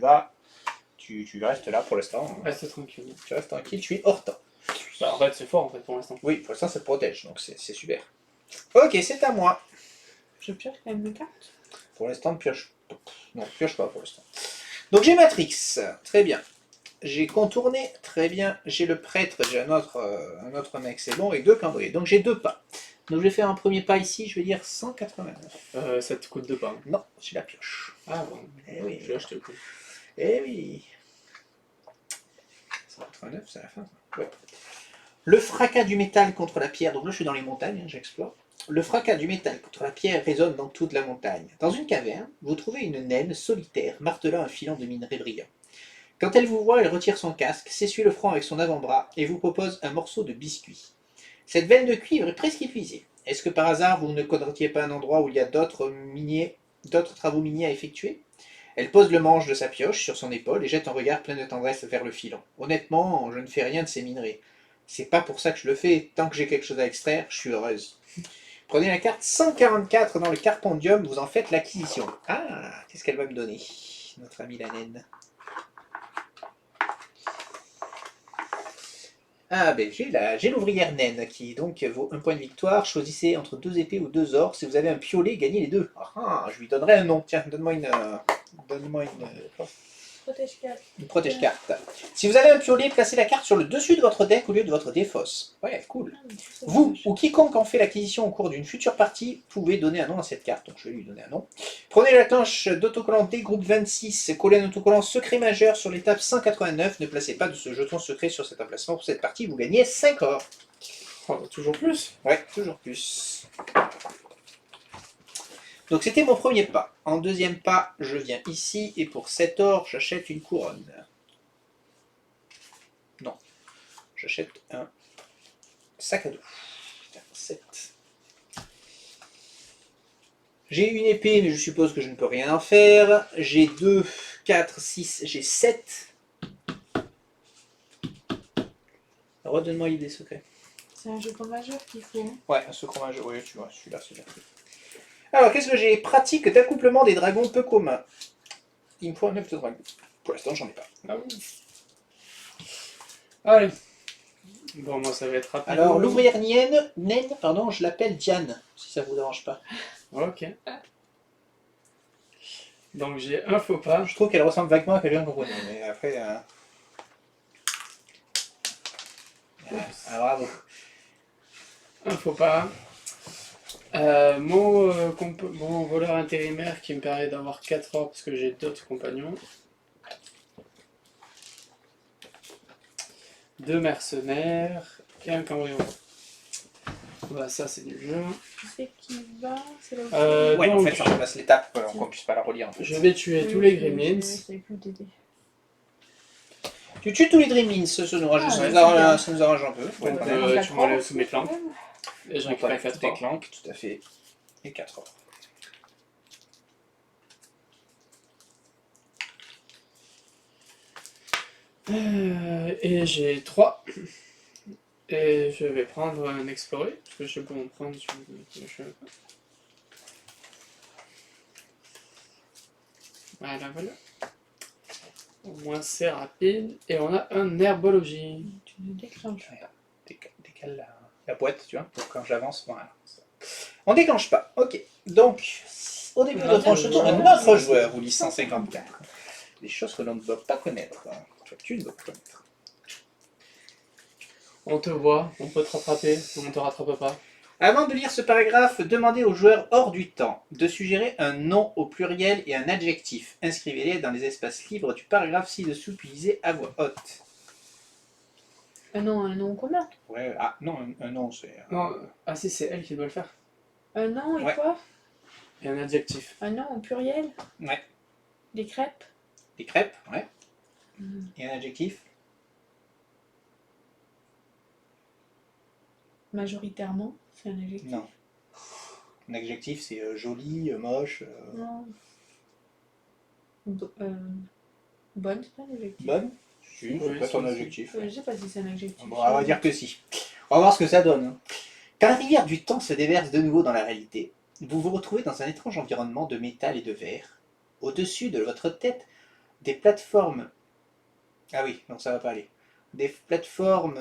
A: restes là pour l'instant.
B: Reste tranquille.
A: Tu restes tranquille, tu es hors temps.
B: Bah, en fait, c'est fort en fait pour l'instant.
A: Oui, pour l'instant ça te protège, donc c'est super. Ok, c'est à moi.
C: Je pioche quand même mes cartes.
A: Pour l'instant, pioche. Non, pioche pas pour l'instant. Donc j'ai Matrix, très bien. J'ai contourné, très bien. J'ai le prêtre, j'ai un autre mec, c'est bon, et 2 cambriers. Donc j'ai 2 pas. Donc je vais faire un premier pas ici, je vais dire 189.
B: Ça te coûte 2 pas.
A: Non, j'ai la pioche.
B: Ah bon.
A: Eh oui.
B: Je l'ai acheté le coup.
A: Eh oui. 189, c'est la fin. Ouais. Le fracas du métal contre la pierre. Donc là, je suis dans les montagnes, hein, j'explore. Le fracas du métal contre la pierre résonne dans toute la montagne. Dans une caverne, vous trouvez une naine solitaire martelant un filant de minerai brillant. Quand elle vous voit, elle retire son casque, s'essuie le front avec son avant-bras et vous propose un morceau de biscuit. Cette veine de cuivre est presque épuisée. Est-ce que par hasard, vous ne connaîtriez pas un endroit où il y a d'autres travaux miniers à effectuer ? Elle pose le manche de sa pioche sur son épaule et jette un regard plein de tendresse vers le filon. Honnêtement, je ne fais rien de ces minerais. C'est pas pour ça que je le fais. Tant que j'ai quelque chose à extraire, je suis heureuse. Prenez la carte 144 dans le carpendium, vous en faites l'acquisition. Ah, qu'est-ce qu'elle va me donner, notre amie la naine? Ah ben j'ai l'ouvrière naine qui donc vaut 1 point de victoire. Choisissez entre 2 épées ou 2 ors. Si vous avez un piolet, gagnez les 2. Ah, je lui donnerai un nom. Tiens, donne-moi une protège carte. Si vous avez un piolet, placez la carte sur le dessus de votre deck au lieu de votre défausse. Ouais, cool. Vous ou quiconque en fait l'acquisition au cours d'une future partie pouvez donner un nom à cette carte. Donc je vais lui donner un nom. Prenez la clenche d'autocollant D groupe 26, collez un autocollant secret majeur sur l'étape 189. Ne placez pas de ce jeton secret sur cet emplacement. Pour cette partie, vous gagnez 5 or.
B: Oh, toujours plus.
A: Ouais, toujours plus. Donc c'était mon premier pas. En deuxième pas, je viens ici et pour 7 or, j'achète une couronne. Non. J'achète un sac à dos. 7. J'ai une épée, mais je suppose que je ne peux rien en faire. J'ai 2, 4, 6, j'ai 7. Redonne-moi l'idée secrète.
C: C'est un jeton majeur qu'il faut. Hein.
A: Ouais, un secret majeur. Oui, tu vois, celui-là, c'est bien. Alors, qu'est-ce que j'ai? Pratique d'accouplement des dragons peu communs. Il me faut un œuf de dragon. Pour l'instant, j'en ai pas.
B: Ah oui. Allez. Bon, moi ça va être rapide.
A: Alors, l'ouvrière naine, pardon, je l'appelle Diane, si ça vous dérange pas.
B: Ok. Donc j'ai un faux pas.
A: Je trouve qu'elle ressemble vaguement à quelqu'un qu'on connaît, mais après... bravo.
B: Un faux pas. Mon voleur intérimaire qui me permet d'avoir 4 or parce que j'ai d'autres compagnons. 2 mercenaires et un cambrioleur. Bah ça c'est du jeu.
C: Tu sais qui va? C'est là où
A: Ouais, en
B: Donc,
A: fait, ça remplace l'étape pour qu'on puisse pas la relire. En fait.
B: je vais tuer tous les gremlins.
C: C'est plus t'aider.
A: Tu tues tous les Dreamlings, ça nous arrange,
C: Ah,
A: ça
C: ouais,
A: nous
C: c'est
A: arrange-
C: bien.
A: ça nous arrange un peu.
B: Donc,
A: Ouais,
B: tu m'enlèves sous mes clans. Et je récupère 4
A: des clanks, tout à fait. Et 4 or.
B: Et j'ai 3. Et je vais prendre un explorer, parce que je sais comment prendre sur le chemin. Voilà. Au moins c'est rapide. Et on a un herbologie.
C: Tu ne déclenches.
A: Décale la boîte, tu vois, pour quand j'avance. Voilà. On déclenche pas. Ok. Donc, au début de notre manche, un autre joueur vous lit 154. Des choses que l'on ne doit pas connaître. Toi, tu ne dois pas connaître.
B: On te voit, on peut te rattraper, on ne te rattrape pas.
A: Avant de lire ce paragraphe, demandez au joueur hors du temps de suggérer un nom au pluriel et un adjectif. Inscrivez-les dans les espaces libres du paragraphe ci-dessous, puis lisez à voix haute.
C: Un nom commun.
A: Ouais, ah non, un nom, c'est...
B: Non, ah si, c'est elle qui doit le faire.
C: Un nom et
A: Ouais.
C: quoi?
B: Et un adjectif.
C: Un nom au pluriel?
A: Ouais.
C: Des crêpes?
A: Des crêpes, ouais.
C: Mm.
A: Et un adjectif?
C: Majoritairement, c'est un adjectif.
A: Non. Un adjectif, c'est joli, moche,
C: Non. Bonne, c'est pas un adjectif.
A: bonne. Si,
B: Oui,
A: c'est pas
B: si,
A: ton
B: si.
A: adjectif.
C: Je sais pas si c'est un adjectif.
A: Bon, on va dire que si. On va voir ce que ça donne. Hein. Quand la rivière du temps se déverse de nouveau dans la réalité, vous vous retrouvez dans un étrange environnement de métal et de verre. Au-dessus de votre tête, des plateformes... Ah oui, non, ça va pas aller. Des plateformes...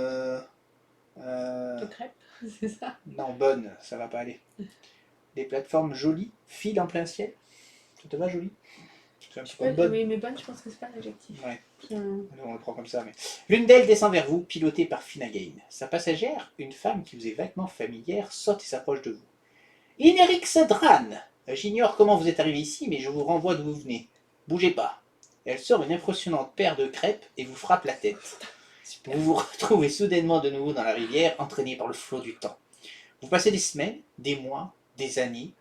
C: De crêpes, c'est ça.
A: Non, bonnes, ça va pas aller. Des plateformes jolies, filent en plein ciel. Ça te va, joli? C'est un peu comme bonne.
C: Oui, mais bonne, je pense que c'est pas un adjectif.
A: Ouais.
C: Hum.
A: On le prend comme ça, mais... L'une d'elles descend vers vous, pilotée par Finagain. Sa passagère, une femme qui vous est vaguement familière, saute et s'approche de vous. Inerik Sadran! J'ignore comment vous êtes arrivé ici, mais je vous renvoie d'où vous venez. Bougez pas. Elle sort une impressionnante paire de crêpes et vous frappe la tête. Vous vous retrouvez soudainement de nouveau dans la rivière, entraîné par le flot du temps. Vous passez des semaines, des mois, des années,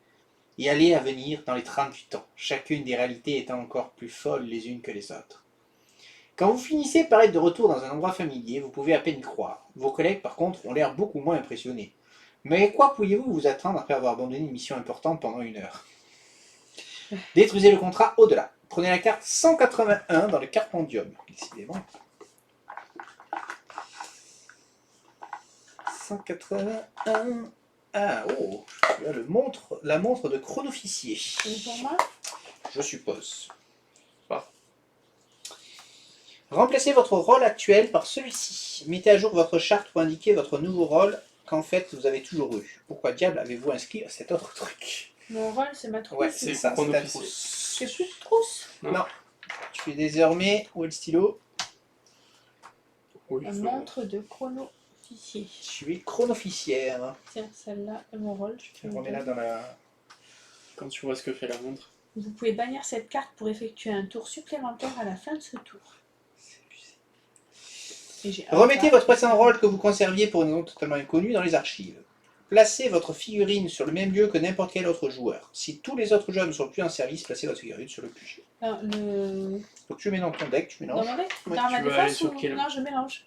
A: et allez à venir dans les trames du temps, chacune des réalités étant encore plus folles les unes que les autres. Quand vous finissez par être de retour dans un endroit familier, vous pouvez à peine y croire. Vos collègues, par contre, ont l'air beaucoup moins impressionnés. Mais à quoi pouviez-vous vous attendre après avoir abandonné une mission importante pendant 1 heure? Détruisez le contrat au-delà. Prenez la carte 181 dans le carpendium. Décidément. 181. Ah, oh, tu as la montre de chronoficier.
C: C'est pour moi?
A: Je suppose.
B: Ah.
A: Remplacez votre rôle actuel par celui-ci. Mettez à jour votre charte pour indiquer votre nouveau rôle qu'en fait vous avez toujours eu. Pourquoi diable avez-vous inscrit cet autre truc?
C: Mon rôle, c'est ma trousse.
A: Ouais, c'est ça, c'est ta
B: chronoficier.
A: trousse.
C: J'ai plus de trousse.
A: Non. Tu es désormais... Où est le stylo?
B: Oui,
C: Une
B: faut-
C: montre de chronoficier.
A: Tu es chronoficière.
C: Tiens, celle-là est mon rôle. Je te le
A: Remets-la
C: donne.
A: dans la...
B: Quand tu vois ce que fait la montre.
C: Vous pouvez bannir cette carte pour effectuer un tour supplémentaire à la fin de ce tour. Et j'ai un
A: Remettez
C: quart.
A: votre précédent rôle que vous conserviez pour une raison totalement inconnue dans les archives. Placez votre figurine sur le même lieu que n'importe quel autre joueur. Si tous les autres joueurs ne sont plus en service, placez votre figurine sur le QG.
C: Alors,
A: Donc tu mets dans ton deck, tu
C: Dans
A: mélanges.
C: mon deck?
A: Ouais,
C: Dans ma
B: tu veux aller
C: défense
B: sur
C: ou...
B: quel-
C: Non, je mélange.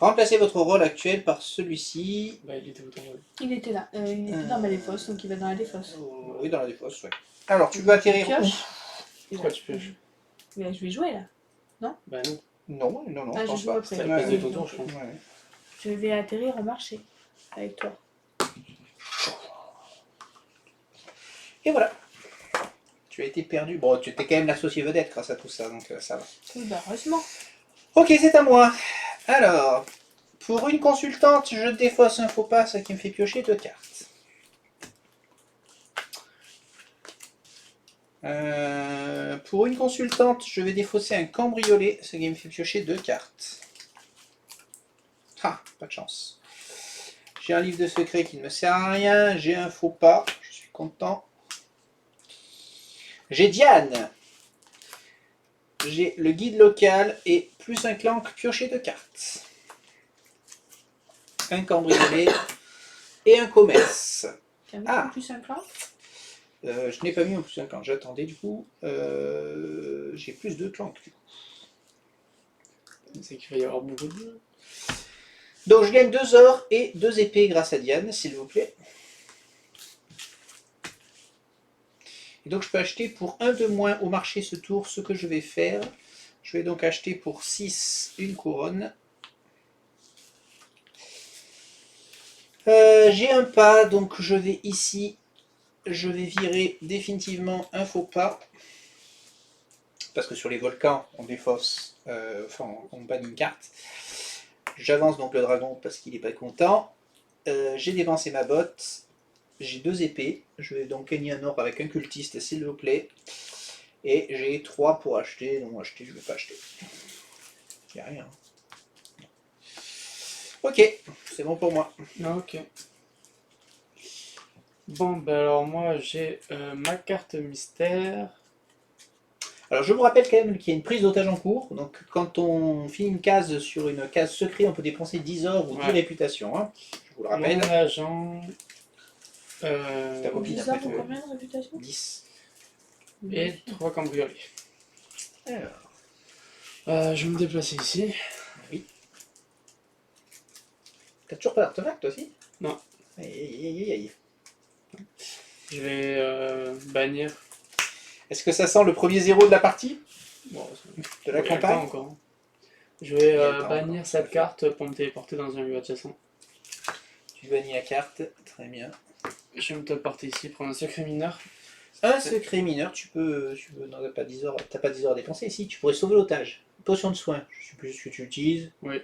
A: Remplacez votre rôle actuel par celui-ci.
B: Bah, il était où ton rôle?
C: Il était là. Il était dans ma défausse, donc il va dans la défausse.
A: Oui, dans la défausse, ouais. Alors, tu veux atterrir où?
C: Pioche.
B: Pourquoi tu pioches?
C: Mais je vais jouer là.
B: Bah non.
A: Non, non, non,
C: Ah,
A: je
C: je
A: pense
C: joue
A: pas.
C: après.
B: C'est la place de ton tour, je pense.
A: Ouais.
C: Je vais atterrir au marché avec toi.
A: Et voilà. Tu as été perdu. Bon, tu étais quand même l'associé vedette grâce à tout ça, donc ça va.
C: Oui, bah heureusement.
A: Ok, c'est à moi. Alors, pour une consultante, je défausse un faux pas, ce qui me fait piocher 2 cartes. Pour une consultante, je vais défausser un cambriolé, ce qui me fait piocher 2 cartes. Ah, pas de chance. J'ai un livre de secret qui ne me sert à rien, j'ai un faux pas, je suis content. J'ai Diane. j'ai le guide local et plus un clan pioché de cartes. Un cambriolé et un commerce.
C: T'as mis
A: Ah.
C: en plus un clan?
A: Je n'ai pas mis en plus un clan, j'attendais du coup. J'ai plus de clans du coup.
B: C'est qu'il va y avoir beaucoup de...
A: Donc je gagne 2 ors et 2 épées grâce à Diane, s'il vous plaît. Et donc je peux acheter pour 1 de moins au marché ce tour, ce que je vais faire. Je vais donc acheter pour 6 une couronne. J'ai un pas, donc je vais ici. Je vais virer définitivement un faux pas. Parce que sur les volcans, on défausse, on bannit une carte. J'avance donc le dragon parce qu'il n'est pas content. J'ai dépensé ma botte. J'ai 2 épées. Je vais donc gagner un or avec un cultiste, s'il vous plaît. Et j'ai 3 pour acheter. Non, acheter, je ne vais pas acheter. Il n'y a rien. Ok, c'est bon pour moi.
B: Ah, ok. Bon, bah alors moi j'ai ma carte mystère.
A: Alors je vous rappelle quand même qu'il y a une prise d'otage en cours. Donc quand on finit une case sur une case secret, on peut dépenser 10 ors ou 10
B: Ouais.
A: réputations. Hein. Je vous le rappelle.
B: Mon agent.
A: Ta copine.
C: Bizarre, pour combien de réputation?
A: 10.
B: Et 3 cambriolés.
A: Alors,
B: Je vais me déplacer ici.
A: oui. T'as toujours pas d'artefact toi aussi?
B: Non.
A: Aïe, aïe, aïe, aïe.
B: Je vais bannir.
A: Est-ce que ça sent le premier zéro de la partie?
B: Bon,
A: De la
B: il y a le temps
A: campagne?
B: encore. Je vais
A: Il y a le temps
B: bannir
A: encore,
B: cette
A: tout à
B: carte pour me téléporter dans un lieu adjacent.
A: Tu bannis la carte, très bien.
B: Je vais me téléporter ici, prendre un secret mineur.
A: Un secret mineur, non, t'as pas 10 heures à dépenser ici, tu pourrais sauver l'otage. Potion de soin, je sais plus ce que tu utilises.
B: Oui.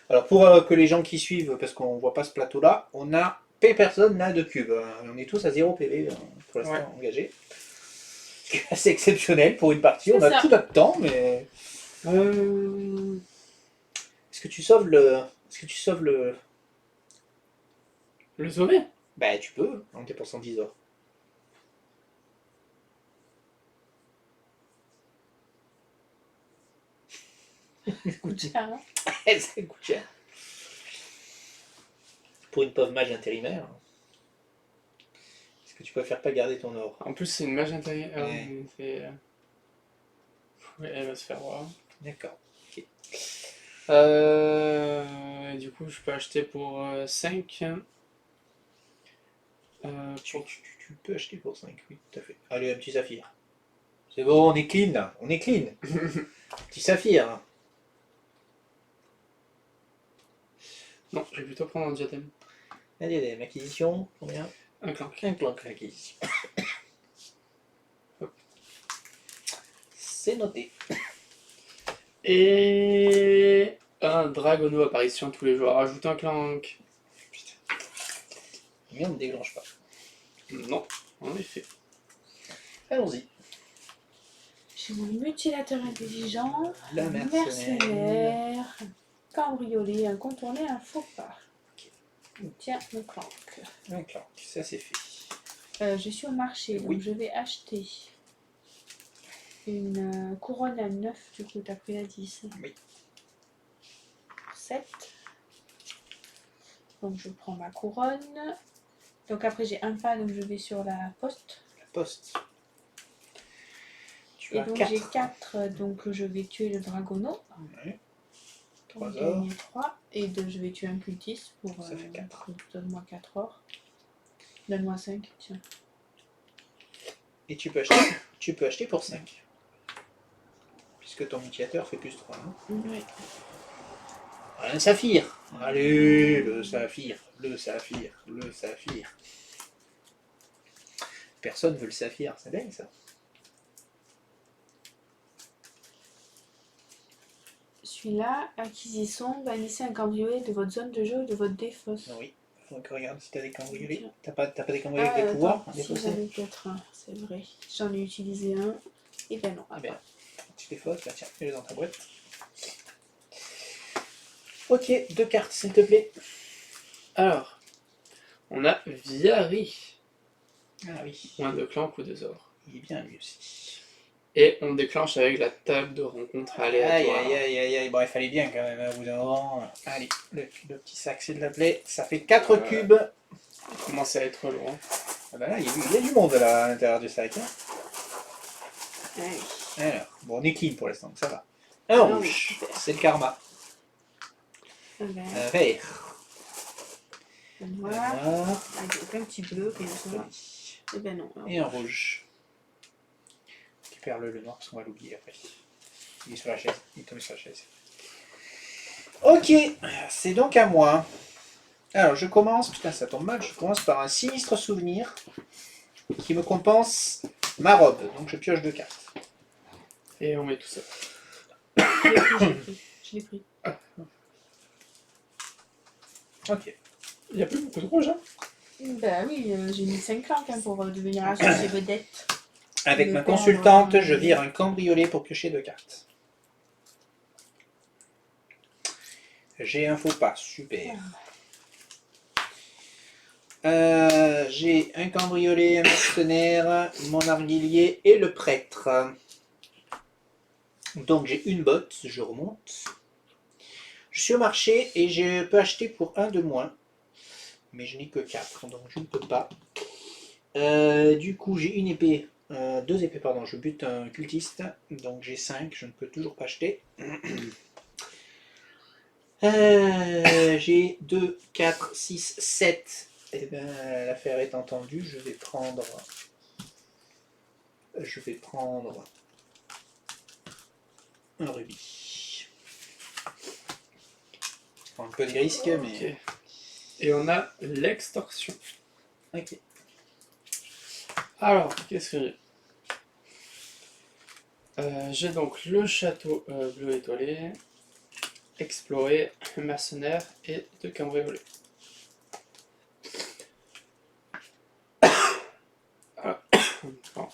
A: Alors pour que les gens qui suivent, parce qu'on voit pas ce plateau là, on a personne n'a de cube. On est tous à 0 PV pour l'instant engagés. C'est assez exceptionnel pour une partie, on
C: C'est
A: a
C: ça.
A: tout notre temps, mais. Est-ce que tu sauves le. Est-ce que tu sauves le.
B: Le sauver?
A: Bah tu peux, en dépensant 10 heures.
C: Coûte cher, hein.
A: Ça coûte cher. Pour une pauvre mage intérimaire. Est-ce que tu préfères pas garder ton or?
B: En plus, c'est une mage intérieure.
A: Ouais.
B: Ouais, elle va se faire voir.
A: D'accord.
B: Et du coup, je peux acheter pour 5.
A: Tu peux acheter pour 5, oui, tout à fait. Allez, un petit saphir. C'est bon, on est clean là, on est clean. Petit saphir.
B: Non, je vais plutôt prendre un diadème.
A: Un diadème, acquisition, combien?
B: Un clank.
A: Un clank, acquisition. C'est noté.
B: Et un dragono apparition tous les jours. Rajoute un clank.
A: Mais on ne déclenche pas.
B: Non, en effet.
A: Allons-y.
C: J'ai mon mutilateur intelligent,
A: La
C: un
A: mercenaire.
C: mercenaire, cambriolé, un contourné, un faux pas. Tiens, mon clank.
A: Un clank, ça c'est fait.
C: Je suis au marché, donc
A: Oui.
C: je vais acheter une couronne à 9, du coup t'as pris la 10.
A: Oui.
C: 7. Donc je prends ma couronne. Donc après j'ai un pas, donc je vais sur la poste.
A: La poste. Tu
C: Et
A: as
C: donc
A: 4.
C: j'ai 4, donc je vais tuer le dragono.
A: Ouais.
C: Pour
A: 3 ors.
C: gagner 3. Et je vais tuer un cultiste pour...
A: Ça fait 4.
C: Donne-moi 4 or. Donne-moi 5, tiens.
A: Et tu peux acheter pour 5. Puisque ton mutilateur fait plus 3. Hein.
C: Oui.
A: Un saphir. Allez, le saphir, le saphir, le saphir. Personne veut le saphir, c'est dingue ça.
C: Celui-là, acquisition, bannissez un cambriolé de votre zone de jeu ou de votre défausse.
A: Oui. Donc regarde si t'as des cambriolés. T'as pas des cambriolés avec des
C: attends,
A: pouvoirs à
C: si
A: défausser?
C: j'en ai peut-être un, c'est vrai. J'en ai utilisé un. Et ben non.
A: Ah bien. Tu défausses, bah tiens, mets-les dans ta boîte. Ok, 2 cartes s'il te plaît.
B: Alors, on a Viari.
A: Ah oui.
B: Moins de clank ou 2 ors.
A: Il est bien lui aussi.
B: Et on déclenche avec la table de rencontre
A: Aïe,
B: aléatoire.
A: aïe, aïe, aïe, aïe. Bon, il fallait bien quand même, hein, au bout d'un moment. Allez, le petit sac, s'il te plaît. Ça fait 4 cubes.
B: Ça commence à être loin.
A: Ah bah là, il y a du monde là, à l'intérieur du sac. Hein.
C: Allez.
A: Alors, bon, on est clean pour l'instant, donc ça va. Un
C: Ah
A: rouge,
C: oui, super.
A: c'est le karma.
C: Un vert,
A: Un vert.
C: un
A: Un
C: noir.
A: noir.
C: Avec un petit bleu, comme ça.
A: Joli.
C: Eh ben non.
A: Et un rouge. Récupère le noir parce qu'on va l'oublier après. Il est sur la chaise. Il est tombé sur la chaise. Ok, c'est donc à moi. Alors je commence, putain ça tombe mal, je commence par un sinistre souvenir qui me compense ma robe. Donc je pioche 2 cartes.
B: Et on met tout ça.
C: Je l'ai pris. Je l'ai pris.
A: Ok.
B: Il n'y a plus beaucoup de rouge, hein?
C: Bah oui, j'ai mis 5 ans hein, pour devenir associée vedette.
A: Avec
C: Le
A: ma
C: père,
A: consultante, je vire un cambriolet pour piocher 2 cartes. J'ai un faux pas, super. J'ai un cambriolet, un mercenaire, mon arguilier et le prêtre. Donc j'ai une botte, je remonte. Je suis au marché et je peux acheter pour 1 de moins. Mais je n'ai que 4, donc je ne peux pas. Du coup j'ai une épée, 2 épées pardon, je bute un cultiste. Donc j'ai 5, je ne peux toujours pas acheter. J'ai 2, 4, 6, 7. Eh ben, l'affaire est entendue. Je vais prendre un rubis. Je prends un peu de risque, mais.
B: Ok. Et on a l'extorsion.
A: Ok.
B: Alors, qu'est-ce que j'ai? J'ai donc le château bleu étoilé, explorer, mercenaire et 2 cambriolés. Ah, pardon.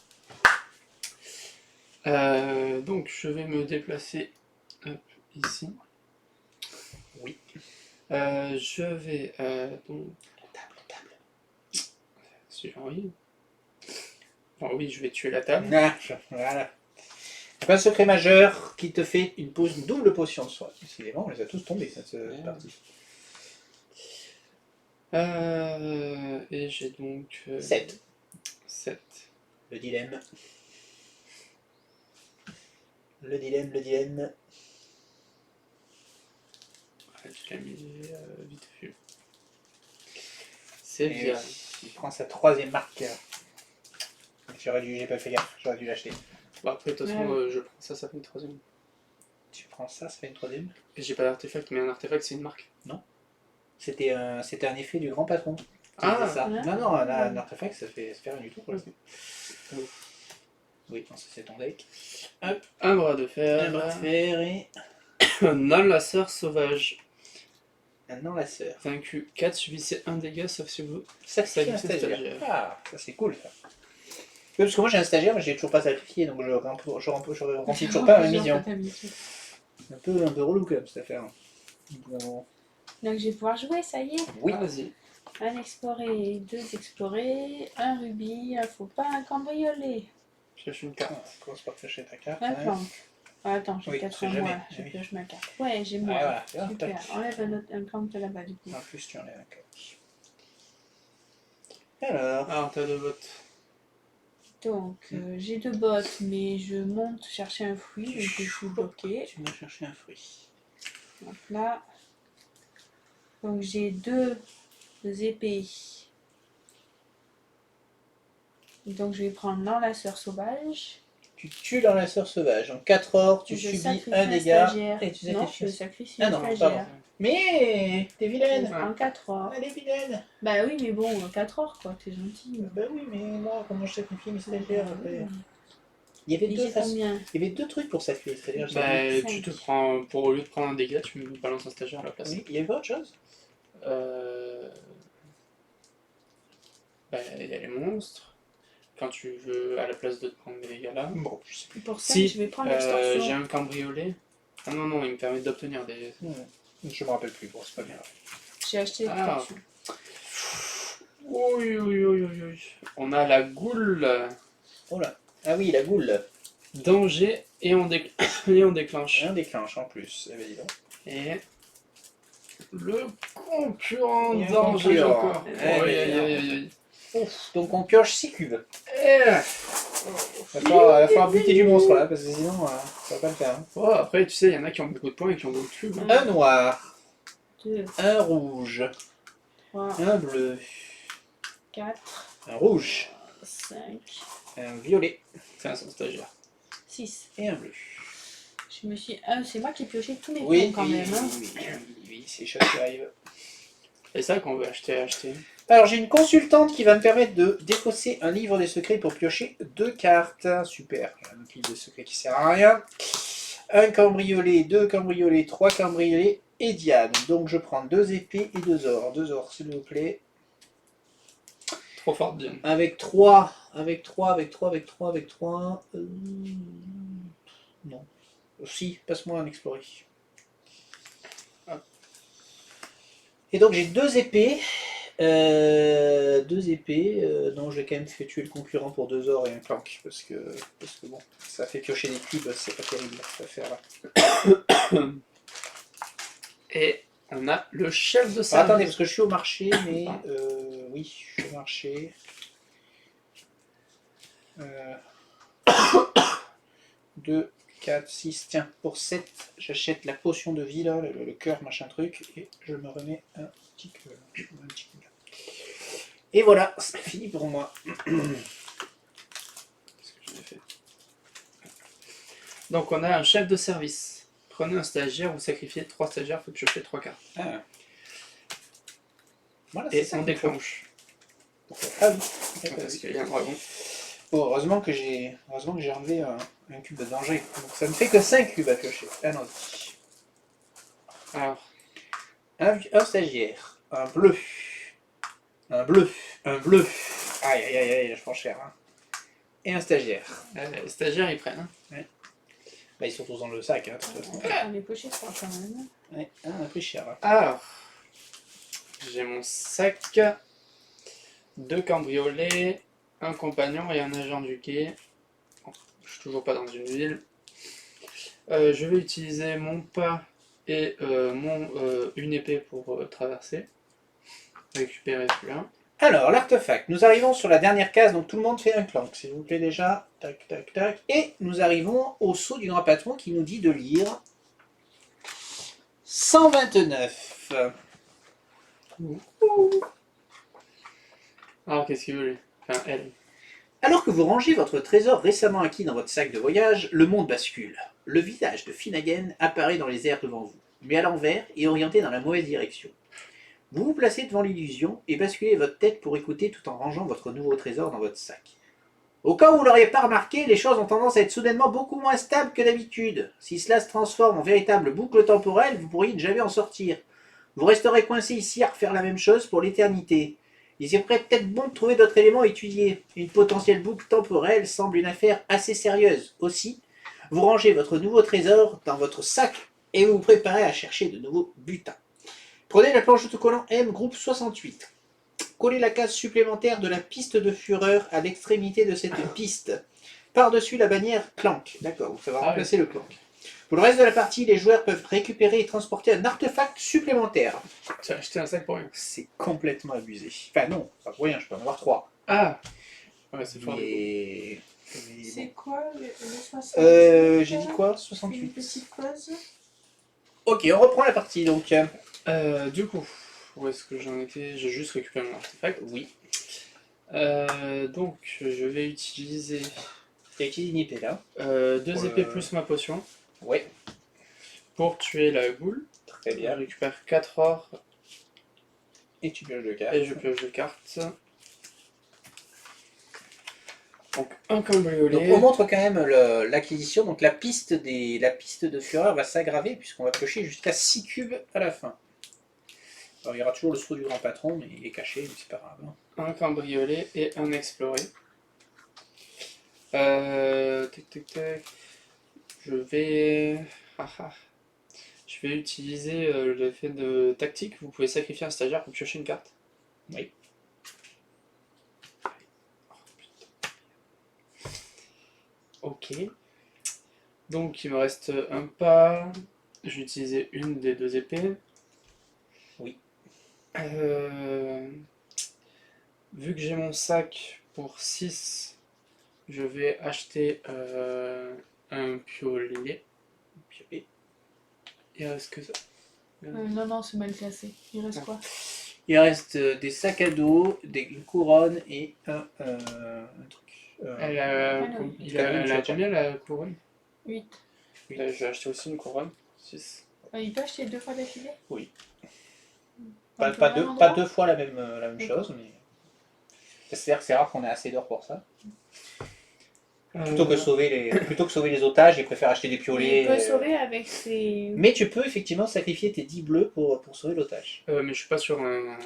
B: Donc je vais me déplacer hop, ici.
A: Oui.
B: Je vais donc.
A: Table.
B: Si j'ai envie. Enfin, oui, je vais tuer la table.
A: Ah, voilà. Un secret majeur qui te fait une double potion de soin. Décidément, on les a tous tombés cette partie.
B: Et j'ai donc
A: 7.
B: 7.
A: Le dilemme. Le dilemme.
B: Je l'ai mis vite vu. C'est
A: Et
B: bien.
A: oui, il prend sa 3e marque. J'ai pas fait gaffe, j'aurais dû l'acheter.
B: Bon, après, de toute façon,
C: Ouais.
B: je prends ça, ça fait une 3ème.
A: Tu prends ça, ça fait une 3e.
B: Et j'ai pas d'artefact, mais un artefact, c'est une marque.
A: C'était un effet du grand patron. qui
B: Ah,
A: faisait ça.
C: ouais.
A: Non, un artefact, ça fait rien du tout pour l'instant. Oui, non, ça c'est ton deck.
B: un bras de fer.
A: Un bras de fer et
B: Non, la sœur sauvage.
A: un enlaceur.
B: Vaincu 4, subissez 1 dégât, sauf si vous.
A: Sacrifier un
B: Sacrifier un
A: stagiaire.
B: stagiaire.
A: Ah, ça c'est cool ça. Oui, parce que moi j'ai un stagiaire, mais je l'ai toujours pas sacrifié, donc je remplis toujours pas ma mission. Un peu relou quand même cette affaire. Bon.
C: Donc je vais pouvoir jouer, ça y est.
A: Oui.
B: Vas-y.
C: Un exploré, 2 explorés, un rubis, un faux pas, un cambriolé.
B: Je cherche une
A: Ah,
B: carte.
A: commence par chercher ta carte.
C: Un
A: hein.
C: planque. Ah, attends, j'ai
A: Oui,
C: 4
A: c'est
C: à
A: jamais,
C: moi. Je
A: oui.
C: pioche ma carte. Ouais, j'ai
A: Ah,
C: moi.
A: voilà.
C: Super.
A: Tac.
C: Enlève un planque de là-bas du coup.
A: En plus tu enlèves un coq. Alors.
B: Alors, t'as 2 votes.
C: Donc, j'ai 2 bottes, mais je monte chercher un fruit, donc je suis bloquée.
A: Tu vas chercher un fruit.
C: Donc là. Donc j'ai 2 épées. Donc je vais prendre l'enlaceur sauvage.
A: Tu tues l'enlaceur sauvage. En 4 or, tu
C: Je
A: subis
C: sacrifie
A: un dégât.
C: stagiaire.
A: Et tu
C: Non,
A: sacrifies.
C: je sacrifie
A: Ah
C: un
A: non,
C: stagiaire.
A: pardon. Mais t'es
C: Je
A: vilaine.
C: prends 4 or.
A: Elle est vilaine.
C: Bah oui, mais bon, 4 or quoi, t'es gentil.
A: Bah oui, mais moi, comment je sacrifie mes stagiaires après
C: Oui.
A: Il y avait
C: Et
A: deux
C: j'ai
A: façons.
C: combien?
A: Il y avait 2 trucs pour sacrifier les stagiaires. je
B: Bah,
A: savais.
B: tu te
C: 5.
B: prends. Au lieu de prendre un dégât, tu me balances un stagiaire à la place.
A: Oui, il y avait autre chose.
B: Bah, il y a les monstres. Quand tu veux, à la place de te prendre des dégâts là.
A: Bon, je sais plus.
C: Pour ça,
B: Si,
C: je vais prendre
B: j'ai
C: l'extorsion.
B: un cambriolet. Ah non, il me permet d'obtenir des.
A: Je me rappelle plus. Bon, c'est pas bien.
C: J'ai acheté
B: Ah.
C: l'extorsion.
B: Oui. On a la goule.
A: Oh là. Ah oui, la goule.
B: Danger et et on déclenche.
A: Un déclenche en plus. Eh ben, dis donc.
B: Et le concurrent
A: Et un
B: danger
A: concurrent.
B: encore.
A: Eh
B: Aïe,
A: ben,
B: aïe, aïe, aïe, aïe.
A: Ouf, donc on pioche 6 cubes.
B: Eh.
A: Il va falloir buter du monstre là, parce que sinon ça va pas le faire. Hein.
B: Oh, après, tu sais, il y en a qui ont beaucoup de points et qui ont beaucoup de cubes. Hein.
A: Un noir,
C: 2,
A: un rouge,
C: 3,
A: un bleu,
C: 4,
A: un rouge,
C: 5,
A: un violet
B: C'est son stagiaire.
C: 6.
A: et un bleu.
C: Je me suis... c'est moi qui ai pioché tous mes
A: Oui,
C: points quand
A: oui,
C: même. Hein.
A: oui, c'est chose qui arrive.
B: C'est ça qu'on veut acheter.
A: Alors j'ai une consultante qui va me permettre de défausser un livre des secrets pour piocher 2 cartes. Super, un livre des secrets qui sert à rien. Un cambriolet, 2 cambriolets, 3 cambriolets et Diane. Donc je prends 2 épées et 2 ors. 2 ors s'il vous plaît.
B: Trop fort, Diane.
A: Avec 3. Non. Si, passe-moi un explorer. Et donc j'ai 2 épées. Non, je vais quand même faire tuer le concurrent pour 2 ors et un clank. Parce que bon, ça fait piocher des cubes, c'est pas terrible cette affaire-là.
B: Et on a le chef de
A: Alors,
B: service.
A: attendez, parce que je suis au marché, mais oui, je suis au marché. 2, 4, 6, tiens, pour 7, j'achète la potion de vie, là, le cœur, machin truc, et je me remets un petit cœur. Et voilà, c'est fini pour moi.
B: Qu'est-ce que j'en ai fait? Donc on a un chef de service. Prenez un stagiaire ou sacrifiez 3 stagiaires, il faut piocher 3 cartes.
A: Ah. Voilà,
B: Et
A: ça
B: on
A: qu'il faut.
B: déclenche.
A: Ah oui.
B: Parce qu'il y a un dragon.
A: Bon, heureusement que j'ai enlevé un cube de danger. Donc ça ne fait que 5 cubes à piocher. Allons-y.
B: Alors,
A: Un stagiaire, un bleu, un bleu, un bleu. Aïe aïe aïe aïe, je prends cher. Hein. Et un stagiaire.
B: les stagiaires ils prennent. Hein.
A: Bah, ils sont tous dans le sac, hein, de toute façon.
C: On est poché 3 quand même.
A: Ouais, on a pris cher. Hein.
B: Alors, j'ai mon sac, 2 cambriolets, un compagnon et un agent du quai. Bon, je suis toujours pas dans une ville. Je vais utiliser mon pas et une épée pour traverser. Récupérer celui-là.
A: Alors, l'artefact. Nous arrivons sur la dernière case, donc tout le monde fait un clank, s'il vous plaît déjà. Tac, tac, tac. Et nous arrivons au saut du grand patron qui nous dit de lire 129.
B: Alors, qu'est-ce qu'il veut lui? Enfin, elle.
A: Alors que vous rangez votre trésor récemment acquis dans votre sac de voyage, le monde bascule. Le visage de Finnegan apparaît dans les airs devant vous, mais à l'envers et orienté dans la mauvaise direction. Vous vous placez devant l'illusion et basculez votre tête pour écouter tout en rangeant votre nouveau trésor dans votre sac. Au cas où vous ne l'auriez pas remarqué, les choses ont tendance à être soudainement beaucoup moins stables que d'habitude. Si cela se transforme en véritable boucle temporelle, vous pourriez ne jamais en sortir. Vous resterez coincé ici à refaire la même chose pour l'éternité. Il serait peut-être bon de trouver d'autres éléments à étudier. Une potentielle boucle temporelle semble une affaire assez sérieuse. Aussi, vous rangez votre nouveau trésor dans votre sac et vous vous préparez à chercher de nouveaux butins. Prenez la planche autocollant M groupe 68. Collez la case supplémentaire de la piste de fureur à l'extrémité de cette piste. Par-dessus la bannière clank. D'accord, ça va remplacer le clank. Pour le reste de la partie, les joueurs peuvent récupérer et transporter un artefact supplémentaire.
B: Tu as acheté un sac pour rien.
A: C'est complètement abusé. Enfin non, pas pour rien, je peux en avoir 3.
B: Ah. Ouais, c'est fort.
A: Mais...
C: C'est quoi le 60
A: j'ai dit quoi?
C: Une
A: 68.
C: petite pause.
A: Ok, on reprend la partie donc.
B: Du coup, où est-ce que j'en étais? J'ai juste récupéré mon artefact.
A: Oui.
B: Donc, je vais utiliser
A: T'as utilisé une épée là.
B: 2
A: Pour
B: épées
A: le-
B: plus ma potion
A: Ouais,
B: pour tuer la goule.
A: très
B: Je
A: bien.
B: récupère 4 ors
A: Et tu pioches de cartes.
B: et je pioche 2 cartes. Donc, un cambriolet.
A: Donc on montre quand même l'acquisition. Donc la piste de fureur va s'aggraver puisqu'on va piocher jusqu'à 6 cubes à la fin. Alors il y aura toujours le saut du grand patron, mais il est caché, mais c'est pas grave. Hein.
B: Un cambriolet et un exploré. Tac tac tac. Je vais utiliser l'effet de tactique. Vous pouvez sacrifier un stagiaire pour piocher une carte.
A: Oui.
B: Oh, putain. Ok. Donc il me reste un pas. Je vais utiliser une des 2 épées.
A: Oui.
B: Vu que j'ai mon sac pour 6, je vais acheter un piolet.
A: Piolet.
B: Il reste que ça.
C: Non, non, c'est mal classé. Il reste quoi?
A: Il reste des sacs à dos, une couronne et un truc.
B: Elle a,
C: Ah non.
B: elle a combien la couronne?
C: 8.
A: Oui.
B: Je vais acheter aussi une couronne. 6.
C: Il peut acheter 2 fois d'affilée?
A: Oui.
C: Dans
A: Pas
C: le même
A: deux
C: endroit?
A: fois la même
C: D'accord.
A: chose, mais. C'est-à-dire que c'est rare qu'on ait assez d'or pour ça. Plutôt que sauver les otages, ils préfèrent acheter des piolets.
C: Il peut sauver avec ses...
A: Mais tu peux effectivement sacrifier tes 10 bleus pour sauver l'otage.
B: Mais je suis pas sur un.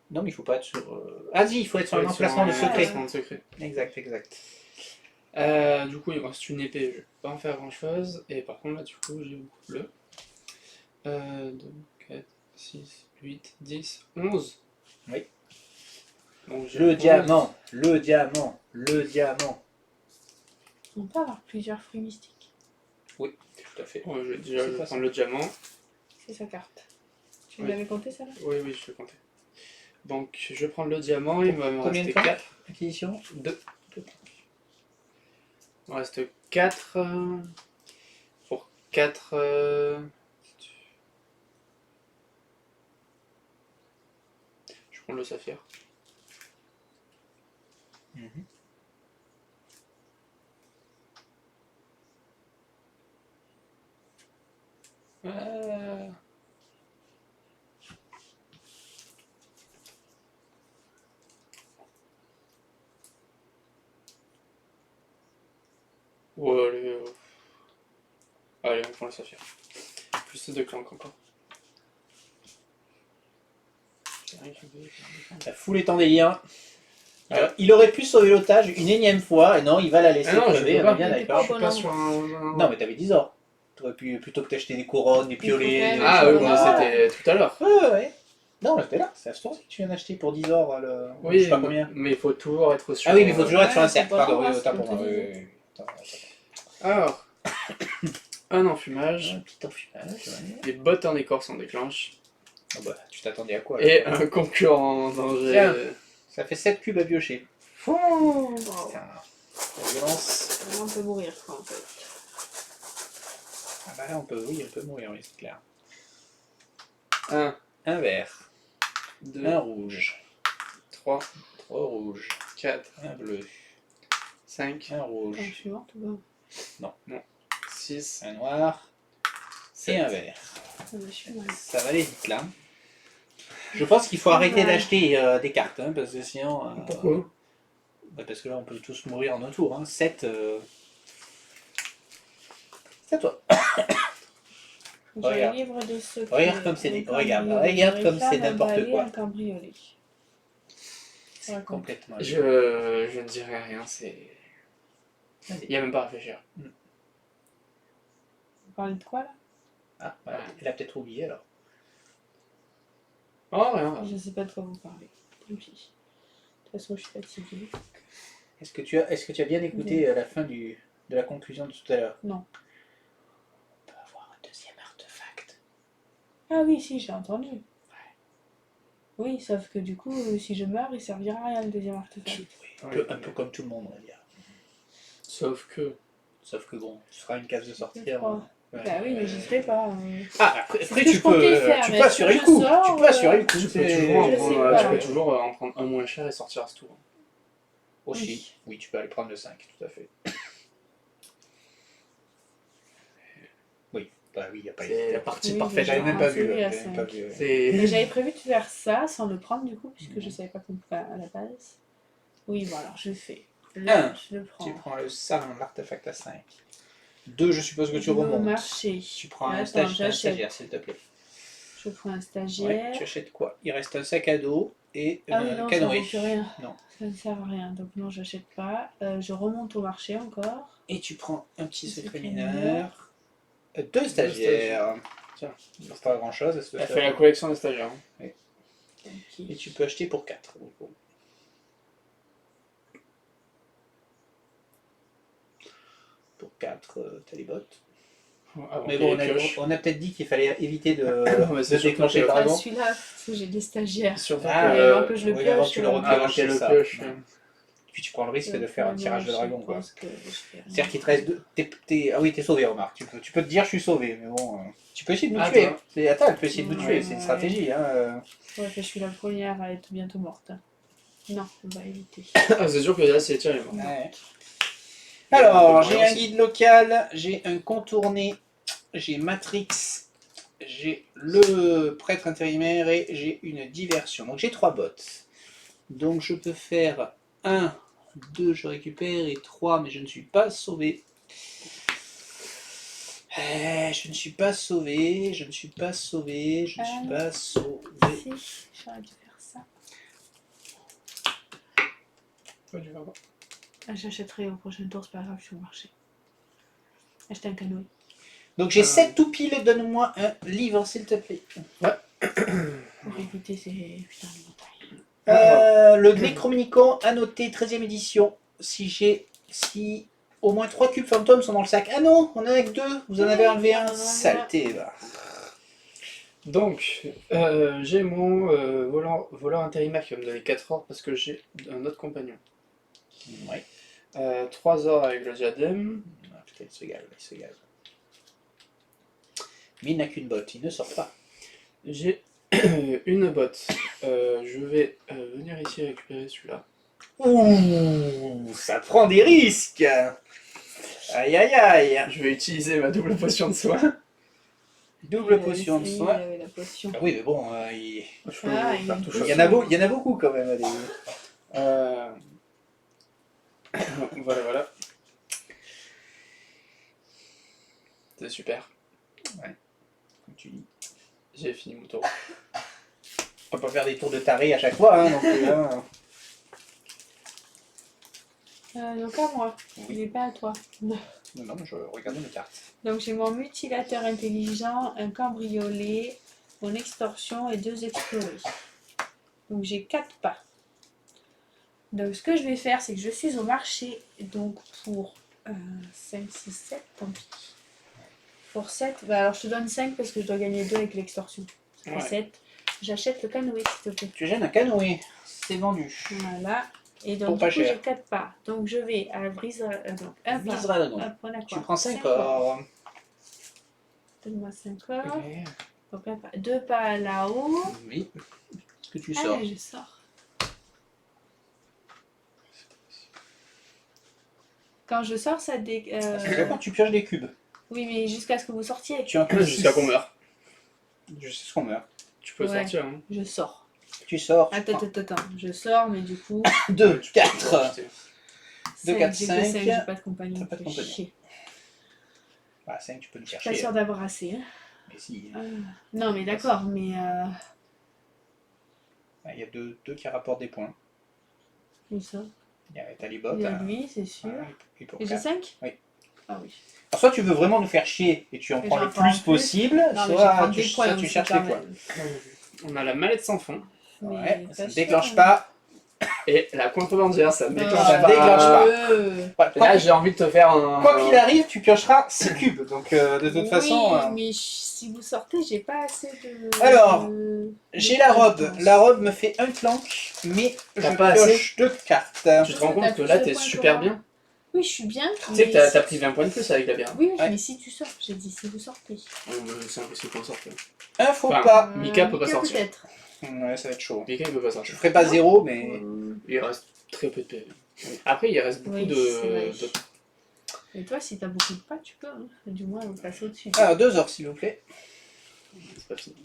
A: Non, mais il faut pas être sur. Ah, si, il faut être sur un emplacement de secret.
B: emplacement de secret.
A: Exact, exact.
B: Du coup, il me reste une épée, je vais pas en faire grand chose. Et par contre, là, du coup, j'ai beaucoup de bleu. 2, 4, 6, 8, 10, 11.
A: Oui.
B: Donc, j'ai
A: Le
B: 11.
A: diamant, le diamant, le diamant.
C: On peut avoir plusieurs fruits mystiques.
A: Tout à fait.
B: Ouais, je vais
A: C'est
B: déjà
A: pas
B: prendre le diamant.
C: C'est sa carte. Tu
B: Oui.
C: l'avais compté, ça là?
B: Oui, oui, je vais compter. Donc, je vais prendre le diamant, il va me
A: Combien de
B: rester
A: points
B: 4.
A: Acquisition
B: 2. Il me reste 4. Pour 4. Je prends le saphir. Ouais, allez, on prend le saphir. Plus de clank encore.
A: La foule est en délire. Il aurait pu sauver l'otage une énième fois, et non, il va la laisser
B: Ah non, je
A: crever,
B: peux
A: on est
B: pas.
A: bien
C: Je
A: d'accord.
C: suis
B: Pas sur un.
A: Non, mais t'avais 10 or. T'aurais pu, plutôt que t'acheter des couronnes, des piolets.
C: faut
B: Ah
C: faire-
B: oui,
C: tu
B: mais
C: vois.
B: c'était tout à l'heure.
A: Ouais. Non, c'était là, c'est à ce tour que tu viens d'acheter pour 10 or. Je
B: Oui,
A: sais pas combien.
B: mais il faut toujours être sur.
A: Ah oui, mais il faut toujours être sur un
C: Ouais,
A: cercle.
C: faut pas
A: Pardon, oui,
C: voir,
A: autant
C: c'est
A: pour
C: comme
A: moi.
C: je te
A: Oui,
C: disais.
A: oui.
B: Alors, un enfumage,
A: Un petit enfumage. Ouais.
B: des bottes en écorce en déclenche,
A: Ah bah, tu t'attendais à quoi là?
B: et un concurrent en danger.
A: Tiens. Ça fait 7 cubes à piocher.
C: Wow.
A: Putain, la violence.
C: Là, on peut mourir, quoi, en fait.
A: Ah bah là, on peut mourir, oui, c'est clair.
B: 1,
A: Un vert,
B: 2,
A: un rouge,
B: 3,
A: 3 rouges,
B: 4,
A: un bleu,
B: 5,
A: un
C: Attends, je
A: rouge,
C: suis morte ou pas?
B: 6,
A: un noir et un
B: 7.
A: vert.
C: Ah, bah, je suis mal.
A: Ça va aller vite là. Je pense qu'il faut arrêter d'acheter des cartes, hein, parce que sinon...
B: Pourquoi?
A: Bah parce que là, on peut tous mourir en un tour. Hein. 7... C'est à toi.
C: J'ai un
A: Regarde.
C: livre de secrets.
A: Regarde comme c'est
C: un
A: regarde
C: cambriolé.
A: comme c'est
C: Réclame un
A: n'importe
C: balai,
A: quoi.
C: Un cambriolé.
A: C'est complètement...
B: Je ne dirai rien, c'est.
A: Vas-y.
B: Il n'y a même pas à réfléchir.
C: Vous parlez de quoi là?
A: Ah, voilà. Elle a peut-être oublié alors.
B: Oh, rien.
C: Je sais pas de quoi vous parlez. Tant pis. De toute façon, je suis fatiguée.
A: Est-ce que tu as bien écouté la fin de la conclusion de tout à l'heure?
C: Non.
A: On peut avoir un deuxième artefact.
C: Ah oui, si, j'ai entendu. Oui, sauf que du coup, si je meurs, il servira à rien le deuxième artefact.
A: Oui, un peu comme tout le monde, on va dire.
B: Sauf que.
A: Sauf que bon, tu seras une case de sortie
C: Je crois.
A: avant. Ouais.
C: Bah oui, mais j'y serai pas.
A: Ah, après
C: C'est ce que je comptais faire,
A: tu
C: mais
A: peux
C: est-ce que
A: assurer le
C: je
A: coup.
C: sors,
A: Tu peux assurer le coup.
B: Tu peux
A: c'est-
B: toujours,
C: Je sais pas.
B: tu peux toujours en prendre un moins cher et sortir à ce tour.
A: Aussi. Oui, tu peux aller prendre le 5, tout à fait. Oui, bah oui, il n'y a pas
B: C'est
A: la partie
C: Oui,
A: parfaite.
C: j'ai
A: J'avais même pas vu.
C: pensé à
A: J'avais même pas
C: 5.
A: vu.
B: C'est.
C: Mais j'avais prévu de faire ça sans le prendre du coup, puisque je savais pas qu'on pouvait à la base. Oui, bon alors je le fais. Là, je le prends.
A: Tu prends l'artefact à 5. 2, je suppose que tu
C: Je vais au
A: remontes.
C: marché.
A: Tu prends un
C: Attends,
A: stagiaire,
C: j'achète.
A: s'il te plaît.
C: Je prends un
A: Ouais,
C: stagiaire.
A: tu achètes quoi? Il reste un sac à dos et
C: Ah oui,
A: un
C: non, ça
A: canoë.
C: vaut plus rien.
A: Non.
C: Ça ne sert à rien, donc non, j'achète pas. Je remonte au marché encore.
A: Et tu prends un petit
C: Secret
A: secret
C: mineur.
A: mineur. 2 stagiaires.
B: Tiens,
A: C'est pas grand chose.
B: elle fait la collection des stagiaires. Hein.
C: Ok.
A: Et tu peux acheter pour 4. Pour 4, t'as les bottes.
B: Avant
A: Mais
B: qu'il
A: bon,
B: y ait pioche.
A: on a peut-être dit qu'il fallait éviter de,
B: mais c'est
A: de
B: surtout
A: déclencher
B: que-
A: le
C: Ah,
A: dragon.
C: celui-là, parce que j'ai des stagiaires.
B: Surtout
A: Ah,
B: que,
C: avant que je le
A: oui, avant que
C: pioche,
A: tu le
C: avant
A: repioches,
B: avant qu'elle
A: c'est
B: le
A: ça.
B: pioche.
A: Ouais. Puis tu prends le risque de faire un tirage de
C: Je
A: dragon, quoi.
C: pense que je fais rien.
A: C'est-à-dire qu'il te reste deux. Ah oui, t'es sauvé, remarque. Tu peux te dire, je suis sauvé, mais bon. Tu peux essayer de nous
B: Attends.
A: tuer. Attends, elle peut essayer de nous tuer, c'est une
C: Ouais.
A: stratégie. Hein.
C: Ouais, je suis la première à être bientôt morte. Non, on va éviter.
B: Ah, c'est sûr que là, c'est tiré. Moi.
A: Ouais. Alors, j'ai un
B: aussi.
A: guide local, j'ai un contourné, j'ai Matrix, j'ai le prêtre intérimaire et j'ai une diversion. Donc j'ai 3 bots. Donc je peux faire 1, 2, je récupère, et 3, mais je ne suis pas sauvé. Je ne suis pas sauvé, je ne suis pas sauvé, je ne suis pas sauvé.
C: Si, j'aurais dû faire ça.
B: Ouais, tu vas voir.
C: Ah, j'achèterai au prochain tour, c'est pas grave, je suis au marché. Acheter un canoë.
A: Donc j'ai 7 tout pile, donne-moi un livre s'il te plaît.
C: Pour éviter ces putains de montagnes.
A: Le Necromnicon annoté 13e édition. Si au moins 3 cubes fantômes sont dans le sac. Ah non, on en a que 2. Vous en avez enlevé un.
C: Non, non, non.
A: Saleté, va.
B: Donc, j'ai mon voleur intérimaire qui va me donner 4 ors parce que j'ai un autre compagnon.
A: Ouais.
B: 3 ors avec le diadème.
A: Ah, putain, il se gave, il se gave. Mais il n'a qu'une botte, il ne sort pas.
B: J'ai une botte. Je vais venir ici récupérer celui-là.
A: Ouh, ça prend des risques. Aïe aïe aïe.
B: Je vais utiliser ma double potion de soin.
A: Double potion de
C: Il
A: soin.
C: avait la potion.
A: Ah oui, mais bon,
B: Je peux
C: Ah,
B: faire
C: il y a une
B: tout
C: potion.
A: il y en a beaucoup quand même. Allez.
B: Voilà. C'est super.
A: Comme tu dis.
B: J'ai fini mon tour.
A: On peut pas faire des tours de taré à chaque fois, hein, non plus, hein.
C: Donc à moi, il n'est pas à toi.
A: Non, non, je regarde mes cartes.
C: Donc j'ai mon mutilateur intelligent, un cambriolé, mon extorsion et 2 explorés. Donc j'ai 4 pas. Donc ce que je vais faire, c'est que je suis au marché, donc pour 5, 6, 7, tant pis. Pour 7, bah alors je te donne 5 parce que je dois gagner 2 avec l'extorsion. Ça fait
B: Ouais.
C: 7. J'achète le canoë s'il te plaît.
A: Tu gênes un canoë, c'est vendu.
C: Voilà. Et
A: Pour
C: donc
A: pas
C: du coup
A: cher.
C: j'ai 4 pas. Donc je vais à Brise... donc un pas.
A: Visera dragon.
C: Hop, on a quoi
A: Tu prends 5
C: Cinq pas.
A: or.
C: Donne-moi 5 corps. Donc un pas. 2 pas là-haut.
A: Oui. Est-ce que tu sors?
C: Allez, je sors. Quand je sors, ça dé...
A: D'accord, tu pioches des cubes.
C: Oui, mais jusqu'à ce que vous sortiez.
A: Tu en pioches
B: Jusqu'à qu'on meure.
A: Jusqu'à ce qu'on meurt.
B: Tu peux
C: Ouais.
B: sortir. Hein.
C: Je sors.
A: Tu sors.
C: Attends. Je sors, mais du coup...
A: 2,
B: Tu peux
A: 4.
B: acheter.
A: 2,
C: cinq,
A: 4,
C: j'ai que
A: 5.
C: cinq, j'ai pas de compagnon.
A: T'as pas de
C: fais
A: compagnon.
C: chier.
A: Bah, 5, tu peux nous
C: Je suis pas
A: chercher.
C: sûre d'avoir assez. Hein.
A: Mais si.
C: Non, mais d'accord, mais...
A: Il y a deux qui rapportent des points.
C: Où ça?
A: T'as les bottes.
C: Il y a lui, c'est sûr.
A: Et pour
C: Et j'ai
A: quatre.
C: 5?
A: Oui.
C: Ah oui.
A: Alors, soit tu veux vraiment nous faire chier et tu en
C: Et
A: prends
C: j'en
A: le
C: prends
A: plus
C: plus.
A: possible,
C: Non, mais je vais
A: soit
C: prendre
A: tu,
C: des points
A: soit tu
C: aussi,
A: cherches
C: quand
A: les points.
C: même.
B: On a la mallette sans fond.
A: Ouais,
C: Mais
A: ça ne
C: sûr,
A: déclenche
C: hein.
A: pas.
B: Et la contrebandière, ça me déclenche
A: ça
B: pas.
A: déclenche pas.
C: pas.
B: Là, j'ai envie de te faire un.
A: Quoi qu'il arrive, tu piocheras 6 cubes. Donc, de toute façon.
C: mais si vous sortez, j'ai pas assez de...
A: Alors,
C: de-
A: J'ai
C: de
A: la
C: points,
A: robe.
C: je pense.
A: La robe me fait un plank, mais
B: T'as
A: je
B: pas
A: pioche 2 cartes.
B: Tu te rends
C: T'as
B: compte que
C: plus
B: là,
C: de
B: t'es
C: points que
B: super
C: moi.
B: bien.
C: Oui, je suis bien.
B: Tu sais que
C: mais
B: t'as pris 20 points de plus avec la bière.
C: Oui,
A: Ouais.
C: mais si tu sors, j'ai dit si vous sortez.
B: C'est impossible qu'on sorte.
A: Un faux
B: Enfin,
A: pas.
B: Mika peut pas sortir.
C: Peut-être.
A: Ouais, ça va être chaud.
B: Mika, il peut pas
A: Je
B: sortir.
A: ferai pas 0, mais.
B: Il reste très peu de PV. Après, il reste beaucoup
C: Oui,
B: de.
C: c'est vrai.
B: de-
C: Et toi, si t'as beaucoup de pas, tu peux. Hein. Du moins, vous passez au-dessus.
A: Alors, 2 heures, s'il vous plaît.
B: C'est pas fini.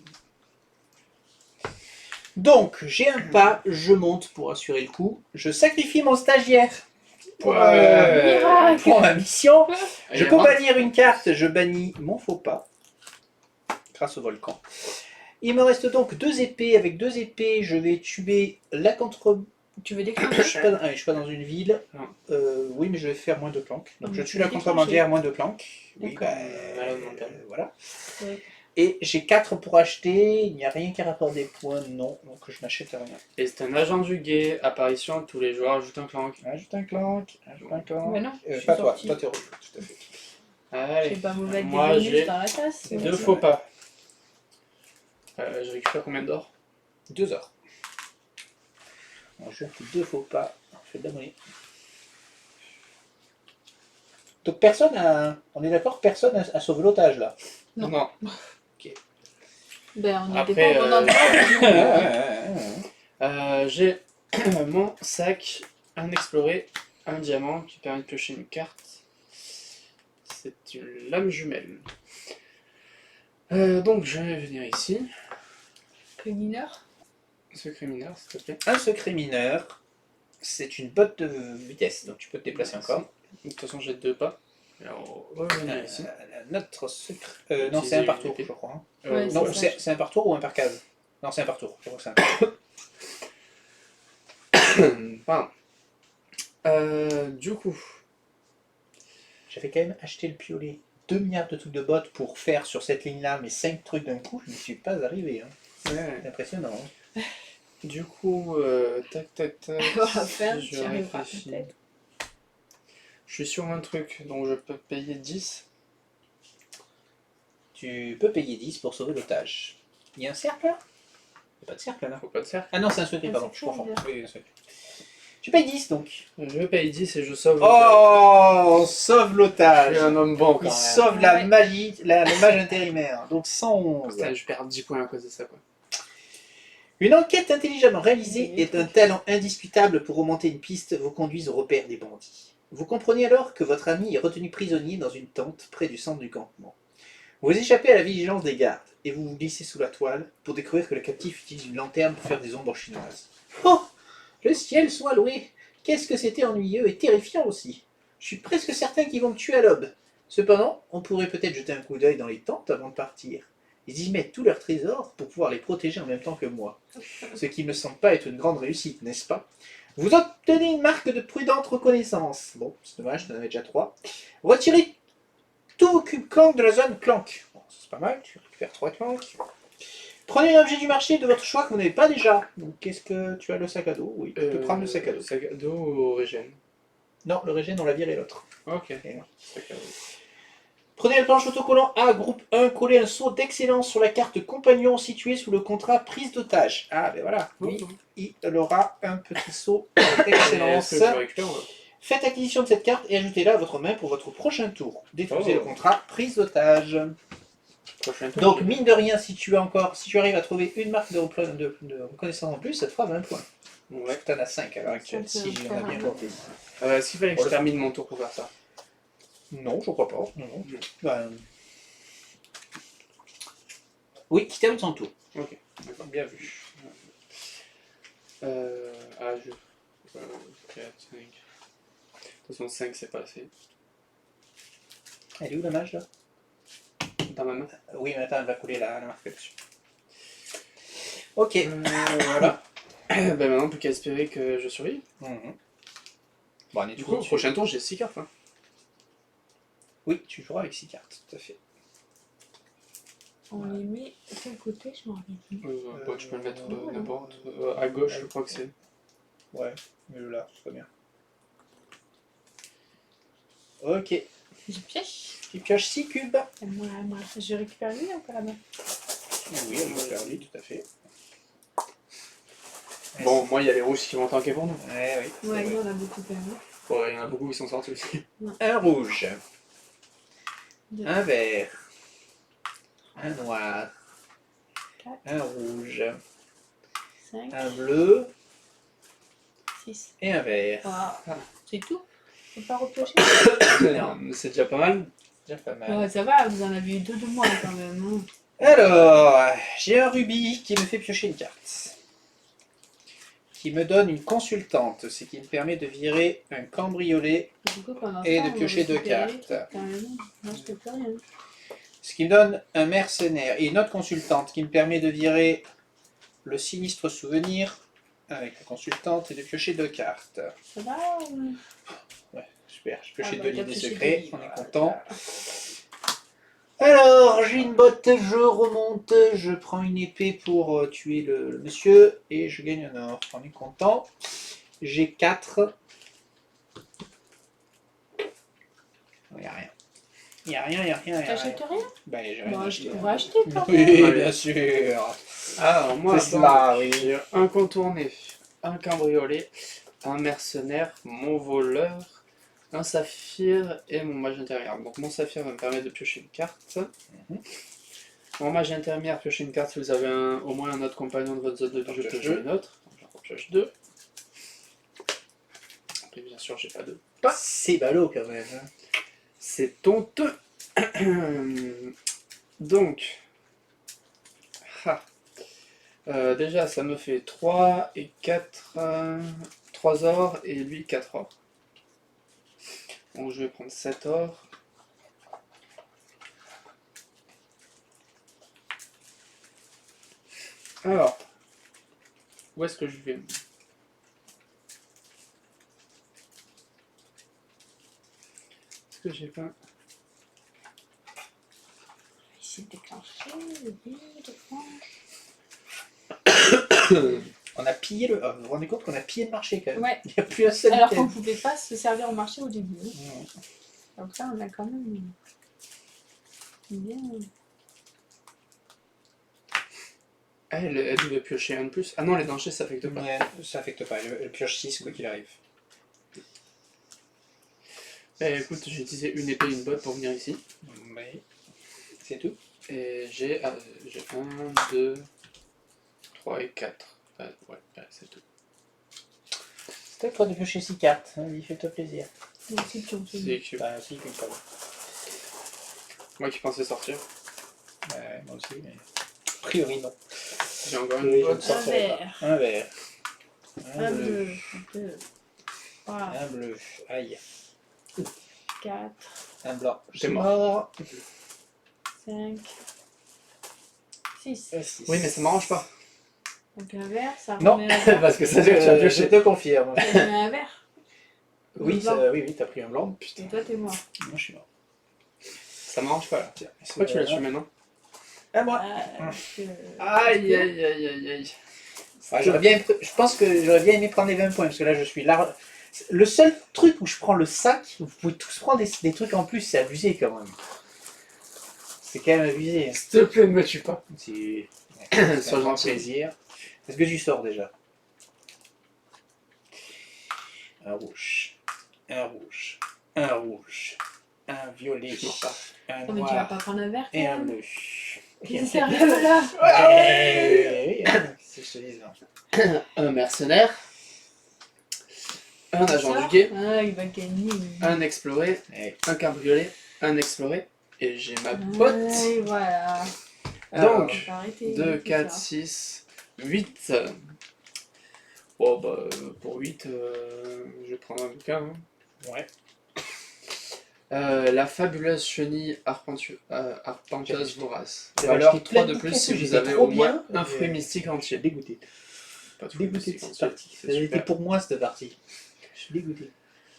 A: Donc, j'ai un pas, je monte pour assurer le coup. Je sacrifie mon stagiaire pour,
C: Miracle.
A: pour ma mission.
B: Et
A: Je
B: il
A: peux
B: rentre.
A: bannir une carte, je bannis mon faux pas. Grâce au volcan. Il me reste donc 2 épées. Avec 2 épées, je vais tuer la contre...
C: Tu veux
A: Je
C: déclencher
A: suis pas dans, je suis pas dans une ville.
B: Non.
A: Oui, mais je vais faire moins de planques. Donc
C: Ah,
A: je
C: mais
A: tue
C: tu
A: la
C: veux
A: contrebandière, moins de planques. Oui,
C: D'accord.
B: Malade mental.
A: voilà.
C: Ouais.
A: Et j'ai 4 pour acheter. Il n'y a rien qui rapporte des points, non. Donc je n'achète rien.
B: Et c'est un agent du guet, apparition à tous les joueurs, ajoute un clank.
A: Ajoute un clank, ajoute un clank.
C: Bah non, je suis
A: pas toi,
C: sortie.
A: toi t'es rouge, tout à fait.
B: Allez,
C: C'est pas mauvais de
B: moi
C: des bonus
B: j'ai
C: dans la tasse.
B: 2 faux pas. Je récupère combien d'or?
A: 2 heures. Je fais 2 faux pas. Je fais de la monnaie. Donc personne a... On est d'accord, personne a sauvé l'otage là.
C: Non. Ben, on
B: Après,
C: était pas au bon endroit.
B: J'ai mon sac, un exploré, un diamant qui permet de piocher une carte. C'est une lame jumelle. Donc je vais venir ici.
C: Que mineur.
B: Secret mineur, s'il te plaît.
A: Un secret mineur, c'est une botte de vitesse, donc tu peux te déplacer
B: Merci.
A: encore.
B: De toute façon, j'ai 2 pas. Alors, on va revenir ici.
A: Notre secret... non, c'est un par tour, je crois. Hein.
C: Ouais,
A: Non,
C: c'est ça.
A: c'est un par tour ou un par case? Non, c'est un par tour. Je crois que c'est un par tour.
B: Pardon. Du coup,
A: J'avais quand même acheté le piolet 2 milliards de trucs de bottes pour faire sur cette ligne-là mes 5 trucs d'un coup. Je ne suis pas arrivé. Hein. C'est impressionnant. Hein.
B: du coup, tac tac tac.
C: On va faire,
B: je
C: tu arriveras
B: réfléchis.
C: peut-être.
B: Je suis sur un truc, donc je peux payer 10.
A: Tu peux payer 10 pour sauver l'otage. Il y a un cercle là? Il n'y a pas de cercle là.
B: Faut pas de cercle.
A: Ah non, c'est un secret,
C: Un
A: pardon. Je
C: secret,
A: confonds.
C: déjà.
A: Oui, un secret. Tu payes 10 donc.
B: Je paye 10 et je sauve.
A: Oh, on sauve
B: Je
A: l'otage.
B: suis un homme bon quand
A: Il
B: même.
A: sauve la
C: Ouais.
A: magie, le mage intérimaire. Donc 111.
B: Putain, je perds 10 points à cause de ça, quoi.
A: Une enquête intelligemment réalisée est un talent indiscutable pour remonter une piste vous conduise au repère des bandits. Vous comprenez alors que votre ami est retenu prisonnier dans une tente près du centre du campement. Vous échappez à la vigilance des gardes et vous vous glissez sous la toile pour découvrir que le captif utilise une lanterne pour faire des ombres chinoises. Oh, le ciel soit loué! Qu'est-ce que c'était ennuyeux et terrifiant aussi! Je suis presque certain qu'ils vont me tuer à l'aube. Cependant, on pourrait peut-être jeter un coup d'œil dans les tentes avant de partir. Ils y mettent tous leurs trésors pour pouvoir les protéger en même temps que moi. Ce qui me semble pas être une grande réussite, n'est-ce pas? Vous obtenez une marque de prudente reconnaissance. Bon, c'est dommage, tu en avais déjà 3. Retirez tout cube clank de la zone clank. Bon, c'est pas mal, tu récupères 3 clanks. Prenez un objet du marché de votre choix que vous n'avez pas déjà. Donc, qu'est-ce que tu as? Le sac à dos? Oui, tu peux prendre le sac à dos.
B: Sac à dos ou régène?
A: Non, le régène, on l'a viré l'autre.
B: Ok.
A: Et non.
B: Sac à dos.
A: Prenez le planche autocollant A, groupe 1, collez un sceau d'excellence sur la carte compagnon située sous le contrat prise d'otage. Ah, ben voilà, lui, il aura un petit sceau d'excellence.
B: Est-ce que je le récupère ou pas?
A: Faites acquisition de cette carte et ajoutez-la à votre main pour votre prochain tour. Détruisez
B: Oh.
A: le contrat prise d'otage.
B: Prochain tour,
A: Donc,
B: je-
A: mine de rien, si tu arrives à trouver une marque de reconnaissance en plus, ça te fera 20 points.
B: Ouais.
A: Tu en as 5 à l'heure actuelle,
C: Ça,
A: si
C: c'est
A: j'en ai bien
C: un
A: compté.
B: Est-ce qu'il fallait que je termine mon tour pour faire ça?
A: Non, je crois pas. Non. Ben, oui, qui termine son tour.
B: Ok, d'accord.
A: Bien vu.
B: Ah, je... 4, 5... De toute façon, 5, c'est pas assez.
A: Elle est où la mage là?
B: Dans ma main.
A: Oui, mais attends, elle va couler la marque dessus. Ok.
B: Voilà. Ben maintenant, plus qu'à espérer que je survive.
A: Mhm. Bon, on est
B: Du
A: tout
B: coup, au
A: dessus.
B: prochain tour, j'ai 6 cartes. Hein.
A: Oui, tu joueras avec 6 cartes, tout à fait.
C: On les met de quel côté, je m'en rappelle plus.
B: Bah, tu peux le mettre
C: ouais.
B: n'importe. À gauche, je crois que c'est.
A: Ouais, mais là, c'est pas bien. Ok.
C: Je pioche.
A: Tu pioches 6 cubes.
C: Et moi, je récupère lui ou pas là-bas?
A: Oui, elle va faire lui, tout à fait.
B: Bon, moi, il y a les rouges qui vont tanker pour nous.
A: Ouais, oui. c'est
C: Ouais,
A: vrai.
C: nous on a beaucoup perdu.
B: Bon, il y en a beaucoup qui sont sortis aussi.
A: Un rouge.
C: Deux.
A: Un vert. Un noir.
C: 4,
A: Un rouge.
C: 5,
A: Un bleu.
C: 6.
A: Et un vert.
C: C'est tout? Faut pas repiocher?
A: Non,
B: Mais c'est déjà pas mal.
A: déjà pas mal.
C: Ouais, ça va, vous en avez eu 2 de moins quand même. Hein.
A: Alors, j'ai un rubis qui me fait piocher une carte. Qui me donne une consultante, ce qui me permet de virer un cambriolet,
C: Du coup, pendant
A: Et
C: ce temps,
A: de
C: on va
A: piocher 2
C: récupérer les
A: cartes.
C: trucs, quand même. Moi, je fais plus rien.
A: ce qui me donne un mercenaire et une autre consultante qui me permet de virer le sinistre souvenir avec la consultante et de piocher 2 cartes.
C: Ça va?
A: Ouais, super, j'ai pioché
C: Ah,
A: 2
C: bah,
A: livres
C: t'as
A: des
C: pioché
A: secrets,
C: 2 livres,
A: on est
C: voilà.
A: content. Alors, j'ai une botte, je remonte, je prends une épée pour tuer le monsieur et je gagne un or. On est content. J'ai 4. Il n'y a rien. Il n'y a rien, il n'y a rien.
C: T'achètes rien?
A: Ben, j'ai rien
C: Bon,
A: acheté.
C: on va acheter quand même.
A: Oui,
B: Allez.
A: bien sûr.
B: Alors, moi,
A: C'est cela, oui.
B: j'ai un contourné, un cambriolé, un mercenaire, mon voleur, un saphir et mon mage intermédiaire. Donc, mon saphir va me permettre de piocher une carte. Mon mage intermédiaire, piocher une carte si vous avez au moins un autre compagnon de votre zone de jeu, piocher une autre. Donc, j'en pioche 2. Et bien sûr, j'ai pas de.
A: C'est ballot quand même. Hein.
B: C'est honteux. Donc, ah. Déjà, ça me fait 3 et 4, 3 ors et lui 4 ors. Donc je vais prendre 7 ors. Alors, où est-ce que je vais? Est-ce que j'ai pas...
C: Il s'est déclenché, le but de France.
A: On a pillé le. Oh, vous vous rendez compte qu'on a pillé le marché quand même.
C: Ouais.
A: Il n'y a plus un seul
C: Alors
A: thème.
C: qu'on ne pouvait pas se servir au marché au début. Hein.
A: Ouais.
C: Donc là, on a quand même bien.
B: Ah, elle devait piocher un de plus. Ah non, les dangers, ça affecte pas.
A: Ouais, ça affecte pas. Le pioche 6 quoi qu'il arrive.
B: Eh, écoute, j'ai utilisé une épée et une botte pour venir ici.
A: Oui. C'est tout.
B: Et j'ai 1, 2, 3 et 4. Ouais, c'est tout.
A: C'est toi de piocher 6 cartes. Vas-y, fais-toi plaisir.
C: C'est tout.
B: C'est que
A: Bah, si, qu'une fois.
B: moi qui pensais sortir.
A: Ouais, moi aussi, mais. A priori, non.
B: J'ai encore
A: Oui,
B: une
A: je ne
B: botte.
A: sortirai pas.
C: vert.
A: Un vert.
C: Un bleu. 2. 3.
A: Un bleu. Aïe.
C: 4.
A: Un blanc.
B: T'es mort.
C: 5. 6.
B: Oui, mais ça m'arrange pas.
C: Donc un vert, ça
A: Non,
C: remet un vert.
B: Parce que ça veut dire que tu as
A: Je
B: pioché.
A: te confirme.
C: Ça remet un vert.
A: Oui,
C: Blanc.
A: oui, t'as pris un blanc.
C: Et toi, t'es mort.
A: Moi, je suis mort.
B: Ça m'arrange pas là.
A: Tiens,
B: Pourquoi tu l'as tué maintenant?
A: À moi.
B: Aïe aïe aïe aïe aïe.
A: Ouais, je pense que j'aurais bien aimé prendre les 20 points, parce que là, je suis là. Le seul truc où je prends le sac, vous pouvez tous prendre des trucs en plus, c'est abusé quand même. C'est quand même abusé.
B: S'il te plaît, ne me tue pas.
A: C'est
B: Sois
A: un grand
B: gentil.
A: plaisir. Est-ce que tu sors déjà? Un rouge, un rouge, un rouge, un violet,
B: Je m'en pars.
A: un
C: Oh, mais tu vas
A: noir
C: pas prendre un vert quand
A: et un
C: même.
A: bleu.
C: C'est sérieux là?
A: Ouais, c'est ce que je te dis, non.
B: Un mercenaire. Un agent
C: Ça
B: du guet.
C: Ah, il va gagner.
B: Un exploré.
A: Ouais.
B: Un cabriolet. Un exploré. Et j'ai ma botte.
C: Et voilà.
B: Donc,
C: On va arrêter
B: 2,
C: tout
B: 4,
C: ça.
B: 6, 8. Bon, bah, pour 8, je vais prendre un bouquin. Hein.
A: Ouais.
B: La fabuleuse chenille arpenteuse vorace.
A: J'ai
B: Valeur
A: acheté
B: 3
A: plein
B: de
A: de
B: plus
A: bouquins
B: si
A: que
B: vous
A: j'étais
B: avez
A: trop
B: au moins
A: bien.
B: un fruit mystique
A: Je
B: entier.
A: suis dégoûté.
B: Pas de fruit
A: Dégoûté de
B: mystique
A: cette
B: entier.
A: partie.
B: C'est
A: Ça a été
B: super.
A: pour moi cette partie. Je suis dégoûté.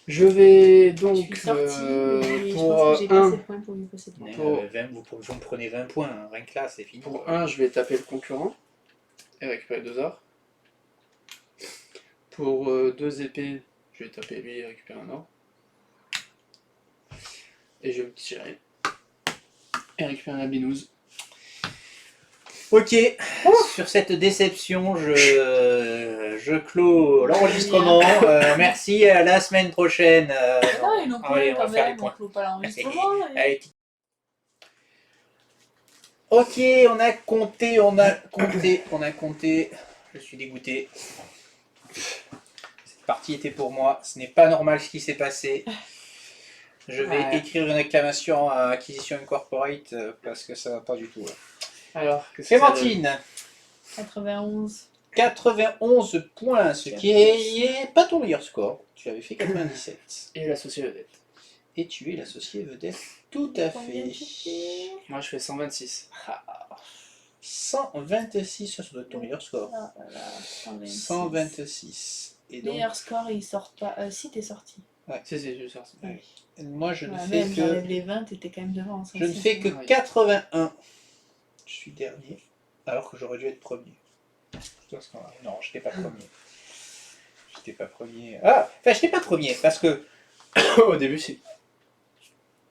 B: Je vais
C: Je
B: donc
C: suis sortie et je
B: pour
C: pense que j'ai pas assez
B: 1,
C: de points pour lui passer de points.
B: Pour-
A: Vous me prenez 20 points, hein. Rien que là, c'est fini.
B: pour 1, je vais taper le concurrent et récupérer 2 ors. Pour 2 épées, je vais taper lui et récupérer un or. Et je vais me tirer et récupérer la binouze.
A: Ok, sur cette déception, je clôt l'enregistrement. Merci, à la semaine prochaine.
C: Non, ils l'ont pas
A: allez, on va
C: quand
A: faire les
C: même, on
A: points.
C: clôt pas l'enregistrement.
A: Allez. Ok, on a compté. Je suis dégoûté. Cette partie était pour moi. Ce n'est pas normal ce qui s'est passé. Je vais
B: Ouais.
A: écrire une réclamation à Acquisition Incorporate parce que ça va pas du tout.
B: Alors, qu'est-ce que ça donne?
A: Clémentine,
C: 91.
A: 91 points, ce qui est pas ton meilleur score. Tu avais fait 97.
B: Et l'associé vedette.
A: Et tu es l'associé vedette. Tout à
C: Combien
A: fait.
C: tu fais?
B: Moi je fais 126.
A: 126, ça doit être ton meilleur score.
C: Ah, voilà, 126.
A: 126. Et donc,
C: Meilleur score, il sort pas. Si, t'es sorti.
B: Si, je suis sorti.
C: Ouais.
A: moi je ne
C: Ouais,
A: fais
C: même,
A: que
C: j'enlève les 20, t'étais quand même devant. ça
A: je ne
C: aussi.
A: fais que
B: Oui.
A: 81. Je suis dernier, alors que j'aurais dû être premier. Non, je n'étais pas premier. J'étais pas premier. Ah, enfin, je n'étais pas premier parce que
B: Au début, si.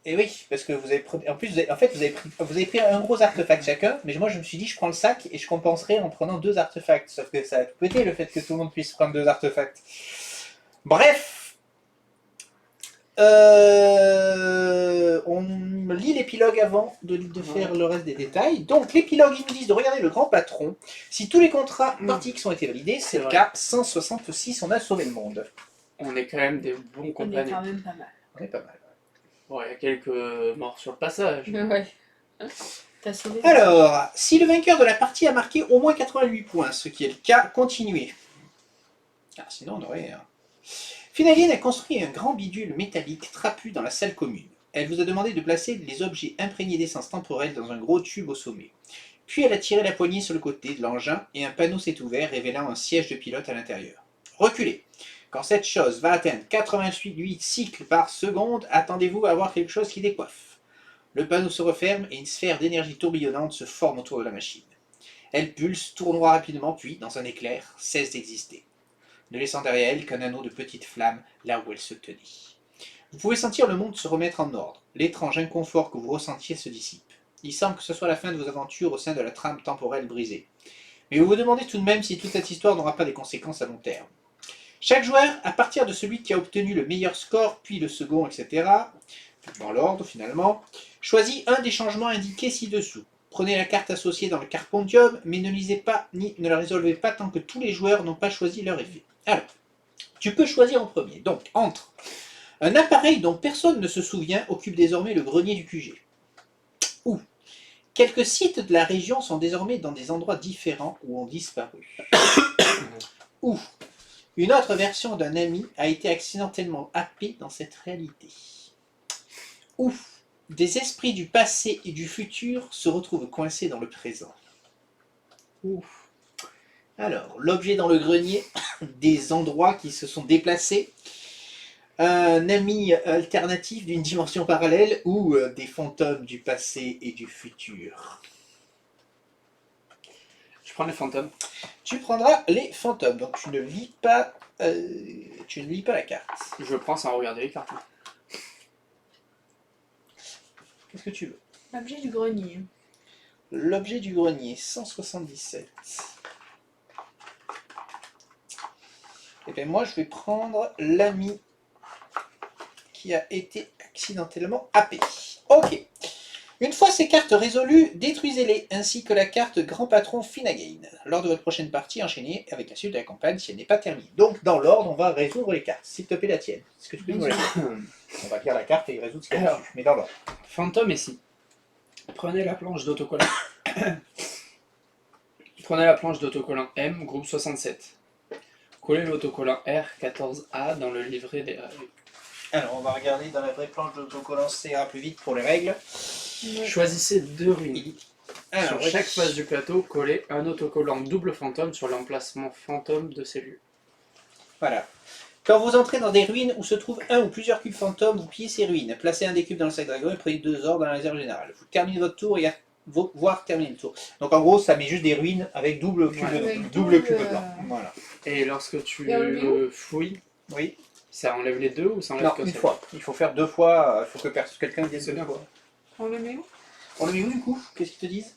A: Et oui, parce que vous avez pris, en plus, vous avez pris un gros artefact chacun, mais moi je me suis dit, je prends le sac et je compenserai en prenant 2 artefacts. Sauf que ça a tout pété le fait que tout le monde puisse prendre 2 artefacts. Bref, on lit l'épilogue avant de faire le reste des détails. Donc l'épilogue, ils nous disent de regarder le grand patron. Si tous les contrats partiques ont été validés, c'est le
B: vrai.
A: cas. 166, on a sauvé le monde.
B: On est quand même des bons
C: On est
B: compagnons.
C: quand même pas mal.
A: On est pas mal.
B: Bon, il y a quelques morts sur le passage.
C: Ouais. T'as sauvé.
A: Alors, si le vainqueur de la partie a marqué au moins 88 points, ce qui est le cas, continuez. Ah, sinon on aurait... Finalienne a construit un grand bidule métallique trapu dans la salle commune. Elle vous a demandé de placer les objets imprégnés d'essence temporelle dans un gros tube au sommet. Puis elle a tiré la poignée sur le côté de l'engin et un panneau s'est ouvert révélant un siège de pilote à l'intérieur. Reculez. Quand cette chose va atteindre 88 cycles par seconde, attendez-vous à voir quelque chose qui décoiffe. Le panneau se referme et une sphère d'énergie tourbillonnante se forme autour de la machine. Elle pulse, tournoie rapidement, puis, dans un éclair, cesse d'exister, ne laissant derrière elle qu'un anneau de petites flammes là où elle se tenait. Vous pouvez sentir le monde se remettre en ordre. L'étrange inconfort que vous ressentiez se dissipe. Il semble que ce soit la fin de vos aventures au sein de la trame temporelle brisée. Mais vous vous demandez tout de même si toute cette histoire n'aura pas des conséquences à long terme. Chaque joueur, à partir de celui qui a obtenu le meilleur score, puis le second, etc., dans l'ordre finalement, choisit un des changements indiqués ci-dessous. Prenez la carte associée dans le carpondium, mais ne lisez pas ni ne la résolvez pas tant que tous les joueurs n'ont pas choisi leur effet. Alors, tu peux choisir en premier. Donc, entre un appareil dont personne ne se souvient occupe désormais le grenier du QG. Ou quelques sites de la région sont désormais dans des endroits différents ou ont disparu. Ou une autre version d'un ami a été accidentellement happée dans cette réalité. Ou des esprits du passé et du futur se retrouvent coincés dans le présent. Ou alors, l'objet dans le grenier, des endroits qui se sont déplacés, un ami alternatif d'une dimension parallèle ou des fantômes du passé et du futur.
B: Je prends les fantômes.
A: Tu prendras les fantômes, donc tu ne lis pas la carte.
B: Je prends sans regarder les cartes.
A: Qu'est-ce que tu veux?
C: L'objet du grenier.
A: L'objet du grenier, 177. Et bien moi je vais prendre l'ami qui a été accidentellement happé. Ok. Une fois ces cartes résolues, détruisez-les, ainsi que la carte Grand Patron Finagain. Lors de votre prochaine partie, enchaînez avec la suite de la campagne si elle n'est pas terminée. Donc dans l'ordre, on va résoudre les cartes. S'il te plaît la tienne. Est-ce que tu peux nous la dire? On va lire la carte et résoudre ce qu'il y a dessus, mais dans l'ordre.
B: Fantôme ici. Prenez la planche d'autocollant. Prenez la planche d'autocollant M, groupe 67. Collez l'autocollant R14A dans le livret des règles.
A: Alors on va regarder dans la vraie planche d'autocollant, ça ira plus vite pour les règles.
B: Choisissez 2 ruines.
A: Alors,
B: Sur chaque face du plateau, collez un autocollant double fantôme sur l'emplacement fantôme de ces lieux.
A: Voilà. Quand vous entrez dans des ruines où se trouvent un ou plusieurs cubes fantômes, vous pillez ces ruines. Placez un des cubes dans le sac dragon et prenez 2 ors dans la réserve générale. Vous terminez votre tour et voire terminez le tour. Donc en gros, ça met juste des ruines avec double cube,
C: Avec
A: double cube
C: double,
A: blanc. Voilà.
B: Et lorsque tu
C: Et on le met où
B: fouilles,
A: Oui.
B: ça enlève les deux ou ça enlève
A: Non,
B: que
A: une
B: seul?
A: fois. Il faut faire 2 fois. Il faut que quelqu'un vienne
B: C'est
A: 2
B: bien.
A: fois.
C: On le met où?
A: On le met où du coup? Qu'est-ce qu'ils te disent?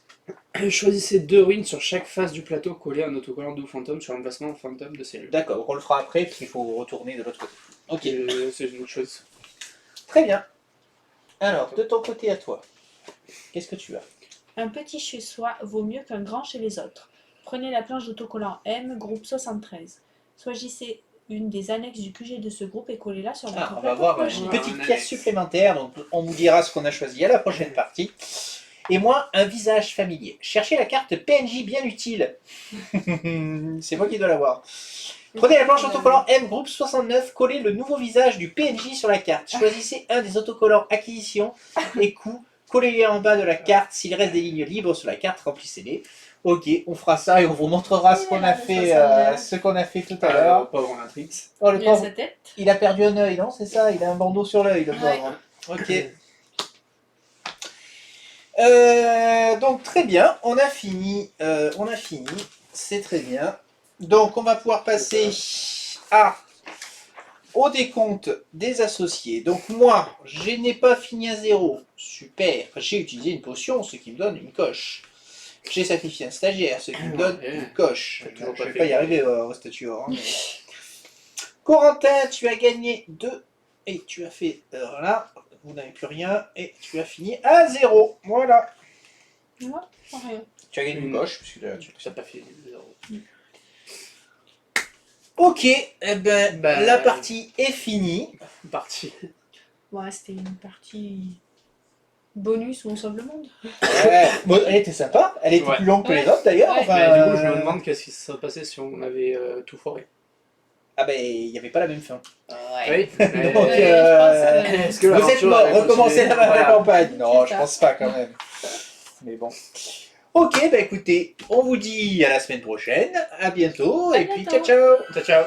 B: Choisissez 2 ruines sur chaque face du plateau, collez un autocollant double fantôme sur l'emplacement fantôme de ces lieux.
A: D'accord, on le fera après parce qu'il faut retourner de l'autre côté. Ok.
B: C'est une autre chose.
A: Très bien. Alors, de ton côté à toi, qu'est-ce que tu as?
C: Un petit chez soi vaut mieux qu'un grand chez les autres. Prenez la planche d'autocollant M, groupe 73. Choisissez une des annexes du QG de ce groupe et collez-la sur votre
A: On va
C: plateau
A: avoir une
C: projet.
A: petite
B: Une
A: pièce
B: annexe.
A: supplémentaire, donc on vous dira ce qu'on a choisi à la prochaine partie. Et moi, un visage familier. Cherchez la carte PNJ bien utile. C'est moi qui dois l'avoir. Prenez la planche autocollant M, groupe 69, collez le nouveau visage du PNJ sur la carte. Choisissez un des autocollants acquisition et coût, collez-les en bas de la carte. S'il reste des lignes libres sur la carte, remplissez-les. Ok, on fera ça et on vous montrera ce qu'on a fait tout à l'heure.
B: Pauvre Matrix.
A: Oh, le
C: Il a
A: pauvre,
C: sa tête.
A: il a perdu un œil, non? C'est ça? Il a un bandeau sur l'œil, le pauvre. Ok. Donc très bien, on a fini, c'est très bien. Donc on va pouvoir passer à au décompte des associés. Donc moi, je n'ai pas fini à 0. Super. J'ai utilisé une potion, ce qui me donne une coche. J'ai sacrifié un stagiaire, ce qui me donne une coche.
B: T'as toujours
A: Je
B: pas
A: vais
B: fait.
A: pas y arriver au statut or. Mais... Corentin, tu as gagné 2 et tu as fait là. Vous n'avez plus rien et tu as fini à 0. Voilà.
C: Moi, rien.
A: Tu as gagné une coche puisque tu...
B: Ça n'a pas fait 0.
A: Ok, eh ben,
B: Bah,
A: la partie est finie.
B: Parti.
C: Ouais, c'était une partie bonus où on sauve le monde.
A: Ouais. Bon, elle était sympa, elle était
B: Ouais.
A: plus longue que les
C: Ouais.
A: autres d'ailleurs.
C: Ouais.
A: Enfin,
B: Mais du coup, je me demande qu'est-ce qui se serait passé si on avait tout foiré.
A: Ah ben, il n'y avait pas la même fin.
B: Oui,
A: Donc,
C: je pense
B: est-ce que
A: vous êtes
B: l'aventure
A: mort,
B: avait
A: recommencez
B: continué
A: la
B: Voilà.
A: campagne. Non,
C: C'est
A: je
C: ça.
A: pense pas quand même. Mais bon. Ok, bah écoutez, on vous dit à la semaine prochaine, à bientôt,
C: À
A: et puis
C: bientôt.
A: ciao ciao.
B: Ciao, ciao.